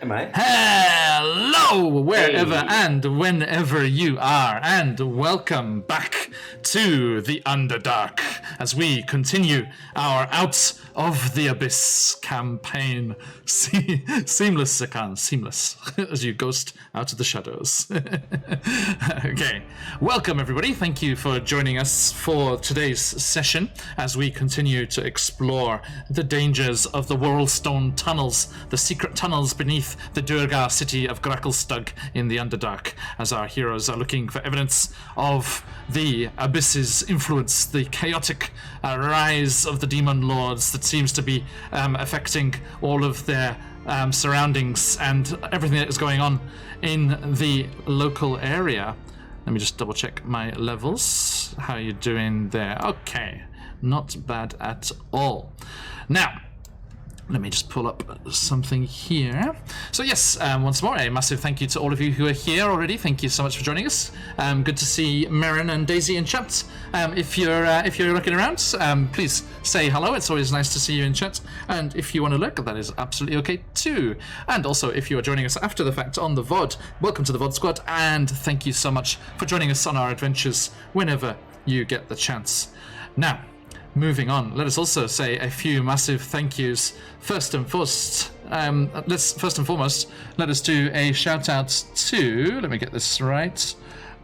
Am I? Hello, wherever and whenever you are, and welcome back to the Underdark as we continue our Out of the Abyss campaign. Seamless, Sakan, seamless, as you ghost out of the shadows. Okay, welcome everybody. Thank you for joining us for today's session as we continue to explore the dangers of the Whirlstone tunnels, the secret tunnels beneath the Durgar city of Gracklestug in the Underdark, as our heroes are looking for evidence of the Abyss's influence, the chaotic rise of the demon lords that seems to be affecting all of their surroundings and everything that is going on in the local area. Let me just double check my levels. How are you doing there? Okay, not bad at all. Now, let me just pull up something here. So yes, once more, a massive thank you to all of you who are here already. Thank you so much for joining us. Good to see Marin and Daisy in chat. If you're looking around, please say hello. It's always nice to see you in chat. And if you want to lurk, that is absolutely okay too. And also, if you are joining us after the fact on the VOD, welcome to the VOD squad, and thank you so much for joining us on our adventures whenever you get the chance. Now, moving on, let us also say a few massive thank yous. First and foremost, let us do a shout out to, let me get this right,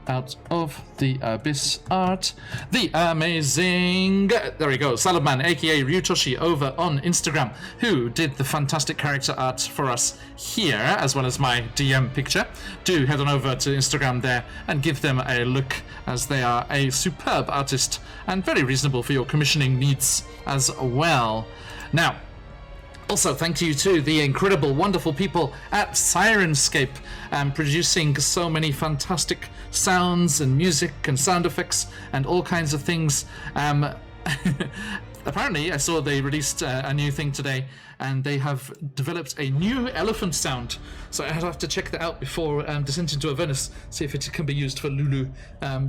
Out of the Abyss art, the amazing, there we go, Saladman, aka Ryutoshi, over on Instagram, who did the fantastic character art for us here, as well as my DM picture. Do head on over to Instagram there and give them a look, as they are a superb artist and very reasonable for your commissioning needs as well. Now, also, thank you to the incredible, wonderful people at Sirenscape, producing so many fantastic sounds and music and sound effects and all kinds of things. Apparently, I saw they released a new thing today, and they have developed a new elephant sound. So I have to check that out before Descent into Avernus, see if it can be used for Lulu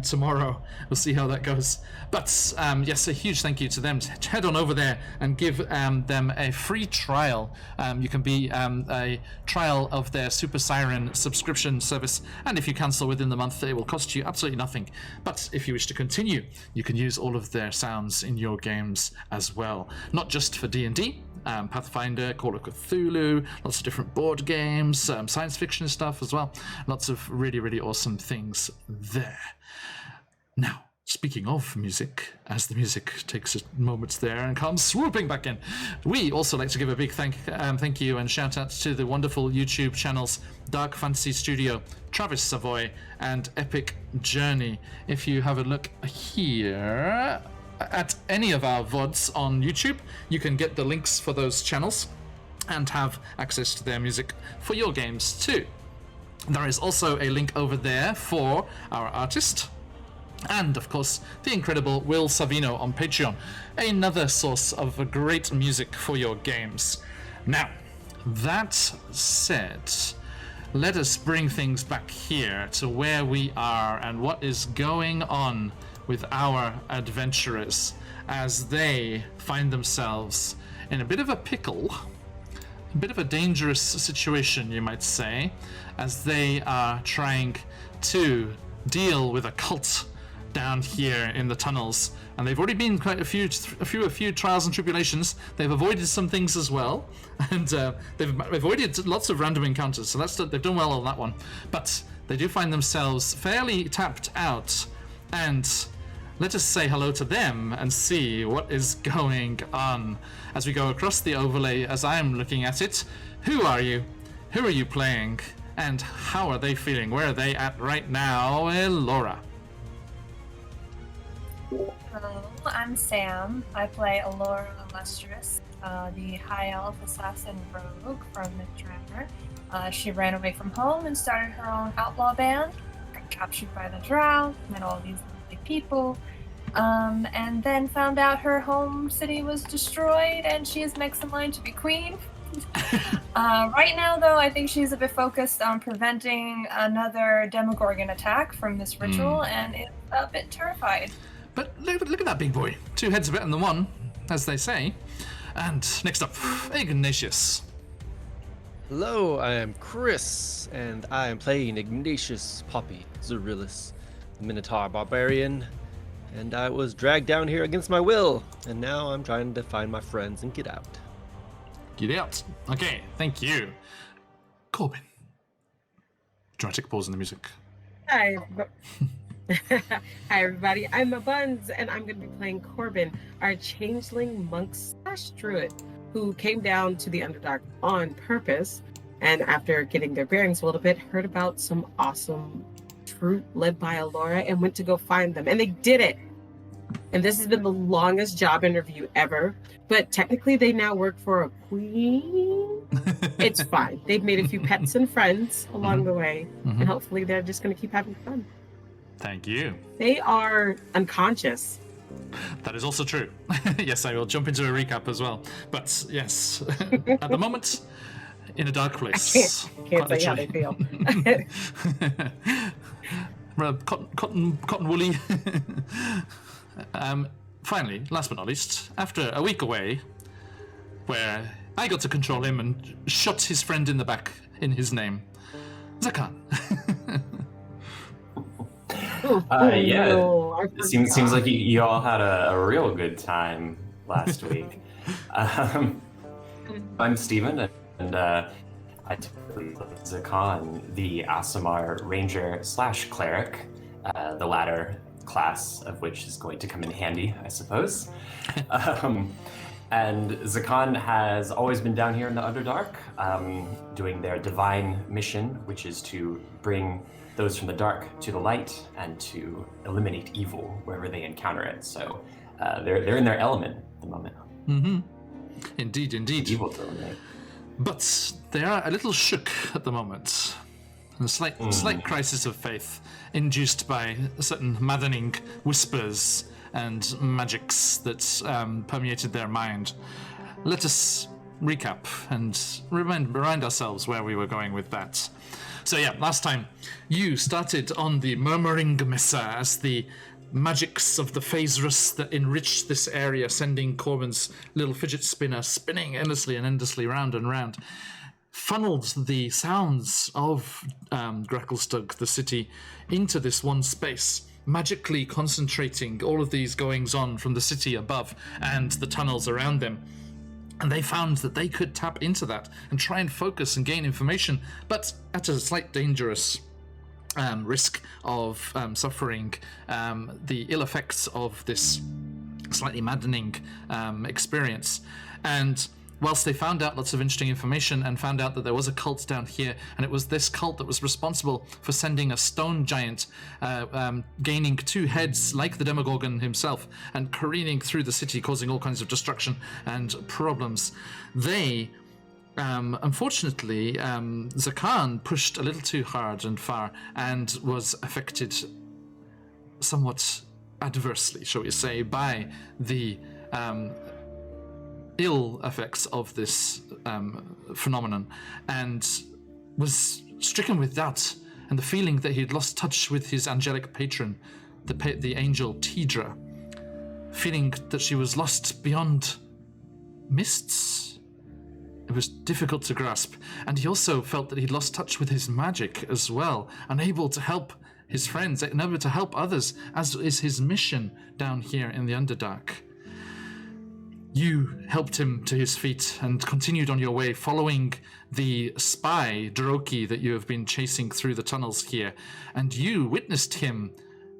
tomorrow. We'll see how that goes. But yes, a huge thank you to them. Head on over there and give them a free trial. You can be a trial of their Super Siren subscription service, and if you cancel within the month, it will cost you absolutely nothing. But if you wish to continue, you can use all of their sounds in your games as well. Not just for D&D, Pathfinder, Call of Cthulhu, lots of different board games, science fiction stuff as well. Lots of really, really awesome things there. Now, speaking of music, as the music takes a moment there and comes swooping back in, we also like to give a big thank you and shout out to the wonderful YouTube channels Dark Fantasy Studio, Travis Savoy, and Epic Journey. If you have a look here at any of our VODs on YouTube, you can get the links for those channels and have access to their music for your games too. There is also a link over there for our artist, and of course the incredible Will Savino on Patreon, another source of great music for your games. Now, that said, let us bring things back here to where we are and what is going on with our adventurers as they find themselves in a bit of a pickle, a bit of a dangerous situation, you might say, as they are trying to deal with a cult down here in the tunnels. And they've already been quite a few trials and tribulations. They've avoided some things as well, and they've avoided lots of random encounters, so they've done well on that one. But they do find themselves fairly tapped out, and let us say hello to them and see what is going on as we go across the overlay as I'm looking at it. Who are you? Who are you playing? And how are they feeling? Where are they at right now? Laura. Hello, I'm Sam. I play Allura Illustrious, the High Elf Assassin Rogue from Mythramer. She ran away from home and started her own outlaw band, got captured by the Drow, met all these people, and then found out her home city was destroyed and she is next in line to be queen. Right now, though, I think she's a bit focused on preventing another Demogorgon attack from this ritual and is a bit terrified. But look at that big boy. Two heads are better than one, as they say. And next up, Ignatius. Hello, I am Chris, and I am playing Ignatius Poppy Zerilis, the Minotaur Barbarian, and I was dragged down here against my will, and now I'm trying to find my friends and get out. Get out. Okay, thank you. Corbin. Dramatic pause in the music. Hi. Hi, everybody. I'm Abuns, and I'm going to be playing Corbin, our changeling monk / druid, who came down to the Underdark on purpose, and after getting their bearings a little bit, heard about some awesome troop led by Alora and went to go find them, and they did it. And this has been the longest job interview ever, but technically they now work for a queen. It's fine. They've made a few pets and friends along the way, and hopefully they're just going to keep having fun. Thank you. They are unconscious. That is also true. Yes, I will jump into a recap as well. But yes, at the moment, in a dark place. Can't say how they feel. Cotton woolly. Finally, last but not least, after a week away, where I got to control him and shot his friend in the back in his name, Zakan. Yeah, No, it seems like you all had a real good time last week. I'm Steven, and I typically play Zakan, the Aasimar Ranger / Cleric, the latter class of which is going to come in handy, I suppose. And Zakan has always been down here in the Underdark, doing their divine mission, which is to bring those from the dark to the light and to eliminate evil wherever they encounter it. So they're in their element at the moment. Mm-hmm. Indeed. Evil to eliminate. But they are a little shook at the moment. A slight crisis of faith induced by certain maddening whispers and magics that permeated their mind. Let us recap and remind ourselves where we were going with that. So yeah, last time you started on the Murmuring Mesa as the magics of the Phasrus that enriched this area, sending Corbin's little fidget spinner spinning endlessly round and round, funneled the sounds of Gracklestug, the city, into this one space, magically concentrating all of these goings-on from the city above and the tunnels around them. And they found that they could tap into that and try and focus and gain information, but at a slight dangerous risk of suffering the ill effects of this slightly maddening experience. And whilst they found out lots of interesting information and found out that there was a cult down here, and it was this cult that was responsible for sending a stone giant gaining 2 heads like the Demogorgon himself and careening through the city, causing all kinds of destruction and problems. They, unfortunately, Zakan pushed a little too hard and far and was affected somewhat adversely, shall we say, by the ill effects of this phenomenon, and was stricken with doubt and the feeling that he had lost touch with his angelic patron, the angel Tidra, feeling that she was lost beyond mists. It was difficult to grasp, and he also felt that he'd lost touch with his magic as well, unable to help his friends, unable to help others, as is his mission down here in the Underdark. You helped him to his feet and continued on your way, following the spy, Droki, that you have been chasing through the tunnels here. And you witnessed him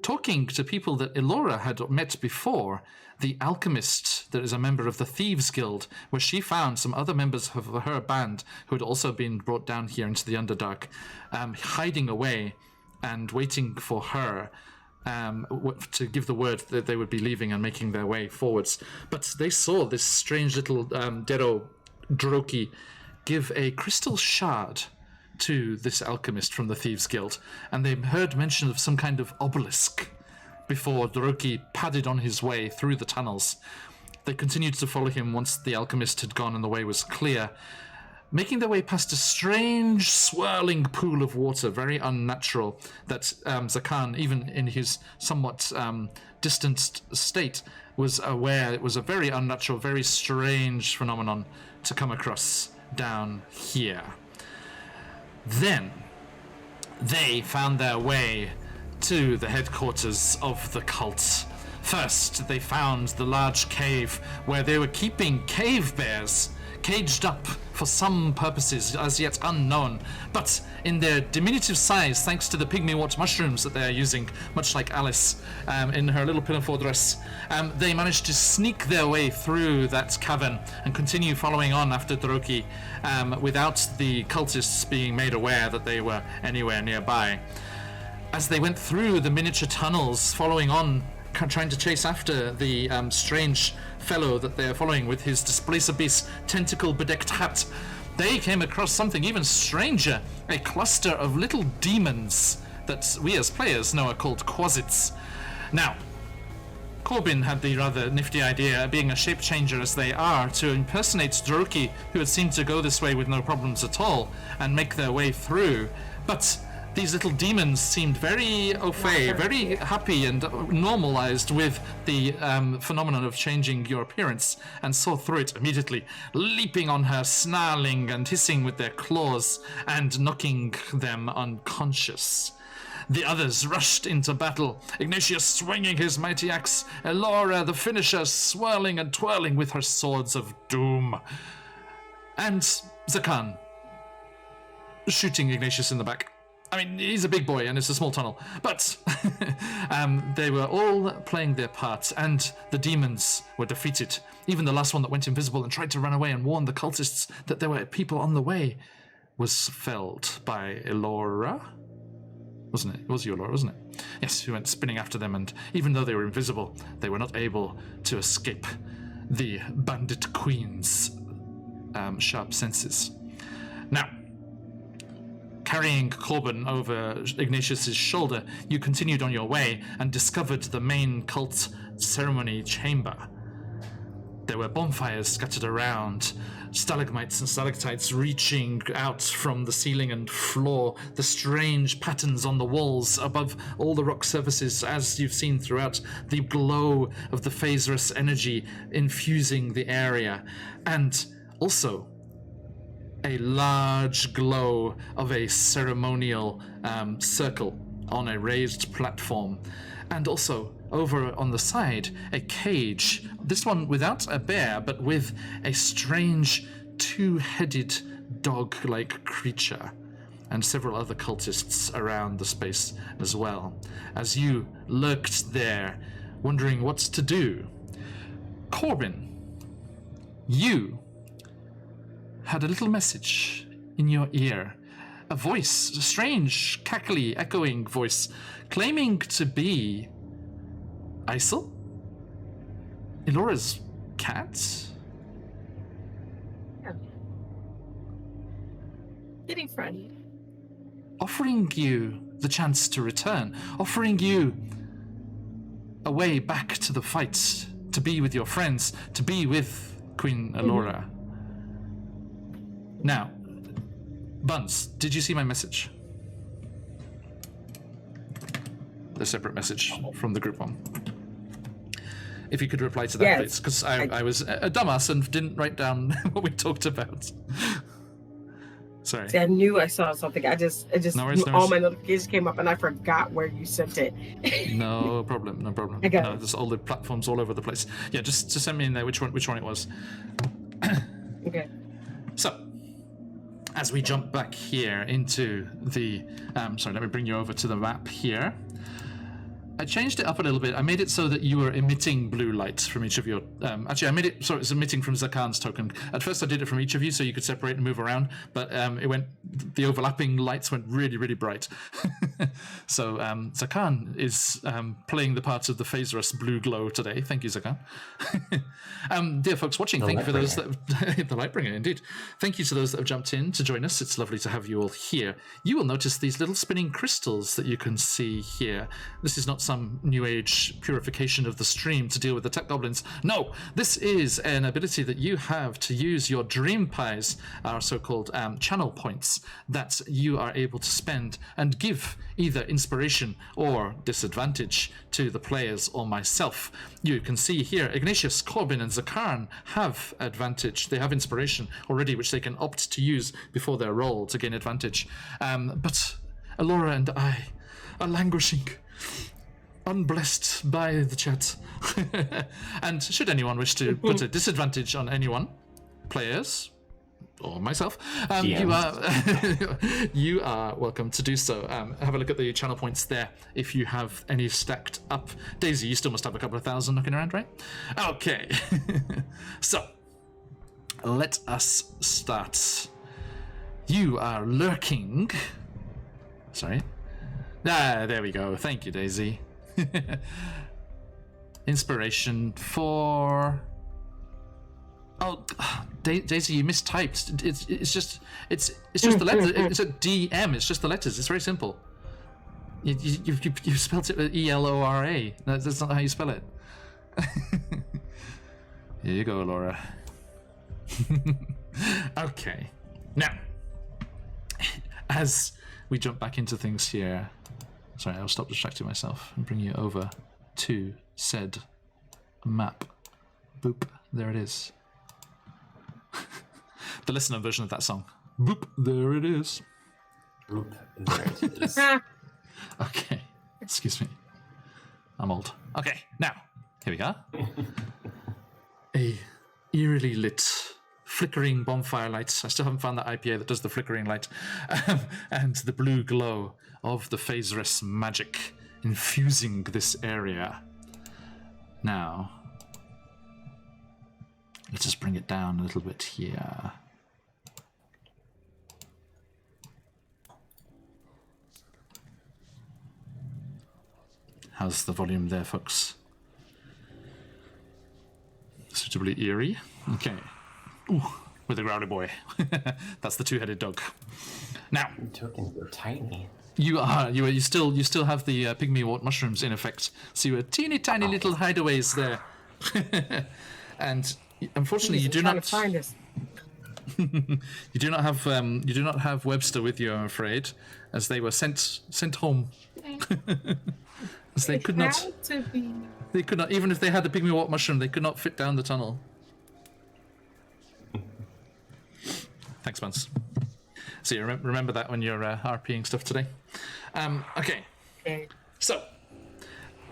talking to people that Elora had met before, the alchemist that is a member of the Thieves Guild, where she found some other members of her band who had also been brought down here into the Underdark, hiding away and waiting for her to give the word that they would be leaving and making their way forwards. But they saw this strange little Dero Droki give a crystal shard to this alchemist from the Thieves Guild, and they heard mention of some kind of obelisk before Droki padded on his way through the tunnels. They continued to follow him once the alchemist had gone and the way was clear, making their way past a strange swirling pool of water, very unnatural, that Zakan, even in his somewhat distanced state, was aware it was a very unnatural, very strange phenomenon to come across down here. Then they found their way to the headquarters of the cult. First, they found the large cave where they were keeping cave bears, caged up for some purposes as yet unknown, but in their diminutive size, thanks to the pygmy-wort mushrooms that they are using, much like Alice in her little pinafore dress, they managed to sneak their way through that cavern and continue following on after Droki without the cultists being made aware that they were anywhere nearby. As they went through the miniature tunnels, following on, trying to chase after the strange fellow that they're following with his Displacer Beast tentacle-bedecked hat, they came across something even stranger, a cluster of little demons that we as players know are called quasits. Now, Corbin had the rather nifty idea, being a shape changer as they are, to impersonate Droki, who had seemed to go this way with no problems at all, and make their way through. But these little demons seemed very au fait, very happy and normalized with the phenomenon of changing your appearance, and saw through it immediately, leaping on her, snarling and hissing with their claws, and knocking them unconscious. The others rushed into battle, Ignatius swinging his mighty axe, Elora the finisher swirling and twirling with her swords of doom, and Zakan shooting Ignatius in the back. I mean, he's a big boy and it's a small tunnel, but they were all playing their parts, and the demons were defeated. Even the last one that went invisible and tried to run away and warn the cultists that there were people on the way was felled by Elora. Wasn't it? It was you, Elora, wasn't it? Yes, who went spinning after them, and even though they were invisible, they were not able to escape the bandit queen's sharp senses. Now, carrying Corbin over Ignatius's shoulder, you continued on your way and discovered the main cult ceremony chamber. There were bonfires scattered around, stalagmites and stalactites reaching out from the ceiling and floor, the strange patterns on the walls above all the rock surfaces, as you've seen throughout, the glow of the Phasrus energy infusing the area, and also a large glow of a ceremonial circle on a raised platform, and also over on the side a cage, this one without a bear but with a strange two-headed dog-like creature, and several other cultists around the space as well. As you lurked there wondering what to do, Corbin, you had a little message in your ear. A voice, a strange, cackly, echoing voice, claiming to be Isel? Elora's cat? Yeah. Getting friendly. Offering you the chance to return, offering you a way back to the fight, to be with your friends, to be with Queen Elora. Now, Buns, did you see my message? The separate message from the group one. If you could reply to that, yes, please, because I was a dumbass and didn't write down what we talked about. Sorry. See, I knew I saw something. I just No worries, all my notifications came up and I forgot where you sent it. No problem. I got it. There's all the platforms all over the place. Yeah, just send me in there which one it was. Okay. So, as we jump back here into the... sorry, let me bring you over to the map here. I changed it up a little bit. I made it so that you were emitting blue light from each of your... actually, I made it so it's emitting from Zakan's token. At first, I did it from each of you so you could separate and move around, but the overlapping lights went really, really bright. So Zakan is playing the part of the Phasrus blue glow today. Thank you, Zakan. Dear folks watching, thank you for those that... the Lightbringer, indeed. Thank you to those that have jumped in to join us. It's lovely to have you all here. You will notice these little spinning crystals that you can see here. This is not some new age purification of the stream to deal with the tech goblins. No, this is an ability that you have to use your dream pies, our so-called channel points, that you are able to spend and give either inspiration or disadvantage to the players or myself. You can see here, Ignatius, Corbin, and Zakarn have advantage. They have inspiration already, which they can opt to use before their roll to gain advantage. But Alora and I are languishing, unblessed by the chat. And should anyone wish to put a disadvantage on anyone, players, or myself, you are welcome to do so. Have a look at the channel points there if you have any stacked up. Daisy, you still must have a couple of thousand knocking around, right? Okay. So, let us start. You are lurking. Sorry. There we go. Thank you, Daisy. Inspiration for... Oh, Daisy, you mistyped. It's just the letters. It's a DM. It's just the letters. It's very simple. You spelled it with E-L-O-R-A. No, that's not how you spell it. Here you go, Laura. Okay. Now, as we jump back into things here, sorry, I'll stop distracting myself and bring you over to said map. Boop. There it is. The listener version of that song. Boop, there it is. Boop, there it is. Okay, excuse me. I'm old. Okay, now, here we go. A eerily lit, flickering bonfire light. I still haven't found that IPA that does the flickering light. And the blue glow of the Phaserus magic infusing this area. Now, let us bring it down a little bit here. How's the volume there, folks? Suitably eerie. Okay. Ooh, with a growly boy. That's the two-headed dog. Now, Tokens are tiny. you still have the pygmy wart mushrooms in effect. So you are teeny tiny little hideaways there. And unfortunately, you do trying not to find us. you do not have Webster with you, I'm afraid, as they were sent home. As they could not. Had to be. They could not, even if they had the pygmy wart mushroom, they could not fit down the tunnel. Thanks, Buns. So you remember that when you're RPing stuff today. Okay. So,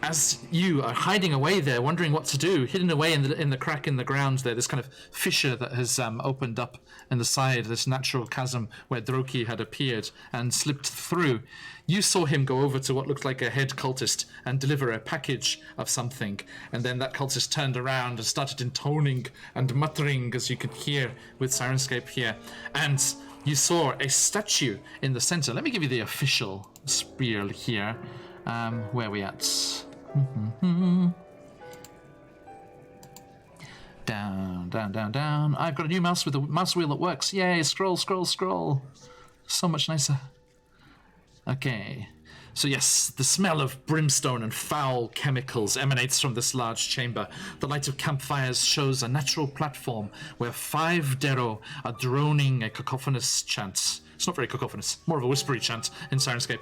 as you are hiding away there, wondering what to do, hidden away in the crack in the ground there, this kind of fissure that has opened up in the side, this natural chasm where Droki had appeared and slipped through, you saw him go over to what looked like a head cultist and deliver a package of something. And then that cultist turned around and started intoning and muttering, as you can hear with Sirenscape here. And you saw a statue in the center. Let me give you the official spiel here. Where are we at? Down, down, down, down. I've got a new mouse with a mouse wheel that works. Yay, scroll, scroll, scroll. So much nicer. Okay. So yes, the smell of brimstone and foul chemicals emanates from this large chamber. The light of campfires shows a natural platform where 5 Dero are droning a cacophonous chant. It's not very cacophonous, more of a whispery chant in Sirenscape.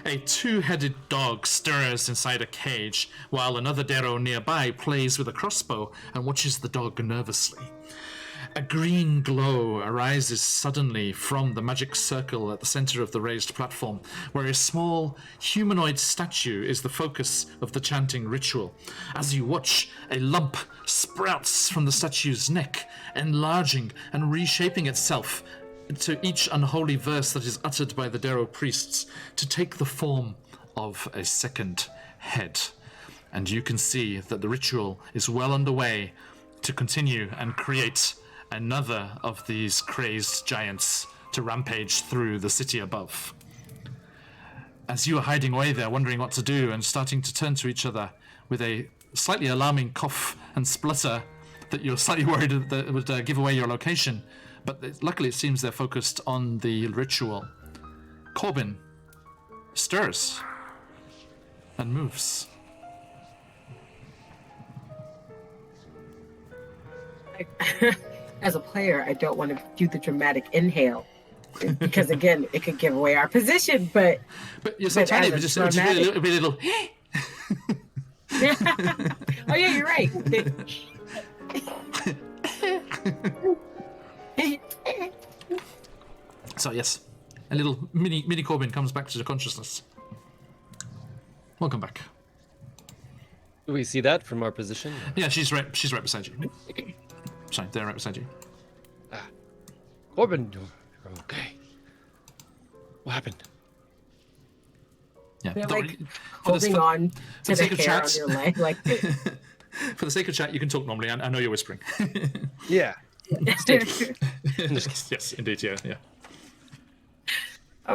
A 2-headed dog stirs inside a cage, while another Dero nearby plays with a crossbow and watches the dog nervously. A green glow arises suddenly from the magic circle at the center of the raised platform, where a small humanoid statue is the focus of the chanting ritual. As you watch, a lump sprouts from the statue's neck, enlarging and reshaping itself to each unholy verse that is uttered by the Dero priests to take the form of a second head. And you can see that the ritual is well underway to continue and create another of these crazed giants to rampage through the city above. As you are hiding away there, wondering what to do and starting to turn to each other with a slightly alarming cough and splutter that you're slightly worried that would give away your location, but luckily it seems they're focused on the ritual. Corbin stirs and moves. as a player, I don't want to do the dramatic inhale because again, it could give away our position. But you're so tiny, but just be a little. Oh yeah, you're right. So yes, a little mini Corbin comes back to the consciousness. Welcome back. Do we see that from our position? Yeah, she's right beside you. Sorry, they're right beside you. Corbin, you're okay. What happened? Yeah, They're don't like worry. holding on for the to sake the of hair on chat, your leg, like. for the sake of chat, you can talk normally. I know you're whispering. Yeah. Yes, indeed. Yeah.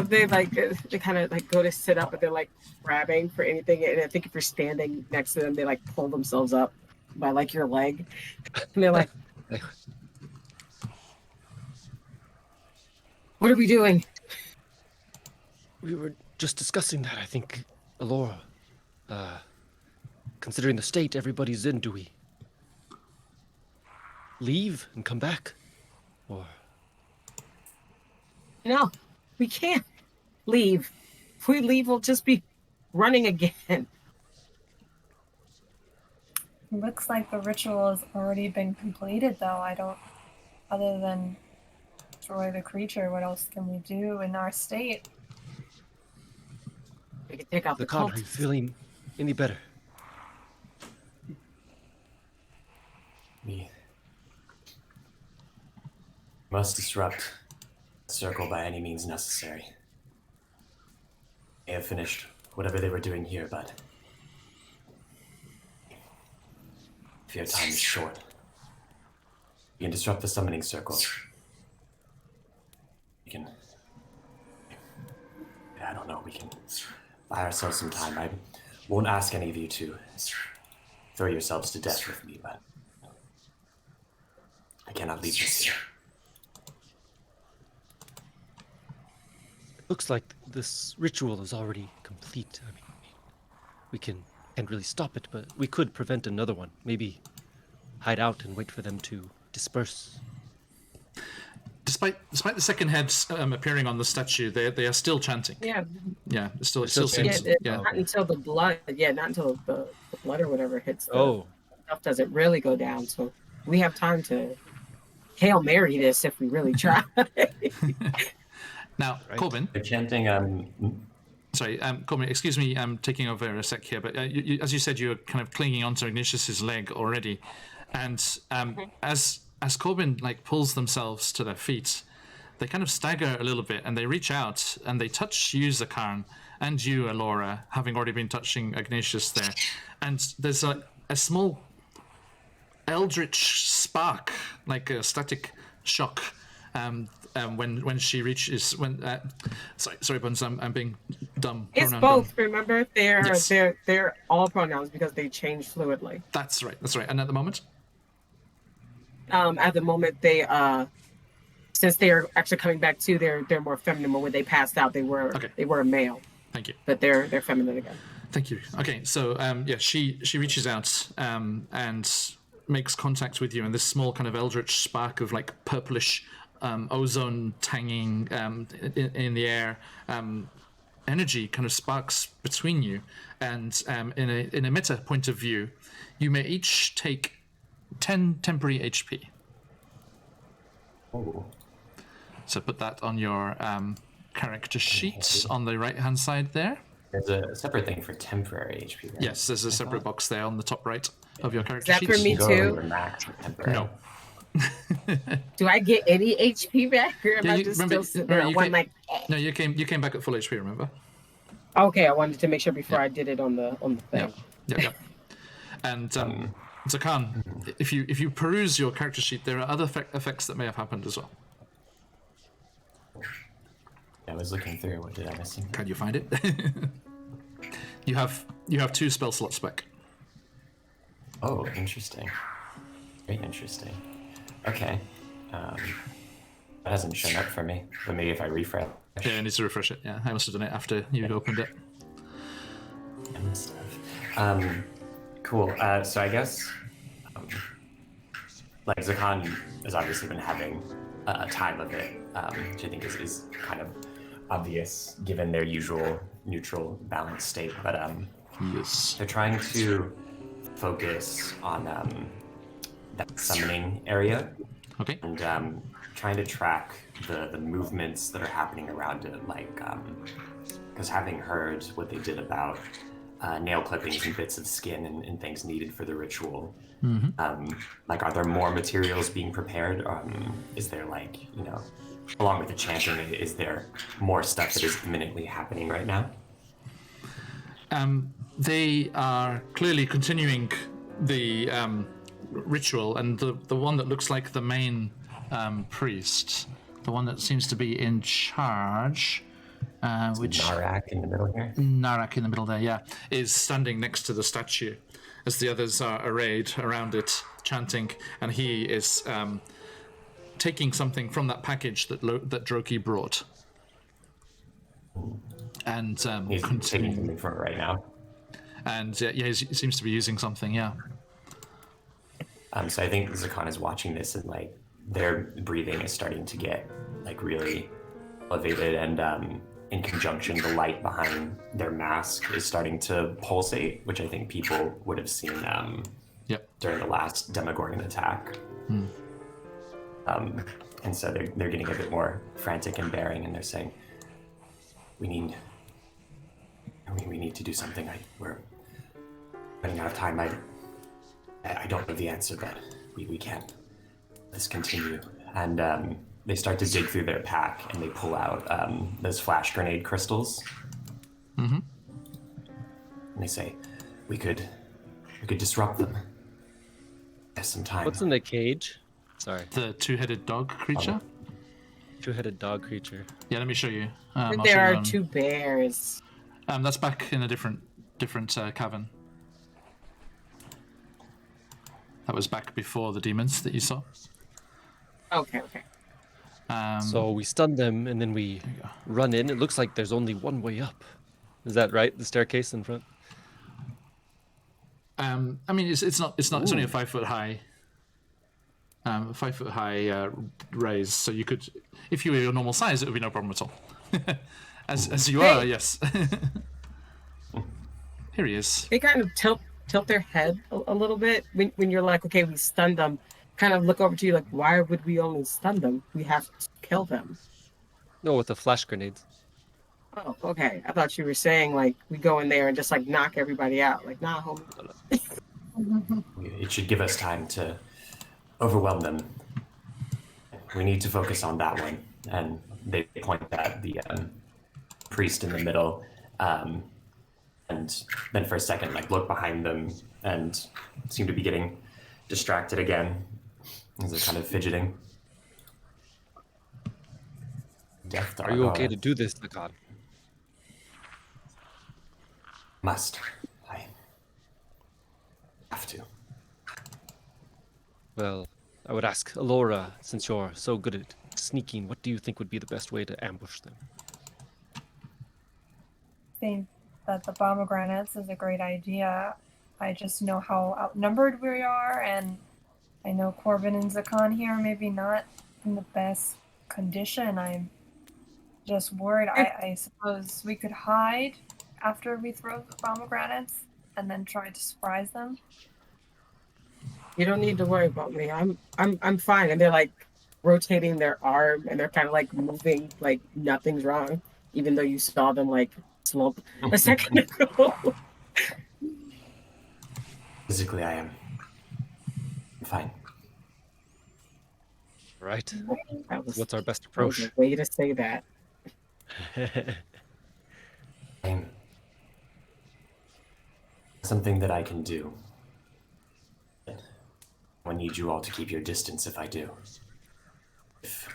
They like they kind of like go to sit up, but they're like grabbing for anything. And I think if you're standing next to them, they like pull themselves up by like your leg, and they're like, "What are we doing?" We were just discussing that. I think, Alora, considering the state everybody's in, do we leave and come back? Or No, we can't leave. If we leave, we'll just be running again. Looks like the ritual has already been completed, though. Other than destroy the creature, what else can we do in our state? We can take out the Khan, cult. are you feeling any better? We must disrupt the circle by any means necessary. They have finished whatever they were doing here, but I fear time is short. We can disrupt the summoning circle. We can... I don't know, we can buy ourselves some time. I won't ask any of you to throw yourselves to death with me, but I cannot leave this here. Looks like this ritual is already complete. I mean, we can't really stop it, but we could prevent another one. Maybe hide out and wait for them to disperse. Despite the second heads appearing on the statue, they are still chanting. Yeah, It still still seems. chanting. Yeah. not until the blood. Yeah, not until the blood or whatever hits. Oh, Stuff doesn't really go down, so we have time to Hail Mary this if we really try. Now, Right. Corbin. They're chanting, Sorry, Corbin. Excuse me. I'm taking over a sec here, but as you said, you're kind of clinging onto Ignatius's leg already, and as Corbin like pulls themselves to their feet, they kind of stagger a little bit, and they reach out and they touch you, Zakarn, and you, Alora, having already been touching Ignatius there, and there's a small eldritch spark, like a static shock, when she reaches sorry Buns, I'm being dumb. It's pronoun both. dumb. Remember, Yes. they're all pronouns because they change fluidly. That's right. And at the moment, At the moment, they since they are actually coming back to, they're more feminine. But when they passed out, they were a male. thank you. But they're feminine again. Thank you. Okay, so she reaches out and makes contact with you, and this small kind of eldritch spark of like purplish ozone tanging in the air energy kind of sparks between you, and in a meta point of view, you may each take 10 temporary HP. oh, So put that on your character sheet on the right hand side there. there's a separate thing for temporary HP. Right? Yes, there's a separate box there on the top right of your character Is that sheet. for me Go too? over max for temporary. No. Do I get any HP back, or am Yeah, I you- just remember- still sitting there remember, at you one came- like? No, you came back at full HP, remember? Okay, I wanted to make sure before I did it on the thing. Yeah. And Zakan, if you peruse your character sheet, there are other effects that may have happened as well. I was looking through. What did I miss? Can you find it? You have 2 spell slots back. Oh, interesting. Very interesting. Okay. That hasn't shown up for me. But maybe if I refresh. Yeah, I need to refresh it. Yeah, I must have done it after you opened it. I must have. Cool. So I guess like Zakan has obviously been having a time of it, which I think is kind of obvious given their usual neutral balanced state. But Yes. they're trying to focus on that summoning area Okay. and trying to track the movements that are happening around it, like because having heard what they did about nail clippings and bits of skin and things needed for the ritual, like are there more materials being prepared? Is there like, along with the chanting, is there more stuff that is imminently happening right now? They are clearly continuing the ritual, and the one that looks like the main priest, the one that seems to be in charge, which Narak in the middle here. Narak in the middle there, yeah, is standing next to the statue as the others are arrayed around it, chanting, and he is taking something from that package that Droki brought. And He's taking something from it right now. And yeah, he seems to be using something, yeah. So I think Zakan is watching this, and like their breathing is starting to get like really elevated, and in conjunction, the light behind their mask is starting to pulsate, which I think people would have seen during the last Demogorgon attack. And so they're getting a bit more frantic and bearing, and they're saying, we need to do something. We're running out of time. I don't know the answer, but we can't let this continue. And they start to dig through their pack, and they pull out those flash grenade crystals. And they say, we could disrupt them. There's some time. What's in the cage? Sorry. The two-headed dog creature? Two-headed dog creature. Yeah, let me show you. I'll show There you are two bears. That's back in a different cavern. That was back before the demons that you saw. Okay. So we stun them and then we run in. It looks like there's only one way up. Is that right? The staircase in front? I mean, it's not. It's only a 5 foot high. 5 foot high raise. So you could, if you were your normal size, it would be no problem at all. as you are, yes. Here he is. They kind of tilt their head a little bit when you're like, okay, we stunned them. Kind of look over to you like, why would we only stun them? We have to kill them. No, with the flash grenades. Oh, okay. I thought you were saying like we go in there and just like knock everybody out. Like, nah, homie. It should give us time to overwhelm them. We need to focus on that one. And they point at the priest in the middle, and then for a second, like look behind them and seem to be getting distracted again as they're kind of fidgeting. Are you okay to do this, Zakan? Must. I have to. Well, I would ask Alora, since you're so good at sneaking, what do you think would be the best way to ambush them? I think that the pomegranates is a great idea. I just know how outnumbered we are, and I know Corbin and Zakan here maybe not in the best condition. I'm just worried. I suppose we could hide after we throw the pomegranates and then try to surprise them. You don't need to worry about me. I'm fine. And they're like rotating their arm and they're kind of like moving like nothing's wrong, even though you saw them like slump a second ago. Physically, I am. I'm fine. Right. What's our best That was approach? a way to say that. Something that I can do. I need you all to keep your distance if I do. If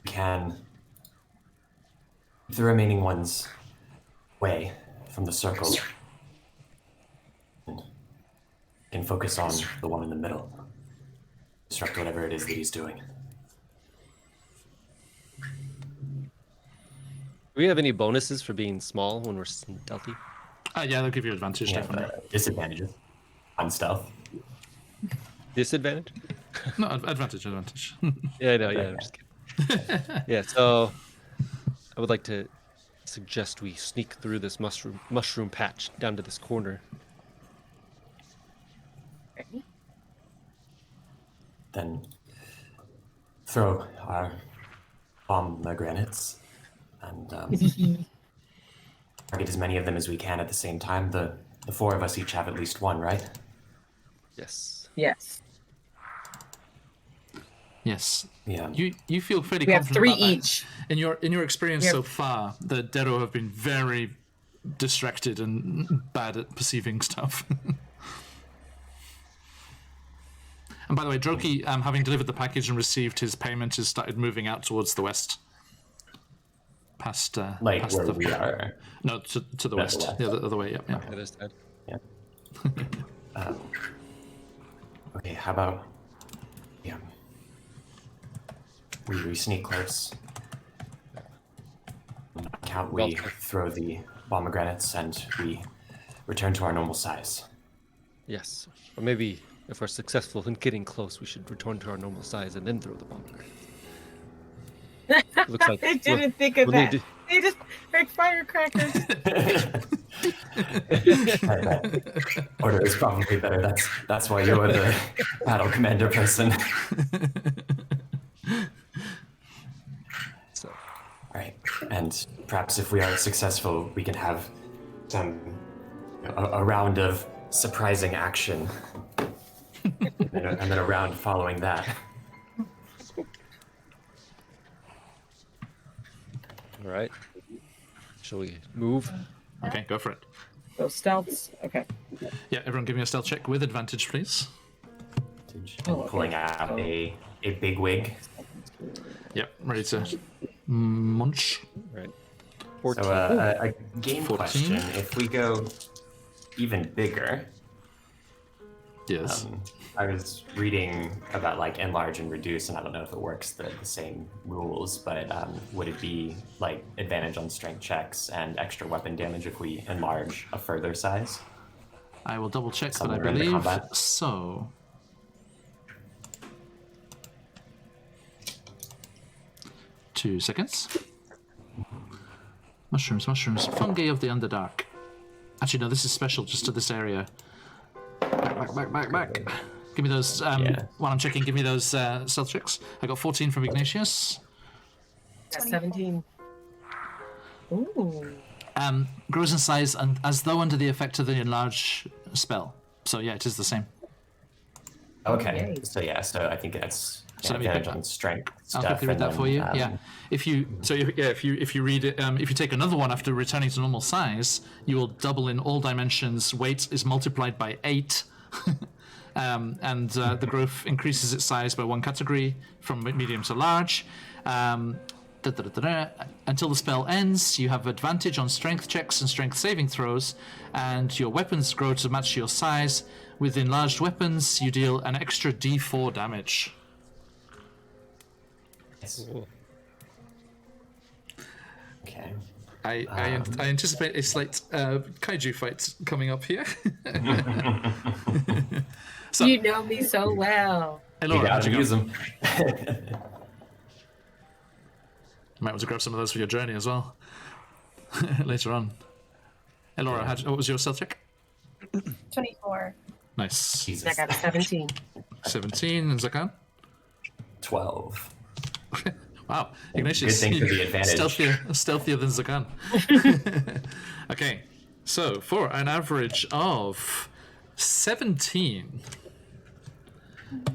we can keep the remaining ones away from the circle and focus on the one in the middle. Disrupt whatever it is that he's doing. Do we have any bonuses for being small when we're stealthy? Yeah, they'll give you advantage, Yeah, definitely. disadvantages on stealth. Disadvantage? No, advantage. Yeah, I know. Yeah, I'm just kidding. Yeah, so I would like to suggest we sneak through this mushroom patch down to this corner. Okay. Then throw our pomegranates and target as many of them as we can at the same time. The four of us each have at least one, right? Yes. Yes. Yes. Yeah. You feel fairly We have confident 3 about that. each. In your experience We have- so far, the Dero have been very distracted and bad at perceiving stuff. And by the way, Droki, having delivered the package and received his payment, has started moving out towards the west. Past Like past where the, we are. No, to the the west. west. The other way. Yep. Okay, there's that. Yeah. Okay, how about we sneak close. Count we throw the pomegranates and we return to our normal size. Yes. Or maybe if we're successful in getting close, we should return to our normal size and then throw the bomb. Looks like I didn't think of we'll need that. They just like firecrackers. That order is probably better. That's why you're the battle commander person. So, All right, and perhaps if we are successful, we can have a round of surprising action, and then a round following that. all right. Shall we move? Okay, go for it. Those stealths. Okay. Yeah, everyone, give me a stealth check with advantage, please. And pulling out a big wig. Yep, ready to munch. Right. 14. So a game 14. question: if we go even bigger, Yes. I was reading about like enlarge and reduce, and I don't know if it works the same rules, but would it be like advantage on strength checks and extra weapon damage if we enlarge a further size? I will double check, but I Somewhere in the believe combat. so. Two seconds. Mushrooms. Fungi of the Underdark. Actually, no, this is special just to this area. Back. Give me those, while I'm checking, give me those stealth checks. I got 14 from Ignatius. 17. Ooh. Grows in size and as though under the effect of the enlarge spell. So yeah, it is the same. Okay, Yay. so I think that's So let me advantage pick- on strength I'll stuff. quickly read and that then, for you. Yeah, if you read it, if you take another one after returning to normal size, you will double in all dimensions. Weight is multiplied by 8, and the growth increases its size by 1 category from medium to large. Until the spell ends, you have advantage on strength checks and strength saving throws, and your weapons grow to match your size. With enlarged weapons, you deal an extra D4 damage. Yes. Cool. Okay. I anticipate a slight kaiju fight coming up here. So, You know me so well. hey, You Laura, how'd gotta you go? use them. Might want to grab some of those for your journey as well later on. Hey, Laura, what was your stealth check? 24. Nice. I Jesus. got a 17. 17, and Zakan? 12. Wow, Ignatius, thing for the advantage. stealthier than Zakan. Okay, so for an average of 17,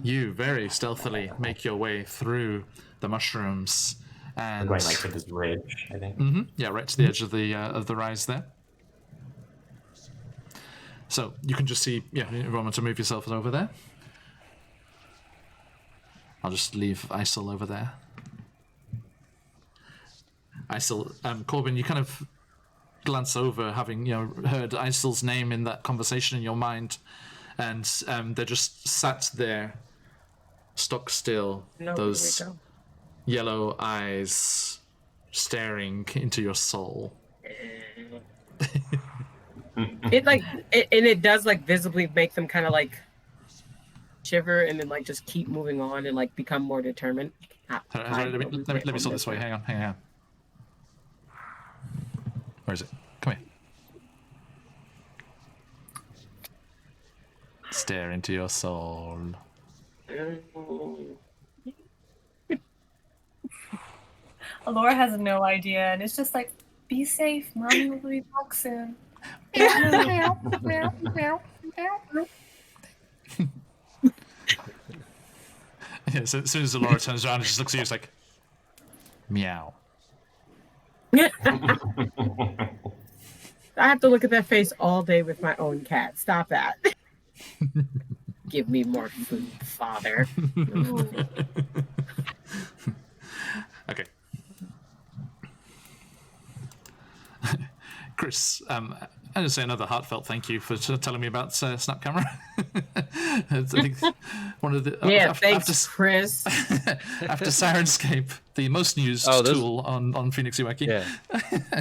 you very stealthily make your way through the mushrooms and Going like to this ridge, I think. yeah, right to the edge of the rise there. So you can just see, yeah, you want to move yourself over there. I'll just leave Isel over there. Isel, Corbin, you kind of glance over, having heard Isel's name in that conversation in your mind, and they're just sat there, stock still. No, those here we go. yellow eyes staring into your soul. It like, and it does like visibly make them kind of like shiver and then like just keep moving on and like become more determined. Sorry, let me sort this way. Hang on. Where is it? Come here. Stare into your soul. Alora has no idea, and it's just like, be safe, mommy will be back soon. Yeah, so as soon as Laura turns around and just looks at you, it's like, meow. I have to look at that face all day with my own cat. Stop that. Give me more food, father. Okay. Chris, I'm going to say another heartfelt thank you for telling me about Snap Camera. I think one of the thanks, Chris. after Sirenscape, the most used tool on Phoenix Iwaki. Yeah,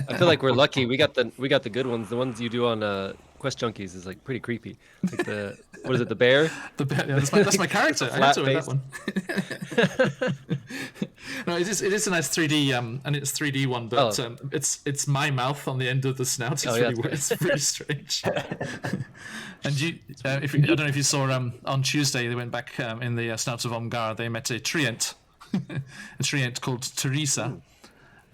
I feel like we're lucky. We got the good ones. The ones you do on Quest Junkies is like pretty creepy. Like what is it? The bear? The bear. Yeah, that's my character. I had to with that one. No, it is a nice 3D and it's 3D one, but it's my mouth on the end of the snout. It's really weird. It's pretty strange. And you, I don't know if you saw on Tuesday they went back in the Snouts of Omgar. They met a treant, a treant called Teresa,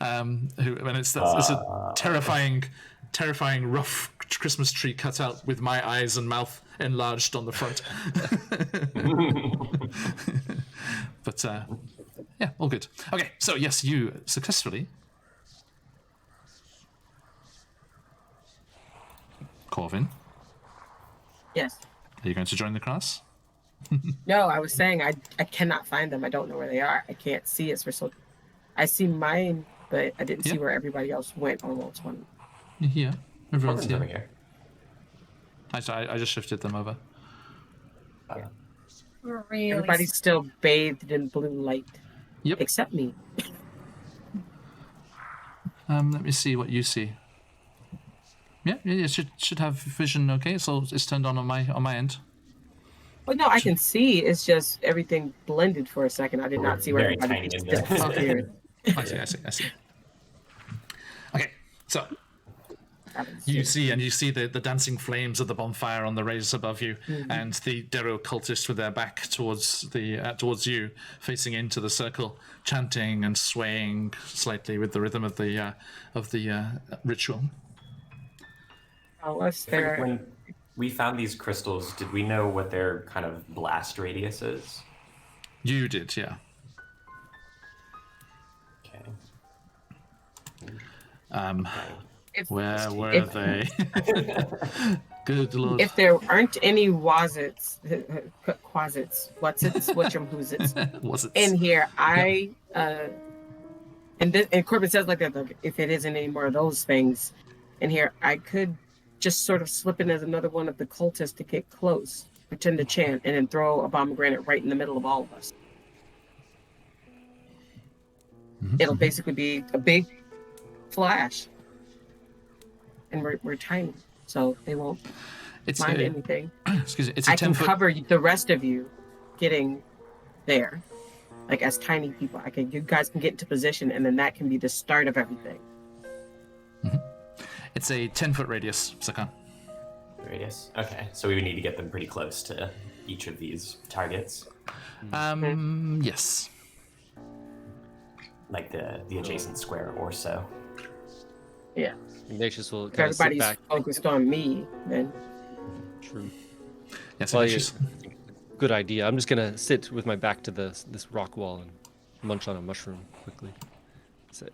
it's a terrifying rough Christmas tree cut out with my eyes and mouth enlarged on the front. But yeah, all good. Okay, so yes, you successfully. Corvin. Yes. Are you going to join the class? No, I was saying I cannot find them. I don't know where they are. I can't see it for so. I see mine, but I didn't see where everybody else went on World 20. Yeah, everyone's over here. here. I just shifted them over. We're really Everybody's still bathed in blue light. Yep. Except me. Let me see what you see. Yeah, it should have vision. Okay, so it's turned on my end. Well, no, I can see. It's just everything blended for a second. I did not see where Very everybody tiny just disappeared. I see. Okay, so you see the dancing flames of the bonfire on the rails above you, and the Dero cultists with their back towards you, facing into the circle, chanting and swaying slightly with the rhythm of the ritual. When we found these crystals, did we know what their kind of blast radius is? You did, yeah. Okay. Where were they? Good lord. If there aren't any quasits, in here, and Corbin says like that, like, if it isn't any more of those things in here, I could just sort of slip in as another one of the cultists to get close, pretend to chant, and then throw a pomegranate right in the middle of all of us. It'll basically be a big flash, and we're tiny, so they won't mind anything. Excuse me. It's a I can 10-foot... cover the rest of you getting there, like as tiny people. You guys can get into position, and then that can be the start of everything. It's a 10-foot radius, Sakan. Radius. Okay, so we would need to get them pretty close to each of these targets. Yes. Like the adjacent square or so. Yeah. Ignatius will If kind of sit everybody's back. focused on me, then True. Yes, Well, Ignatius. Good idea. I'm just gonna sit with my back to this rock wall and munch on a mushroom quickly. Say,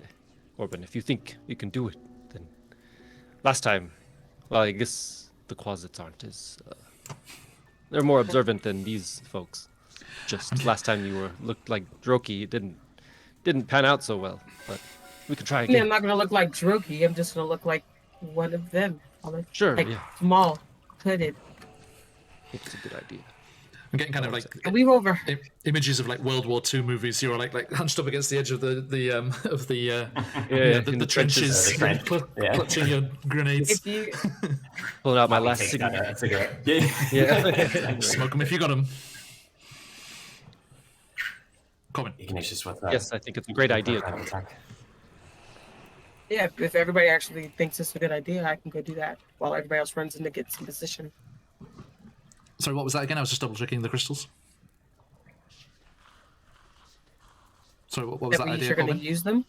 Orban, if you think you can do it, then last time, well, I guess the quasits aren't as they're more observant than these folks. Just last time you looked like Droki, it didn't pan out so well, but we could try I mean, again. I'm not gonna look like Droki. I'm just gonna look like one of them. Sure, like yeah. small, hooded. I think it's a good idea. I'm getting kind of like And we've over. images of like World War II movies. You're like hunched up against the edge of the in the trenches, trench. clutching your grenades. If you, Pulling out my Probably last takes cigarette. out a cigarette. Yeah. Smoke them if you got them. Corbin. Ignatius with Yes, I think it's a great idea. kind of attack. Yeah, if everybody actually thinks it's a good idea, I can go do that while everybody else runs in to get some position. Sorry, what was that again? I was just double checking the crystals. Sorry, what was that we idea, are going to Corbin? use them.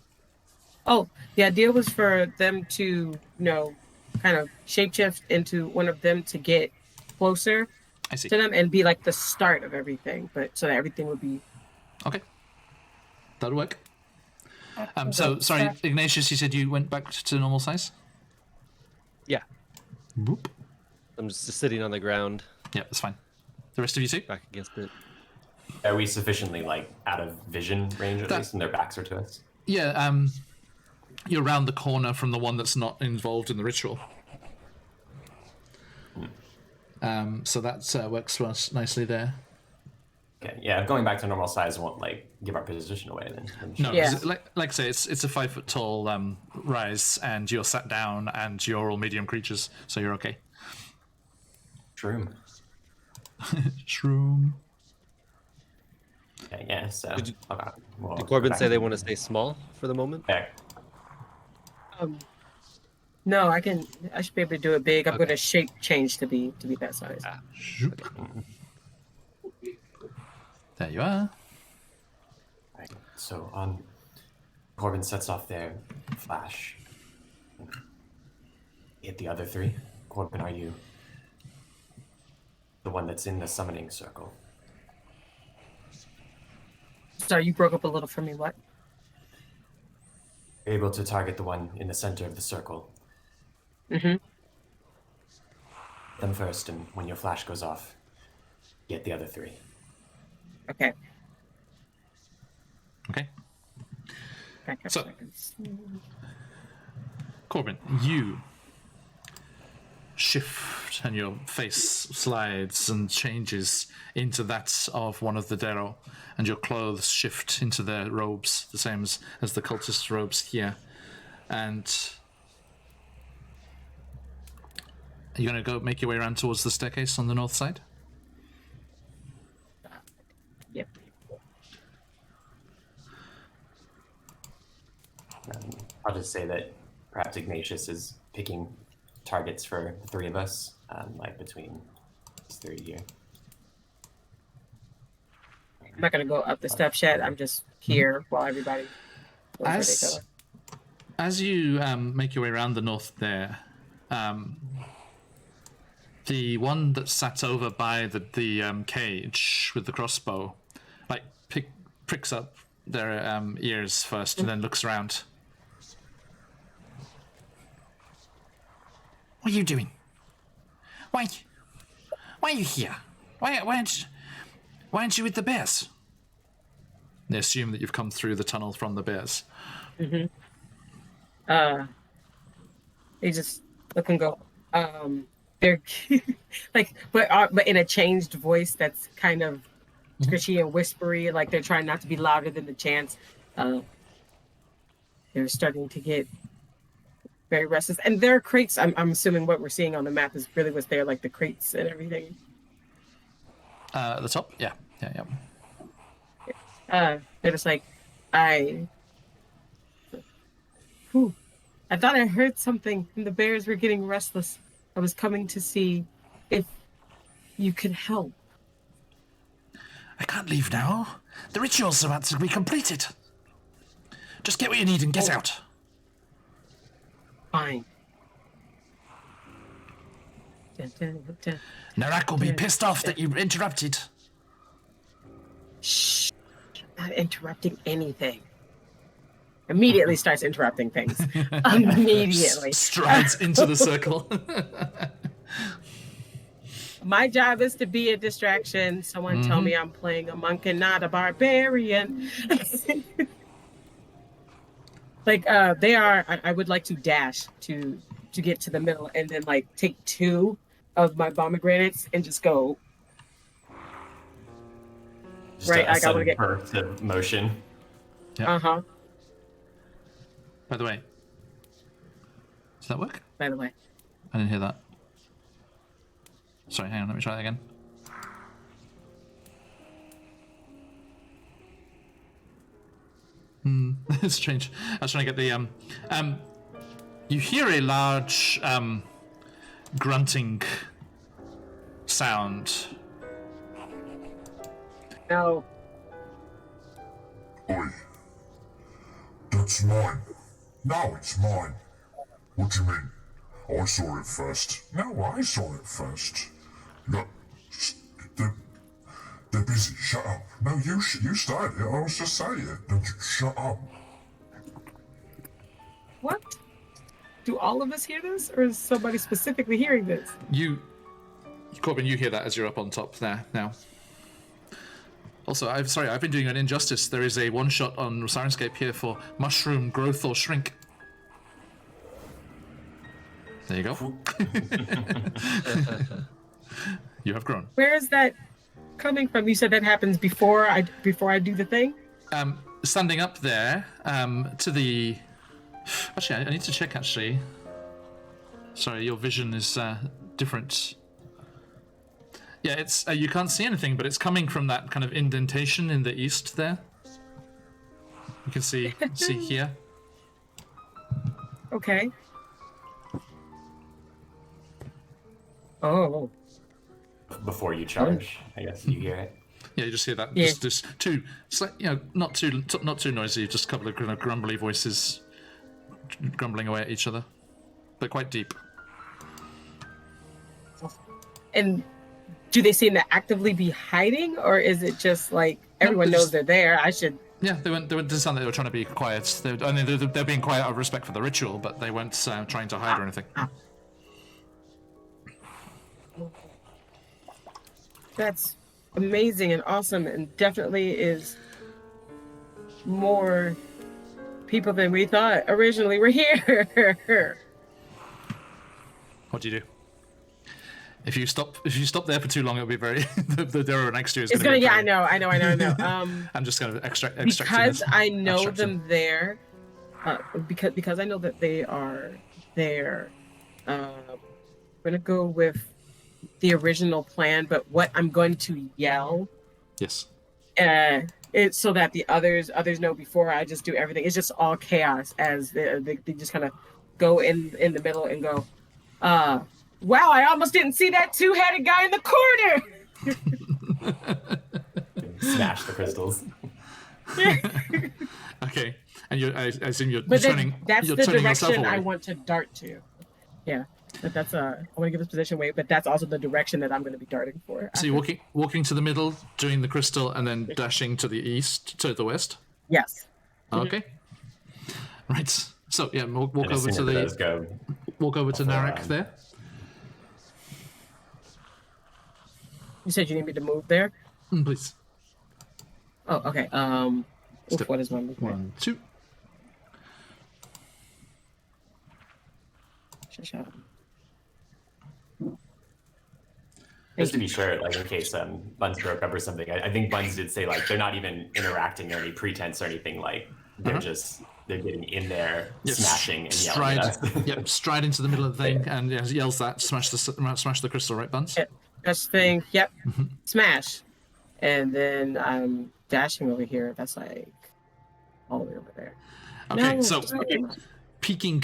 Oh, the idea was for them to, kind of shapeshift into one of them to get closer I see. to them and be like the start of everything, but so that everything would be. Okay. That'll work. I So, can sorry, go Ignatius, you said you went back to normal size? Yeah, Boop. I'm just sitting on the ground, Yeah, that's fine. The rest of you too? back against it. Are we sufficiently like out of vision range at That- least, and their backs are to us? Yeah, you're around the corner from the one that's not involved in the ritual. So that works for us nicely there. Okay, yeah. Going back to normal size won't like give our position away then. No, Yeah. 'cause like I say, it's a 5 foot tall rise, and you're sat down, and you're all medium creatures, so you're okay. Shroom. Shroom. Okay, yeah. So. Did okay, well, Did Corbin back say to- they want to stay small for the moment? Yeah. No, I should be able to do it big. I'm Okay. going to shape change to be that size. Zoop. There you are. Right. So Corbin sets off their flash. Hit the other three. Corbin, are you the one that's in the summoning circle? Sorry, you broke up a little for me. What? You're able to target the one in the center of the circle. Mm-hmm. Them first, and when your flash goes off, get the other three. Okay. Okay. Back up So- seconds. Corbin, you shift and your face slides and changes into that of one of the Darrow, and your clothes shift into their robes, the same as the cultist robes here. And are you going to go make your way around towards the staircase on the north side? Yep. I'll just say that perhaps Ignatius is picking targets for the three of us, like between these three here. I'm not going to go up the steps yet. I'm just here while everybody goes where they go. As you make your way around the north there, the one that sat over by the cage with the crossbow, like pricks up their ears first and then looks around. What are you doing? Why are you here? Why aren't you with the bears? They assume that you've come through the tunnel from the bears. They just look and go. They're like, but in a changed voice that's kind of squishy and whispery, like they're trying not to be louder than the chants. They're starting to get very restless, and there are crates. I'm assuming what we're seeing on the map is really what's there, like the crates and everything. At the top, yeah. They're just like, I thought I heard something, and the bears were getting restless. I was coming to see if you could help. I can't leave now. The ritual's about to be completed. Just get what you need and get out. Fine. Dun, dun, dun. Narak will be pissed off that you interrupted. Shh. I'm not interrupting anything. Immediately starts interrupting things. Immediately. Strides into the circle. My job is to be a distraction. Someone tell me I'm playing a monk and not a barbarian. Like they are. I would like to dash to get to the middle and then like take 2 of my pomegranates and just go. Just Right, a I gotta sudden get- burst of motion. Uh-huh. By the way, does that work? By the way. I didn't hear that. Sorry, hang on, let me try that again. It's strange. I was trying to get the you hear a large grunting sound. No. Oi. That's mine. No, it's mine. What do you mean? I saw it first. No, I saw it first. No, they're busy. Shut up. No, you started it. I was just saying it. Don't you shut up. What? Do all of us hear this, or is somebody specifically hearing this? Corbin, you hear that as you're up on top there now. Also, I've been doing an injustice. There is a one-shot on Sirenscape here for mushroom growth or shrink. There you go. You have grown. Where is that coming from? You said that happens before I do the thing? Standing up there, to the... Actually, I need to check, actually. Sorry, your vision is different. Yeah, it's you can't see anything, but it's coming from that kind of indentation in the east there. You can see here. Okay. Oh. Before you charge, I guess you hear it. Yeah, you just hear that. Yeah. Just two, not too noisy. Just a couple of kind of grumbly voices, grumbling away at each other, but quite deep. And do they seem to actively be hiding, or is it just like everyone knows they're there? I should. Yeah, they didn't sound like they were trying to be quiet. They're being quiet out of respect for the ritual, but they weren't trying to hide or anything. That's amazing and awesome, and definitely is more people than we thought originally were here. What do you do? If you stop there for too long, it'll be very. the arrow next to you is It's going to. gonna. Yeah, I know. I'm just going to extract because I know abstraction. them there. Because I know that they are there. I'm gonna go with the original plan, but what I'm going to yell. Yes. It's so that the others know before I just do everything. It's just all chaos as they just kind of go in the middle and go. Wow, I almost didn't see that two-headed guy in the corner. Smash the crystals. Okay, and I assume you're But turning. that's you're the turning yourself direction away. I want to dart to. Yeah, but that's I want to give this position away, but that's also the direction that I'm going to be darting for. So you're walking to the middle, doing the crystal, and then dashing to the east, to the west. Yes. Okay. Right. So yeah, walk And as over soon to as it does the go, walk over to Narek there. You said you need me to move there. Please. Oh, okay. Step what is my movement? 1, 2. just to be sure, like in case Buns broke up or something, I think Buns did say like they're not even interacting or any pretense or anything. Like they're they're getting in there, smashing and yelling. Stride into the middle of the thing and yells that smash the crystal, right, Buns? Best thing. Yep. Smash. And then I'm dashing over here. That's like all the way over there. Okay, No, so okay. peeking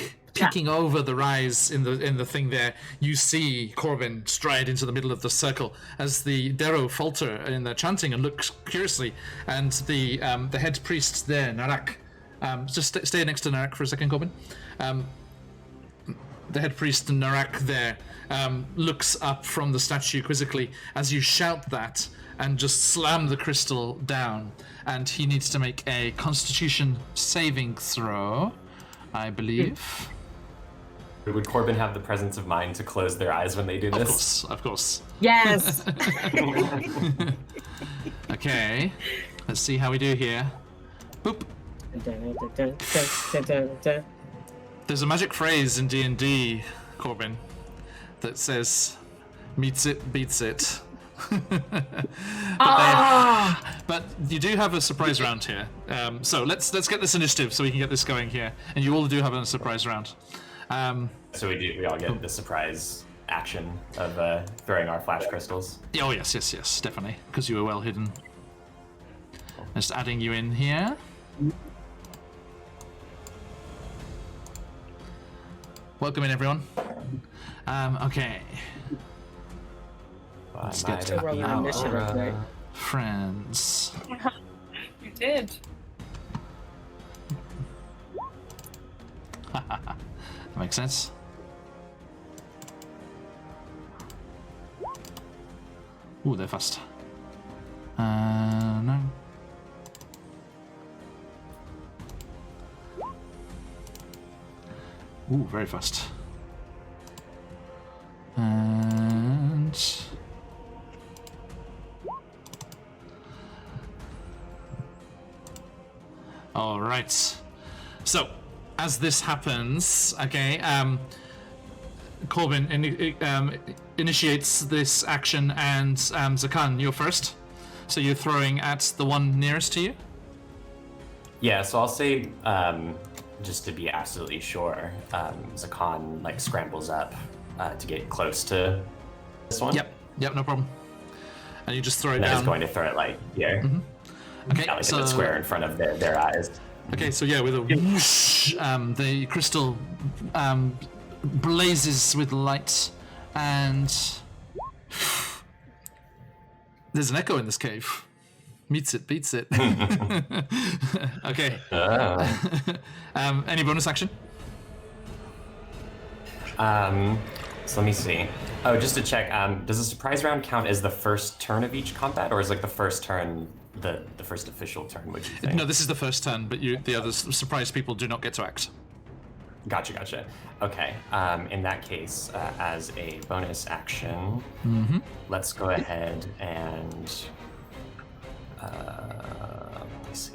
over the rise in the thing there, you see Corbin stride into the middle of the circle as the Darrow falter in their chanting and look curiously, and the head priest there, Narak, just stay next to Narak for a second, Corbin. The head priest Narak there looks up from the statue quizzically as you shout that and just slam the crystal down, and he needs to make a Constitution saving throw, I believe. Would Corbin have the presence of mind to close their eyes when they do this? Of course. Yes. Okay, let's see how we do here. Boop. There's a magic phrase in D&D, Corbin, that says, meets it, beats it. But you do have a surprise round here. So let's get this initiative so we can get this going here. And you all do have a surprise round. So we all get the surprise action of throwing our flash crystals. Oh yes, definitely, because you were well hidden. Just adding you in here. welcome in, everyone. Okay. Let's get So roll an initiative real quick. friends. You did. That makes sense. Ooh, they're fast. No. Ooh, very fast. And... all right. So, as this happens, okay, Corbin initiates this action, and Zakan, you're first. So you're throwing at the one nearest to you? Yeah, so I'll say, just to be absolutely sure, Zakan like scrambles up to get close to this one. Yep, no problem. And you just throw it And then down. he's going to throw it like here. Okay, Yeah, like so in the square in front of their eyes. okay, so yeah, with a whoosh, the crystal blazes with light, and there's an echo in this cave. Meets it, beats it. Okay. Any bonus action? So let me see. Oh, just to check, does the surprise round count as the first turn of each combat, or is like the first turn the first official turn? Would you think? No, this is the first turn, but the other surprise people do not get to act. Gotcha. Okay. In that case, as a bonus action, let's go ahead and let me see.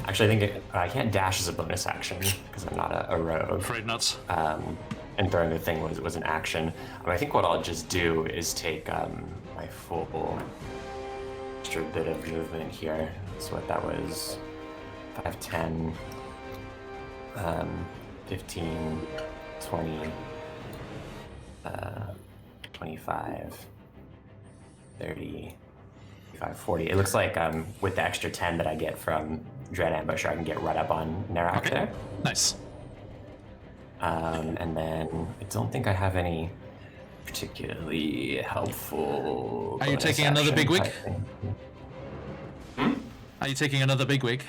Actually, I think I can't dash as a bonus action because I'm not a rogue. Afraid not. And throwing the thing was an action. I think what I'll just do is take my full extra bit of movement here. So what that was, 5, 10, 15, 20, 25, 30, 35, 40. It looks like with the extra 10 that I get from Dread Ambusher, I can get right up on Narak there. Nice. And then I don't think I have any particularly helpful. Are you bonus taking another big action wig? type thing. Are you taking another big wig?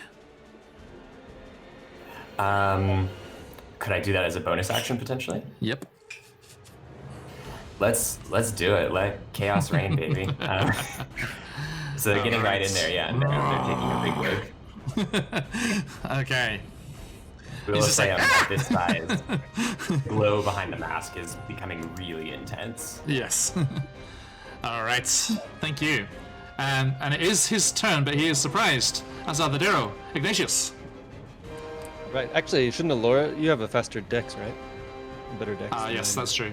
Could I do that as a bonus action potentially? Yep. Let's do it. Let chaos reign, baby. So they're getting right in there, yeah. And they're taking a big wig. Okay. We will He's just say like, I'm at this size. The glow behind the mask is becoming really intense. Yes. All right. Thank you. And it is his turn, but he is surprised, as are the Darrow. Ignatius. Right. Actually, shouldn't Alora? You have a faster dex, right? A better dex. Ah, than yes, I that's true.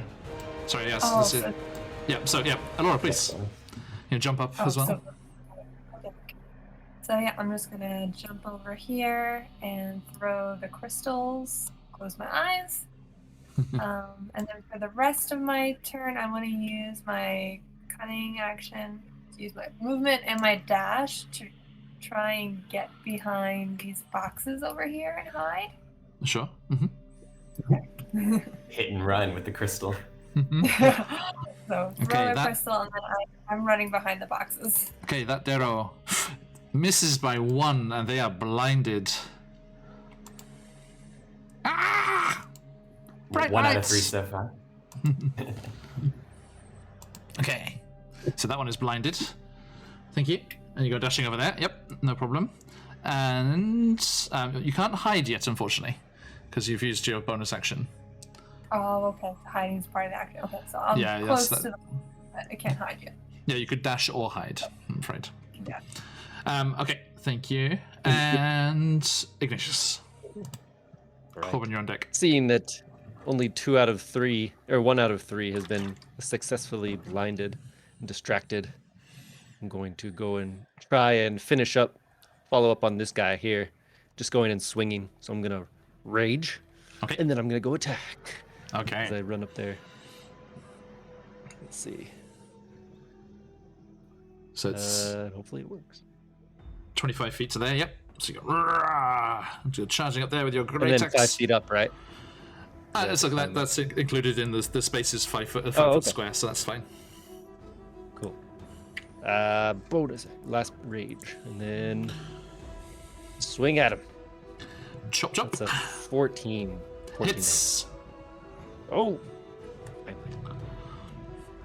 Sorry, yes. Oh, This is, so- yep, so, yep. Alora, please. You jump up as well. So yeah, I'm just gonna jump over here and throw the crystals. Close my eyes. And then for the rest of my turn, I want to use my cunning action to use my movement and my dash to try and get behind these boxes over here and hide. Sure. Hit and run with the crystal. So throw Okay, the that- crystal and then I'm running behind the boxes. Okay, that Darrow misses by 1, and they are blinded. Ah! Bright 1 out of lights! 3 so far. Okay, so that one is blinded. Thank you. And you go dashing over there. Yep, no problem. And you can't hide yet, unfortunately, because you've used your bonus action. Oh, okay. Hiding is part of the action. Okay, so I'm Yeah, close that's to the. I can't hide yet. Yeah, you could dash or hide, I'm afraid. Yeah. Okay, thank you. And Ignatius. Right. Corbin, you're on deck. Seeing that only 2 out of 3, or 1 out of 3, has been successfully blinded and distracted, I'm going to go and try and follow up on this guy here, just going and swinging. So I'm gonna rage, Okay. and then I'm gonna go attack as Okay. I run up there. Let's see. So it's Hopefully it works. 25 feet to there, yep. So you go, "Rah!" You're charging up there with your And great then 5 axe. feet up, right? It's like that's included in the space is 5 foot, okay. square, so that's fine. Cool. Bonus last rage, and then swing at him. Chop chop. That's a 14. 14 Hits. damage. Oh.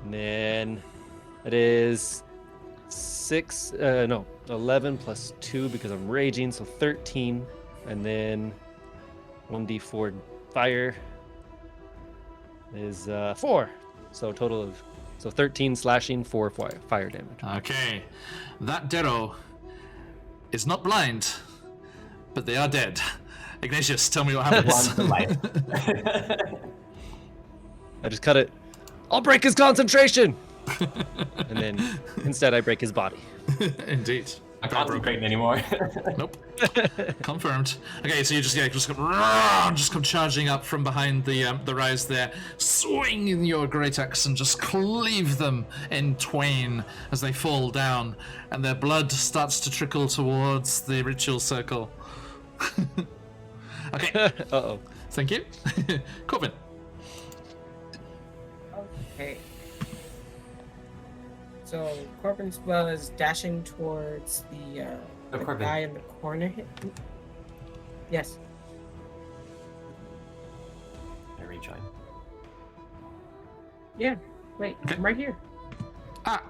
And then it is 11 plus 2 because I'm raging, so 13, and then 1d4 fire is 4. So a total of 13 slashing, 4 fire damage. Okay. That Darrow is not blind, but they are dead. Ignatius, tell me what happens. One to life. I just cut it. I'll break his concentration. And then instead I break his body. Indeed. I can't concentrate anymore. Nope. Confirmed. Okay, so you just come charging up from behind the rise there, swinging your great axe and just cleave them in twain as they fall down, and their blood starts to trickle towards the ritual circle. Okay. Uh-oh. Thank you. Corbin. Okay. So Corbin was dashing towards the Corbin. guy in the corner. Yes. I rejoin. Yeah. Wait, Okay. I'm right here. Ah.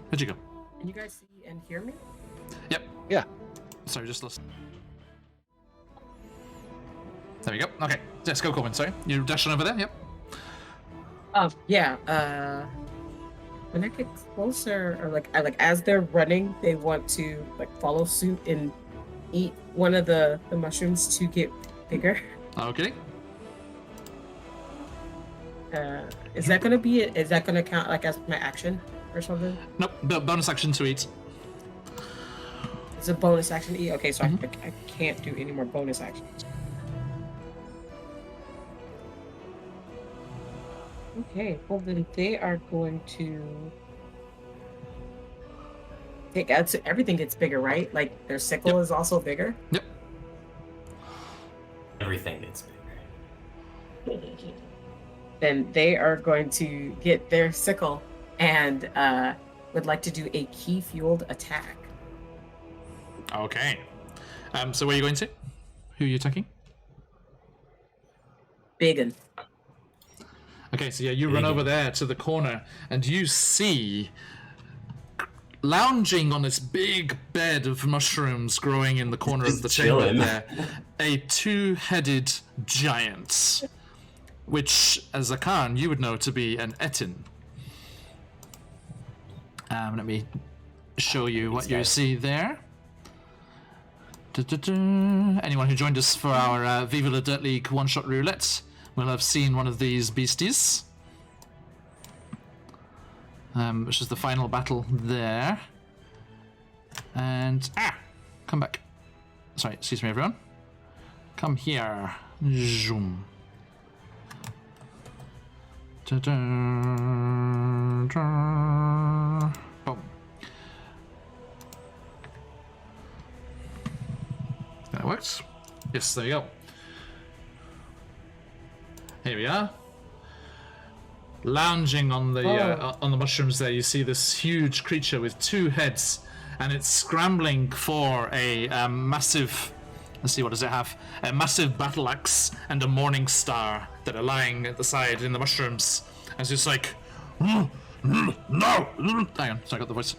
Where'd you go? Can you guys see and hear me? Yep. Yeah. Sorry, just lost. There we go. Okay. Let's go, Corbin. Sorry. You're dashing over there? Yep. Yeah. When I get closer, or like as they're running, they want to like follow suit and eat one of the mushrooms to get bigger. Okay. Is that gonna be it? Is that gonna count like as my action or something? Nope. Bonus action to eat. It's a bonus action to eat. Okay, so I can't do any more bonus actions. Okay, well then they are going to take out. So everything gets bigger, right? Like their sickle Yep. is also bigger. Yep. Everything gets bigger. Then they are going to get their sickle and would like to do a key fueled attack. Okay. So where are you going to? Who are you attacking? Biggin. Okay, so yeah, you run over there to the corner, and you see, lounging on this big bed of mushrooms growing in the corner of the chamber chilling. there, a two-headed giant, which, as a Khan, you would know to be an Etin. Let me show you what you see there. Anyone who joined us for our Viva la Dirt League one-shot roulette will have seen one of these beasties. Which is the final battle there. And... come back. Sorry, excuse me, everyone. Come here. Zoom. Boom. That works. Yes, there you go. Here we are. Lounging on the mushrooms there, you see this huge creature with two heads, and it's scrambling for a massive... Let's see, what does it have? A massive battle axe and a morning star that are lying at the side in the mushrooms. As it's like... No! Hang on, sorry, I got the voice.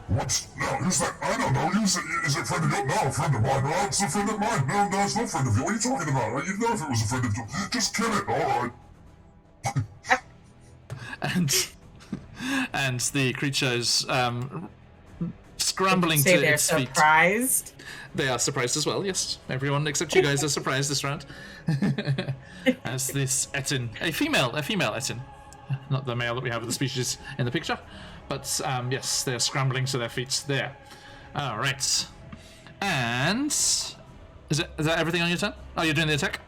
What? No, who's that? I don't know. Is it a friend of yours? No, a friend of mine. No, it's a friend of mine. No, it's not a friend of yours. What are you talking about? You'd know if it was a friend of yours. Just kill it. All right. And the creature is scrambling Say to they're its feet. surprised. They are surprised as well, yes. Everyone except you guys are surprised this round. As this Etin, a female Etin. Not the male that we have of the species in the picture. But yes, they're scrambling to their feet there. Alright. And is that everything on your turn? Oh, you're doing the attack?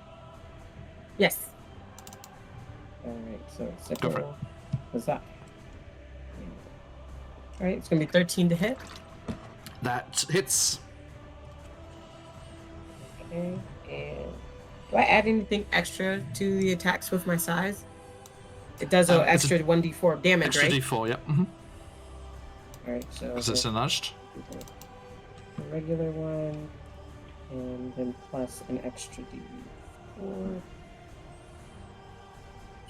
Yes. So Go for it. sickle. What's that? All right, it's gonna be 13 to hit. That hits. Okay, and do I add anything extra to the attacks with my size? It does an It's extra 1d4 damage, Extra right? D4, yep. Mm-hmm. All right, so Is this enlarged? the regular one, and then plus an extra d4.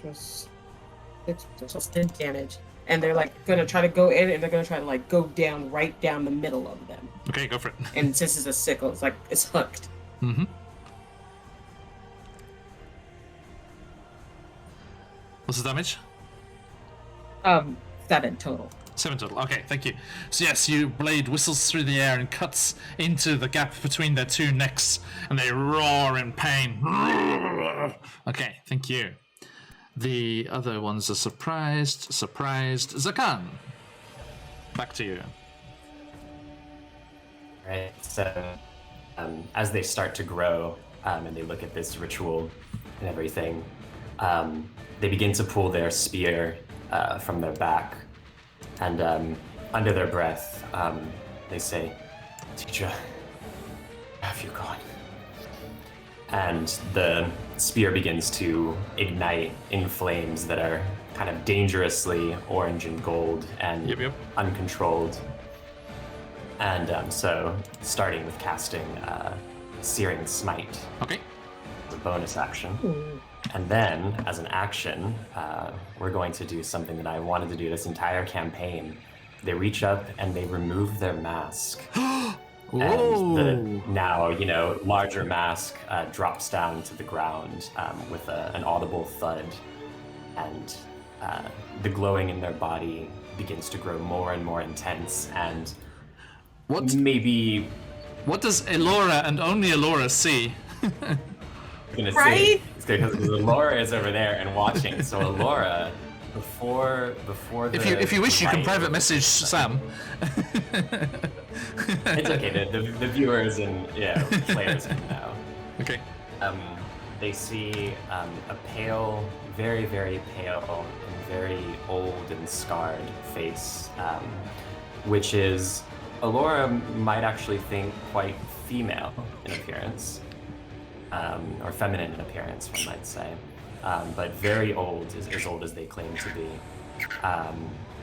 Just 6, so 10 damage. And they're like gonna try to go in, and they're gonna try to like go down right down the middle of them. Okay, go for it. And since it's a sickle, it's like it's hooked. Mm-hmm. What's the damage? 7 total. 7 total. Okay, thank you. So yes, your blade whistles through the air and cuts into the gap between their two necks, and they roar in pain. Okay, thank you. The other ones are surprised. Zakan, back to you. Right. So, as they start to grow and they look at this ritual and everything, they begin to pull their spear from their back, and under their breath, they say, "Teacher, where have you gone?" And the spear begins to ignite in flames that are kind of dangerously orange and gold and Yep. uncontrolled. And so, starting with casting Searing Smite, Okay. the bonus action. And then, as an action, we're going to do something that I wanted to do this entire campaign. They reach up and they remove their mask. And the now, larger mask drops down to the ground with an audible thud. And the glowing in their body begins to grow more and more intense. And What maybe... What does Elora and only Elora see? I'm gonna say Right? it's good because Elora is over there and watching. So Elora, before the If you wish, you can light- private message Sam. It's okay. The viewers and players can know. Okay. They see a pale, very very pale and very old and scarred face, which is Elora might actually think quite female in appearance. Or feminine in appearance, one might say, but very old, as old as they claim to be.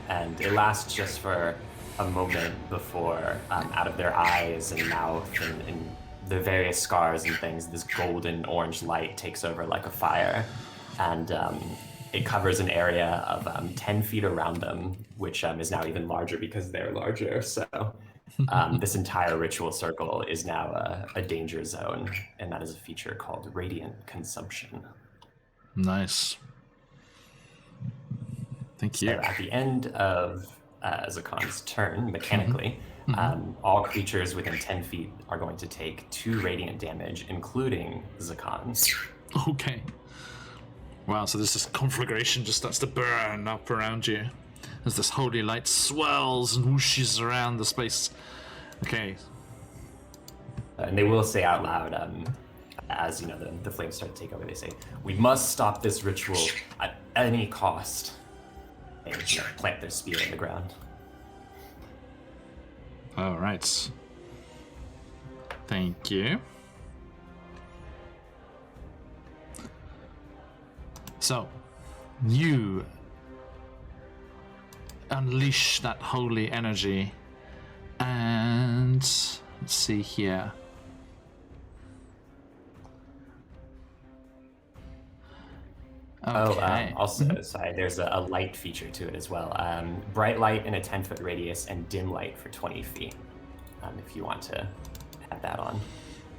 And it lasts just for a moment before, out of their eyes and mouth and the various scars and things, this golden orange light takes over like a fire, and it covers an area of 10 feet around them, which is now even larger because they're larger. So this entire ritual circle is now a danger zone, and that is a feature called Radiant Consumption. Nice. Thank you. So at the end of Zakan's turn, mechanically, all creatures within 10 feet are going to take 2 radiant damage, including Zakan. Okay. Wow, so this conflagration just starts to burn up around you as this holy light swells and whooshes around the space. Okay. And they will say out loud, as the flames start to take over, they say, "We must stop this ritual at any cost." And plant their spear in the ground. All right. Thank you. So, you unleash that holy energy, and let's see here. Okay. Also, sorry, there's a light feature to it as well. Bright light in a 10-foot radius and dim light for 20 feet, if you want to add that on.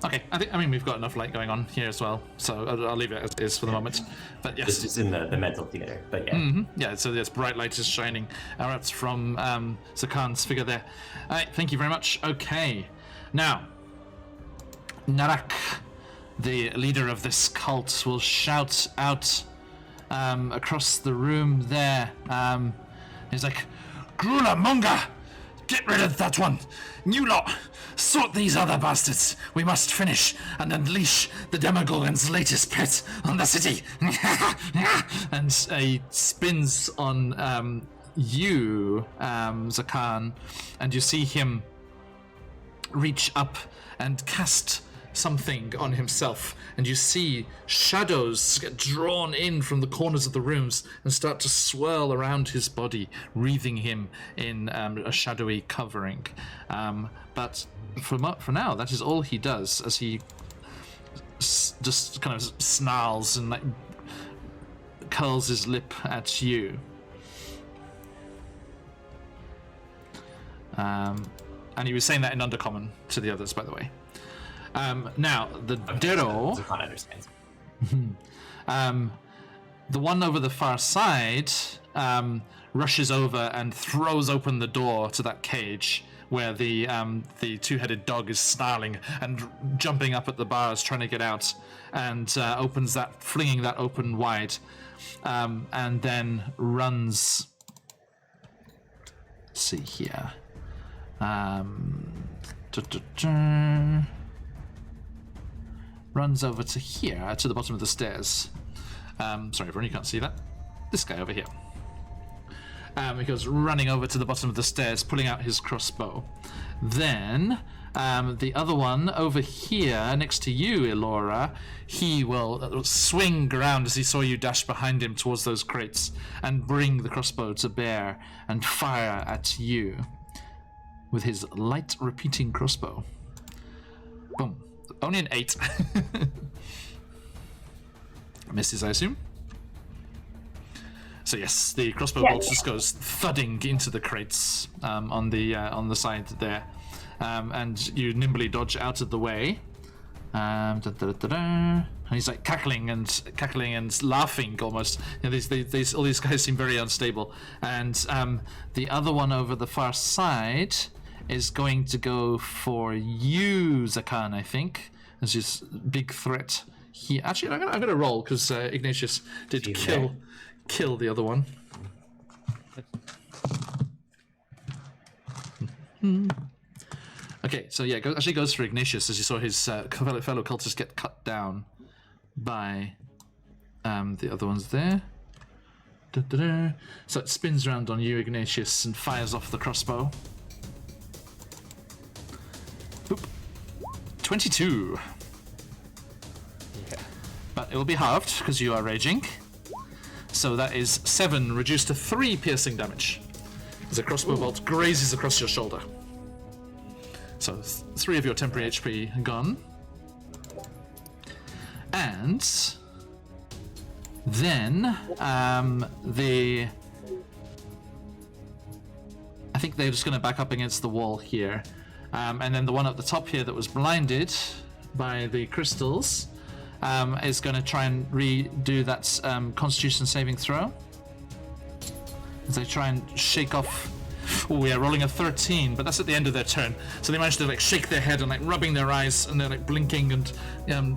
Okay, I mean, we've got enough light going on here as well, so I'll leave it as is for the moment. But yes. This is in the mental theater, but yeah. Yeah, so this bright light is shining out from Zakan's figure there. All right, thank you very much. Okay, now, Narak, the leader of this cult, will shout out across the room there. He's like, "Grula Munga, Get rid of that one! You lot! Sort these other bastards! We must finish and unleash the Demogorgon's latest pet on the city! And he spins on you, Zakan, and you see him reach up and cast something on himself, and you see shadows get drawn in from the corners of the rooms and start to swirl around his body, wreathing him in a shadowy covering. But for now, that is all he does, as he just kind of snarls and like curls his lip at you. And he was saying that in Undercommon to the others, by the way. Now, the Dero, Zakan understands. the one over the far side, rushes over and throws open the door to that cage where the two-headed dog is snarling and jumping up at the bars trying to get out, and opens that, flinging that open wide, and then runs. Let's see here. Runs over to here, to the bottom of the stairs. Sorry, everyone, you can't see that. This guy over here. He goes running over to the bottom of the stairs, pulling out his crossbow. Then, the other one over here, next to you, Elora, he will swing around as he saw you dash behind him towards those crates and bring the crossbow to bear and fire at you with his light repeating crossbow. Boom. Only an 8. Misses, I assume. So yes, the crossbow bolt just goes thudding into the crates on the side there, and you nimbly dodge out of the way. And he's like cackling and laughing almost. You know, all these guys seem very unstable. And the other one over the far side is going to go for you, Zakan, I think. There's this big threat here. Actually, I'm gonna roll because Ignatius did kill the other one. Okay, so yeah, actually goes for Ignatius as you saw his fellow cultists get cut down by the other ones there. So it spins around on you, Ignatius, and fires off the crossbow. Boop. 22. Yeah. But it will be halved because you are raging. So that is 7 reduced to 3 piercing damage as a crossbow bolt grazes across your shoulder. So 3 of your temporary HP gone. And then I think they're just going to back up against the wall here. And then the one at the top here that was blinded by the crystals is going to try and redo that Constitution saving throw. As they try and shake off. Oh yeah, rolling a 13, but that's at the end of their turn. So they manage to like shake their head and like rubbing their eyes, and they're like blinking and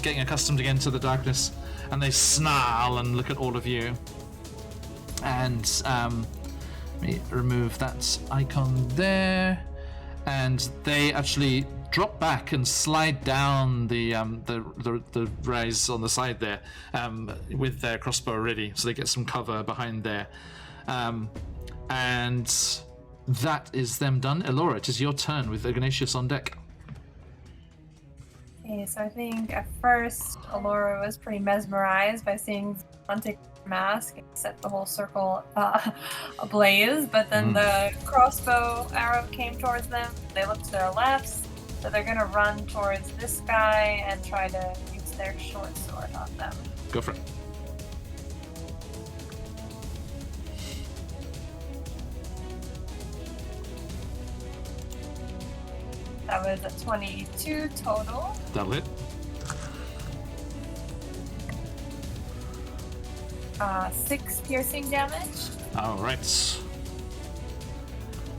getting accustomed again to the darkness. And they snarl and look at all of you. And let me remove that icon there. And they actually drop back and slide down the rise on the side there with their crossbow ready, so they get some cover behind there. And that is them done. Elora, it is your turn with Ignatius on deck. Okay, so I think at first Elora was pretty mesmerized by seeing Montic mask and set the whole circle ablaze, but then the crossbow arrow came towards them. They looked to their lefts, so they're gonna run towards this guy and try to use their short sword on them. Go for it. That was a 22 total. That'll hit. 6 piercing damage. All right.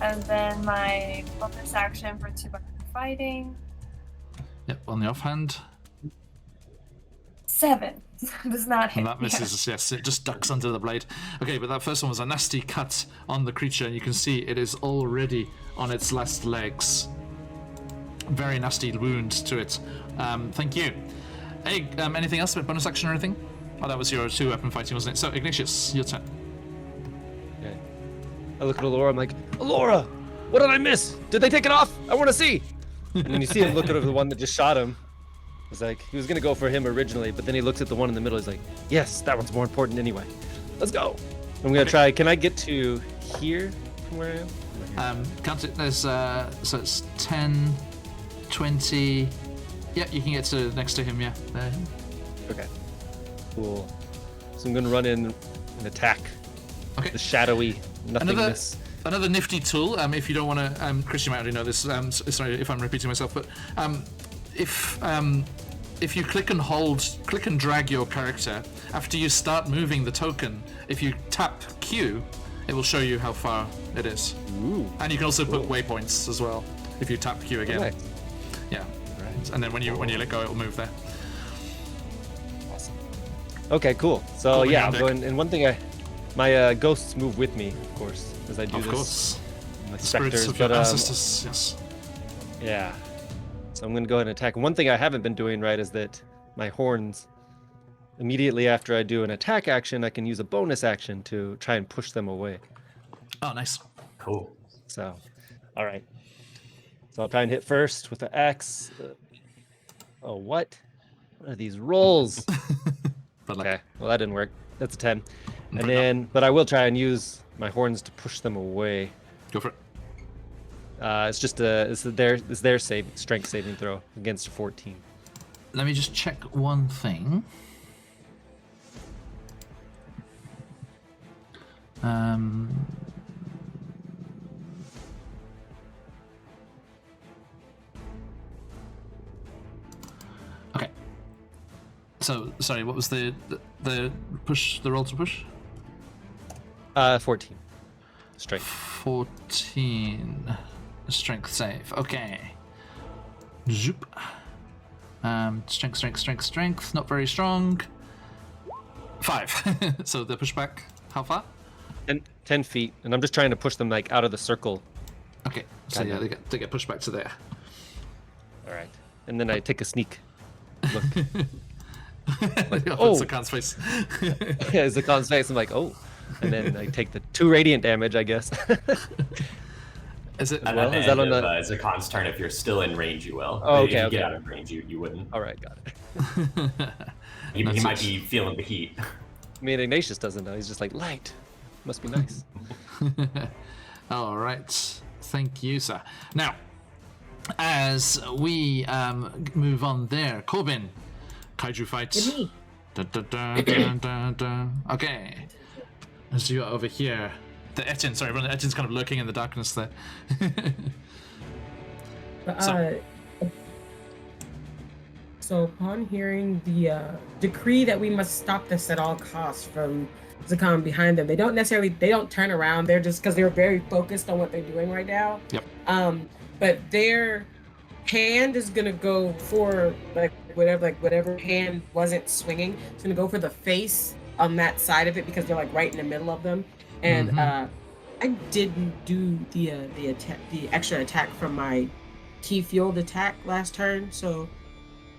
And then my bonus action for 2-button fighting. Yep, on the offhand. 7. Does not hit. And that misses, yes, it just ducks under the blade. Okay, but that first one was a nasty cut on the creature, and you can see it is already on its last legs. Very nasty wound to it. Thank you. Hey, anything else about bonus action or anything? Oh, that was your 2-weapon fighting, wasn't it? So, Ignatius, your turn. Okay. I look at Alora, I'm like, Alora, what did I miss? Did they take it off? I want to see. And then you see him look at the one that just shot him. It's like, he was going to go for him originally, but then he looks at the one in the middle. He's like, yes, that one's more important anyway. Let's go. I'm going to try. Can I get to here from where I am? Count it. There's, so it's 10, 20. Yeah, you can get to next to him, yeah. There. Okay. Cool. So I'm going to run in and attack Okay. the shadowy nothingness. Another nifty tool, if you don't want to, Chris, you might already know this, sorry if I'm repeating myself, but if you click and drag your character, after you start moving the token, if you tap Q, it will show you how far it is. Ooh. And you can also put waypoints as well, if you tap Q again. Okay. Yeah. Right. And then when you let go, it will move there. Awesome. Okay, cool. So Cool, yeah, yeah, I'm going, and one thing my ghosts move with me, of course, as I do Of this. course. My The spirits specters, of your but ancestors, yes. yeah. So I'm gonna go ahead and attack. One thing I haven't been doing right is that my horns, immediately after I do an attack action, I can use a bonus action to try and push them away. Oh, nice. Cool. So, all right. So I'll try and hit first with the axe. Oh, what? What are these rolls? But like, Okay, well that didn't work. That's a 10. Okay, And then, but I will try and use my horns to push them away. go for it. It's just it's their strength saving throw against a 14. Let me just check one thing. Okay. So, sorry, what was the push, the roll to push? 14. Strength. 14. Strength save. Okay. Zoop. Strength. Not very strong. 5. So the pushback, how far? 10 feet, and I'm just trying to push them like out of the circle. Okay. So yeah, they get pushed back to there. All right. And then I take a sneak look. Oh, Zakan's face. Yeah, Zakan's face. I'm like, oh. And then I take the 2 radiant damage, I guess. Is it? And Well, at the is that end on of Zakan's turn, if you're still in range, you will. Oh, But if okay, you get okay. out of range, you wouldn't. All right, got it. He That's might it. be feeling the heat. I mean, Ignatius doesn't know. He's just like, light. Must be nice. All right. Thank you, sir. Now, as we move on there, Corbin, kaiju fight. Me. Dun, dun, dun, dun, dun, dun. Okay. As you are over here, the Ettin. Sorry, everyone. Ettin's kind of lurking in the darkness there. So upon hearing the decree that we must stop this at all costs from Zakan behind them, they don't turn around. They're just, because they're very focused on what they're doing right now. Yep. But their hand is gonna go for whatever hand wasn't swinging. It's gonna go for the face on that side of it because they're like right in the middle of them. And I didn't do the extra attack from my key field attack last turn, so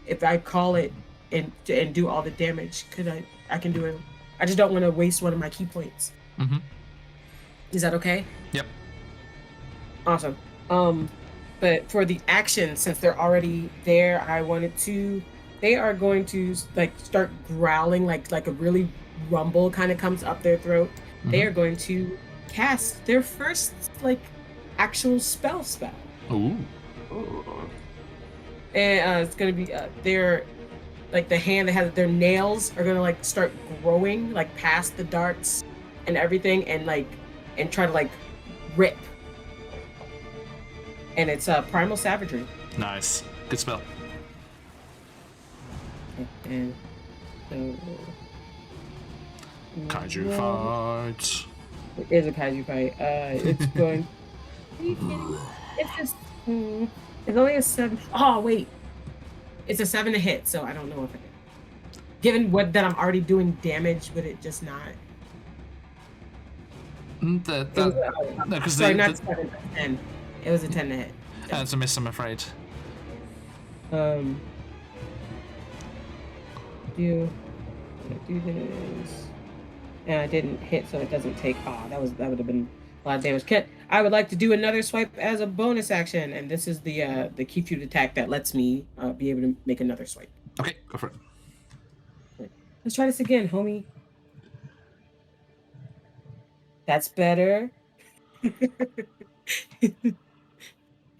if I call it and do all the damage, I can do it. I just don't want to waste one of my key points. Mm-hmm. Is that okay? Yep. Awesome. But for the action, since they're already there, they are going to like start growling, like a really rumble kind of comes up their throat. Mm-hmm. They are going to cast their first like actual spell. Ooh. And it's gonna be their like the hand that has their nails are gonna like start growing like past the darts and everything, and try to like rip. And it's primal savagery. Nice. Good spell. And so Kaiju fight. it is a kaiju fight. It's going. Are you kidding? It's just. It's only a 7. Oh wait, it's a 7 to hit, so I don't know if it. Given that I'm already doing damage, would it just not? No, because Sorry, not 7, but 10. It was a 10 to hit. it's a miss, I'm afraid. Do this. And I didn't hit, so it doesn't take. That would have been a lot of damage. I would like to do another swipe as a bonus action, and this is the key feud attack that lets me be able to make another swipe. Okay, go for it. Let's try this again, homie. That's better.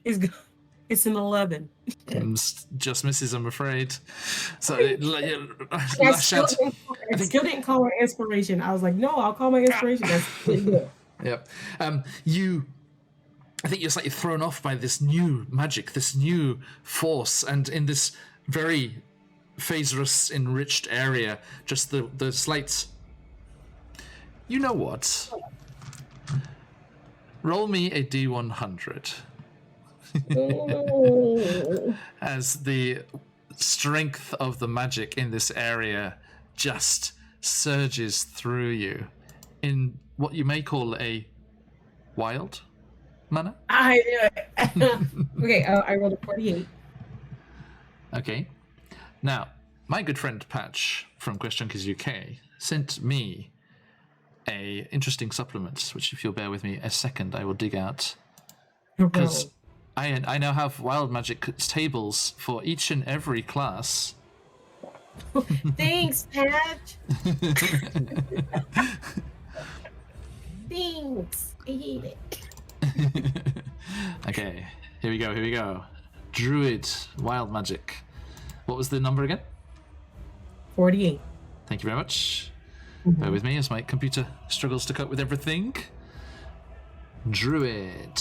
It's an 11. Just misses, I'm afraid. So I still didn't call my inspiration. I was like, no, I'll call my inspiration. That's pretty good. Yep. I think you're slightly thrown off by this new magic, this new force, and in this very Phasrus enriched area, just the slight. You know what? Roll me a D100. As the strength of the magic in this area just surges through you in what you may call a wild manner. Okay, I rolled a 48. Okay. Now, my good friend Patch from Questionkers UK sent me a interesting supplement, which if you'll bear with me a second, I will dig out. Because I now have wild magic tables for each and every class. Thanks, Patch. Thanks. I hate it. Okay, here we go. Druid, wild magic. What was the number again? 48. Thank you very much. Bear with me as my computer struggles to cope with everything. Druid.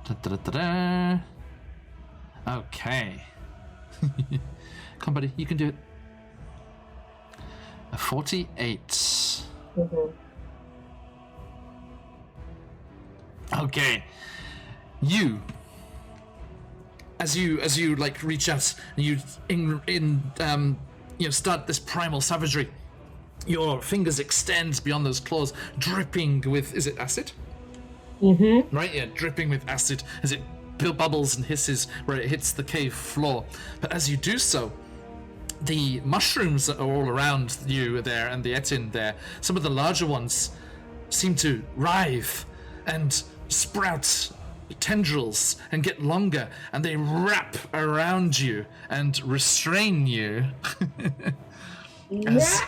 Da-da-da-da-da. Okay. Come, buddy, you can do it. A 48. Okay. As you like reach out and you start this primal savagery, your fingers extend beyond those claws, dripping with, is it acid? Mm-hmm. Right, yeah, dripping with acid as it bubbles and hisses where it hits the cave floor. But as you do so, the mushrooms that are all around you there and the etin there, some of the larger ones seem to writhe and sprout tendrils and get longer, and they wrap around you and restrain you as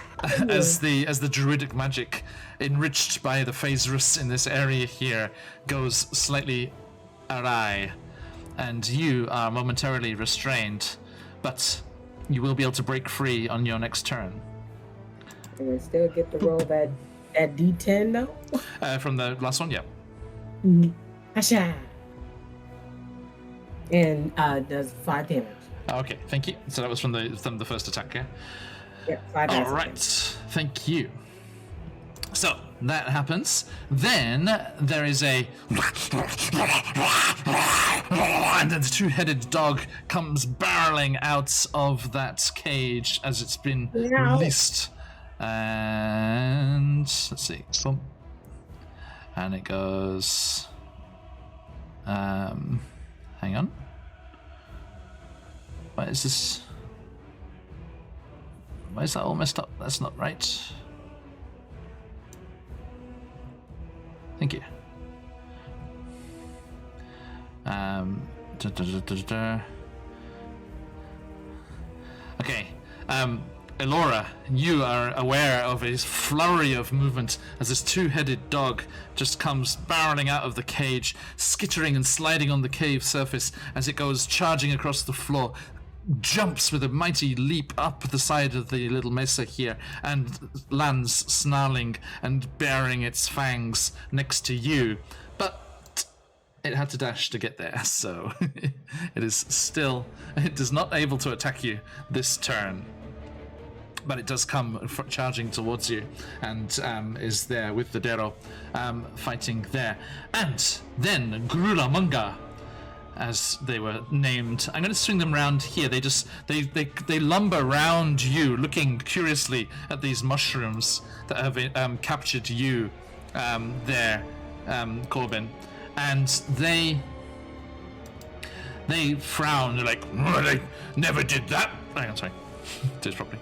the druidic magic enriched by the Phasrus in this area here goes slightly awry, and you are momentarily restrained, but you will be able to break free on your next turn. And I still get to roll that D10 though? From the last one, yeah. Mm-hmm. Asha. And does 5 damage. Okay, thank you. So that was from the first attack, yeah? Yeah, 5 damage. All right, thank you. So that happens. Then there is and then the two-headed dog comes barreling out of that cage as it's been released. And let's see, boom. And it goes. Hang on. Why is this? Why is that all messed up? That's not right. Thank you. Okay. Elora, you are aware of a flurry of movement as this two-headed dog just comes barreling out of the cage, skittering and sliding on the cave surface as it goes charging across the floor, jumps with a mighty leap up the side of the little mesa here and lands snarling and baring its fangs next to you. But it had to dash to get there, so it is not able to attack you this turn. But it does come charging towards you and is there with the Dero fighting there. And then Grula Munga as they were named. I'm going to swing them round here. They lumber round you, looking curiously at these mushrooms that have captured you there, Corbin, and they frown. They're like, oh, they never did that. Hang on, sorry. Do this properly.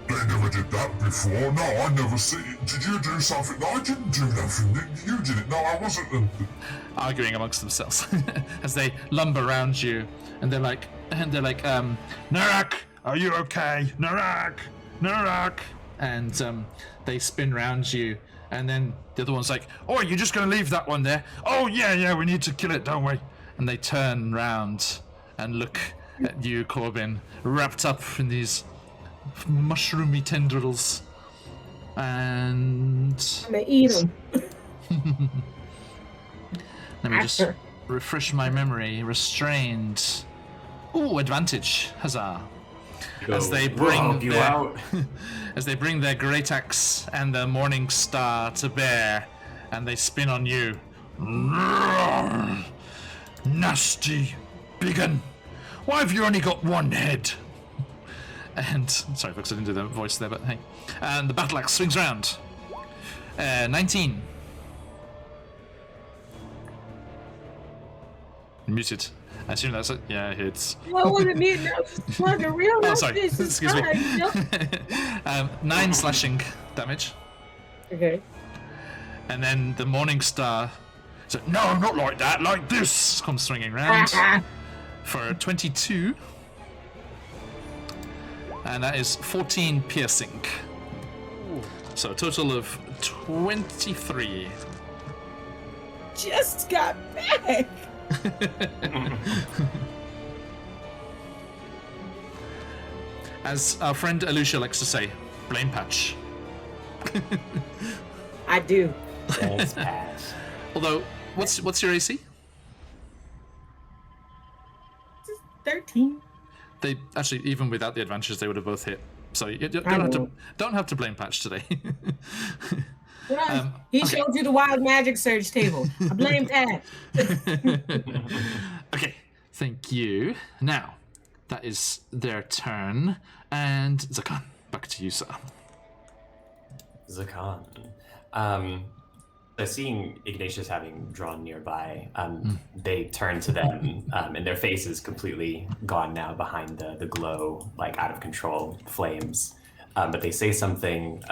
They never did that before. No, I never see it. Did you do something? No, I didn't do nothing. You did it. No, I wasn't. Arguing amongst themselves as they lumber around you, and they're like, Narak, are you okay? Narak, and they spin round you, and then the other one's like, oh, you're just gonna leave that one there? Oh yeah, we need to kill it, don't we? And they turn round and look at you, Corbin, wrapped up in these mushroomy tendrils, and I'm gonna eat them. let me just refresh my memory. Restrained. Ooh, advantage. Huzzah. As they bring as they bring their great axe and their morning star to bear, and they spin on you. Nasty biggin. Why have you only got one head? And sorry folks, I didn't do the voice there, but hey. And the battle axe swings round. 19. Muted. I assume that's it. Yeah, it hits. What was it muted? Was a real Oh, sorry. this Excuse me. time. 9 slashing damage. Okay. And then the morning star said, no, not like that, like this, comes swinging round for 22. And that is 14 piercing. So a total of 23. Just got back. As our friend Alicia likes to say, blame patch. I do. Thanks, Pat. Although, what's your AC? 13. They actually, even without the advantages, they would have both hit. So you don't have to blame patch today. He showed you the wild magic surge table. I blame Pat. Okay, thank you. Now, that is their turn. And Zakan, back to you, sir. Zakan. So seeing Ignatius having drawn nearby, they turn to them, and their face is completely gone now behind the glow, like out of control flames. But they say something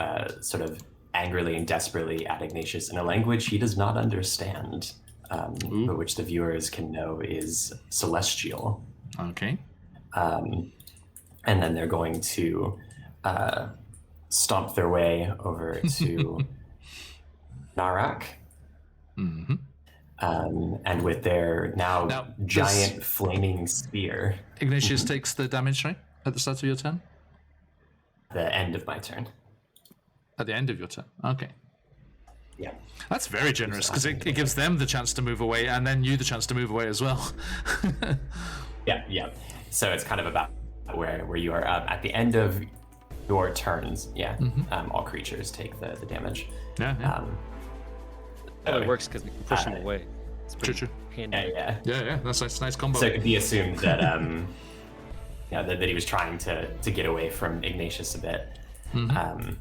sort of angrily and desperately at Ignatius in a language he does not understand, but which the viewers can know is celestial. Okay. And then they're going to stomp their way over to Narak. Mm-hmm. And with their now giant flaming spear. Ignatius takes the damage, right? At the start of your turn? The end of my turn. At the end of your turn. Okay. Yeah. That's very generous, because it gives them the chance to move away, and then you the chance to move away as well. Yeah. So it's kind of about where you are. At the end of your turns, all creatures take the damage. Yeah. It works because we can push him away. It's pretty True. handy. Yeah. That's a nice combo. So it could be assumed that that he was trying to get away from Ignatius a bit. Mm-hmm.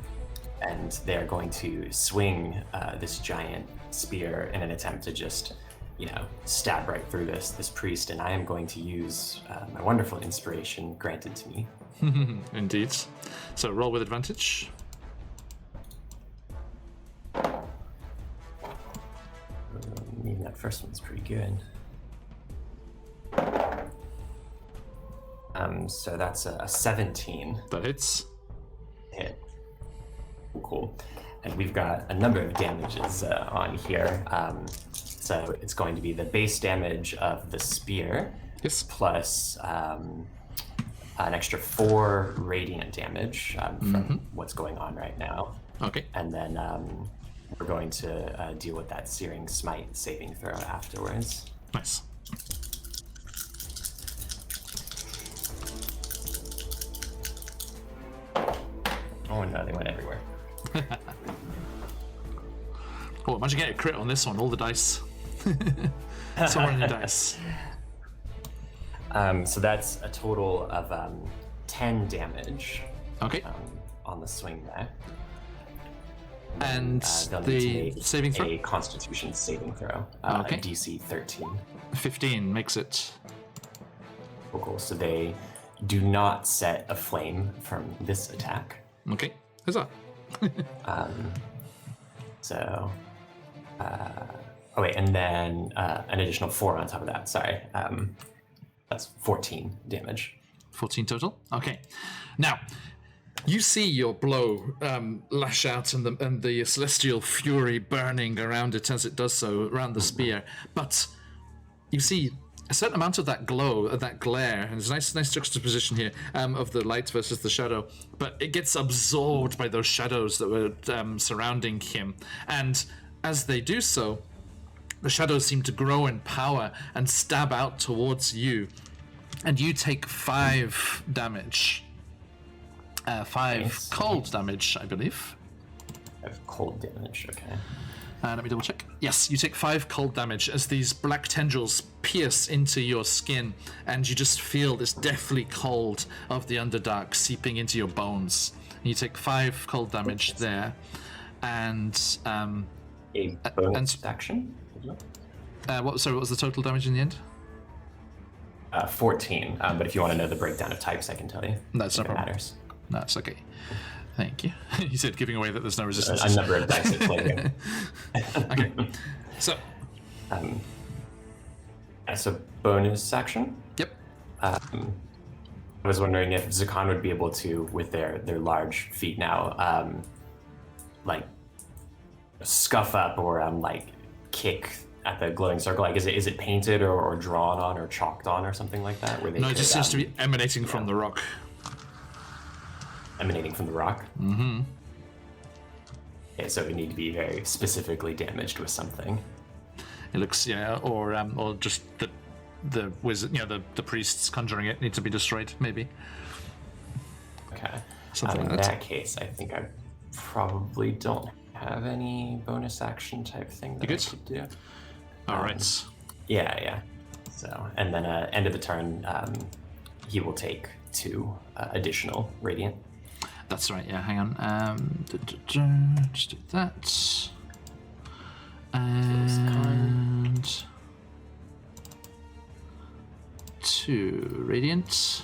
And they're going to swing this giant spear in an attempt to just, stab right through this priest. And I am going to use my wonderful inspiration granted to me. Indeed. So roll with advantage. Even that first one's pretty good. So that's a 17 That hits. hit. Cool. And we've got a number of damages on here. So it's going to be the base damage of the spear, Yes. plus an extra 4 radiant damage from what's going on right now. Okay. And then we're going to deal with that searing smite saving throw afterwards. Nice. Oh no, they went everywhere. Oh, imagine getting a crit on this one, all the dice. So roll your dice. So that's a total of 10 damage Okay. on the swing there. And they'll the need to make saving throw? a Constitution saving throw. Okay. DC 13. 15 makes it. Cool. So they do not set a flame from this attack. Okay. Huzzah. So, oh wait, and then an additional 4 on top of that. Sorry, that's 14 damage. 14 total. Okay. Now, you see your blow lash out and the celestial fury burning around it as it does so, around the spear. But you see a certain amount of that glow, of that glare, and there's a nice juxtaposition here of the light versus the shadow, but it gets absorbed by those shadows that were surrounding him. And as they do so, the shadows seem to grow in power and stab out towards you. And you take 5 damage. 5 Nice. cold damage, I believe. I have cold damage. Okay. Let me double check. Yes, you take 5 cold damage as these black tendrils pierce into your skin, and you just feel this deathly cold of the Underdark seeping into your bones. You take 5 cold damage there, and A bonus action. what was the total damage in the end? 14. But if you want to know the breakdown of types, I can tell you. That's no If it problem. matters. That's okay. Thank you. You said giving away that there's no resistance. A number of dice at play here. Okay, so So bonus action. yep. I was wondering if Zakan would be able to, with their large feet now, like scuff up or like kick at the glowing circle. Like, is it painted or drawn on or chalked on or something like that? Where they No, it could, just seems to be emanating from the rock. emanating from the rock. Mm-hmm. Okay, so it would need to be very specifically damaged with something. It looks, or just the wizard, the priests conjuring it need to be destroyed, maybe. Okay. Something In like that. that case, I think I probably don't have any bonus action type thing that You I good? could do. All right. Yeah. So, and then end of the turn, he will take 2 additional radiant. That's right. Yeah. Hang on. Just do that. And 2 radiant.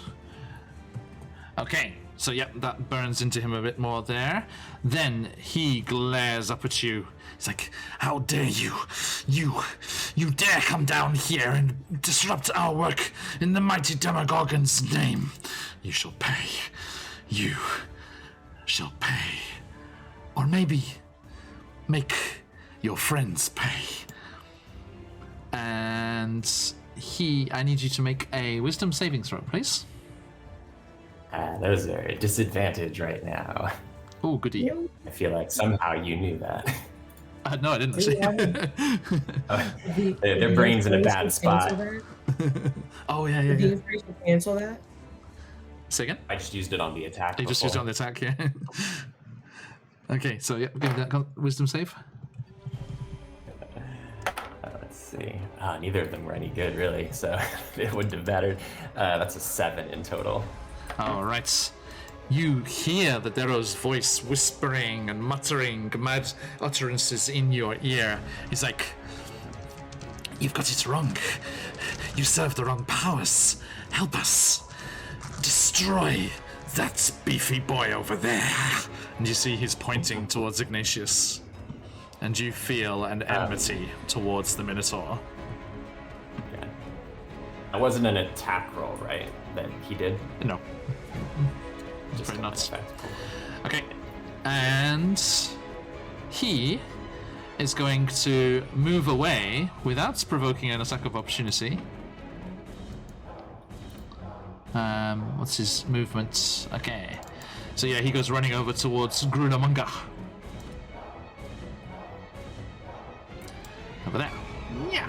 Okay. So yep, that burns into him a bit more there. Then he glares up at you. He's like, "How dare you? You dare come down here and disrupt our work in the mighty Demogorgon's name? You shall pay. You shall pay. Or maybe make your friends pay." And I need you to make a wisdom saving throw, please. Those are a disadvantage right now. Oh, goody. I feel like somehow you knew that. No, I didn't actually. Their brain's in a bad spot. Oh, yeah. The inspiration cancel that? Say again? I just used it on the attack. You just used it on the attack, yeah. Okay, so yeah, give that wisdom save. Let's see. Neither of them were any good, really, so it wouldn't have mattered. That's a 7 in total. All right. You hear the Darrow's voice whispering and muttering mad utterances in your ear. He's like, "You've got it wrong. You serve the wrong powers. Help us. Destroy that beefy boy over there." And you see he's pointing towards Ignatius. And you feel an enmity towards the Minotaur. Yeah. That wasn't an attack roll, right? That he did? No. Just Very nuts. okay, cool. Okay, and he is going to move away without provoking an attack of opportunity. What's his movement? Okay, so yeah, he goes running over towards Grunamunga. Over there. Yeah.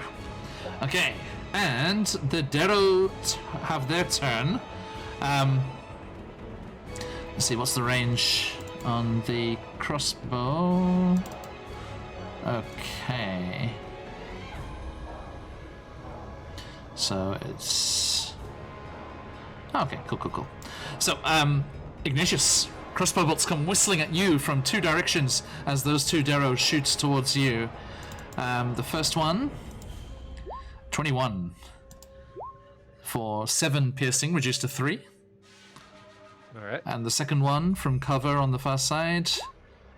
Okay, and the Darrow have their turn. Let's see, what's the range on the crossbow? Okay. So it's... Okay, cool. So, Ignatius, crossbow bolts come whistling at you from two directions as those two arrows shoot towards you. The first one, 21 for 7 piercing, reduced to 3. All right. And the second one from cover on the far side,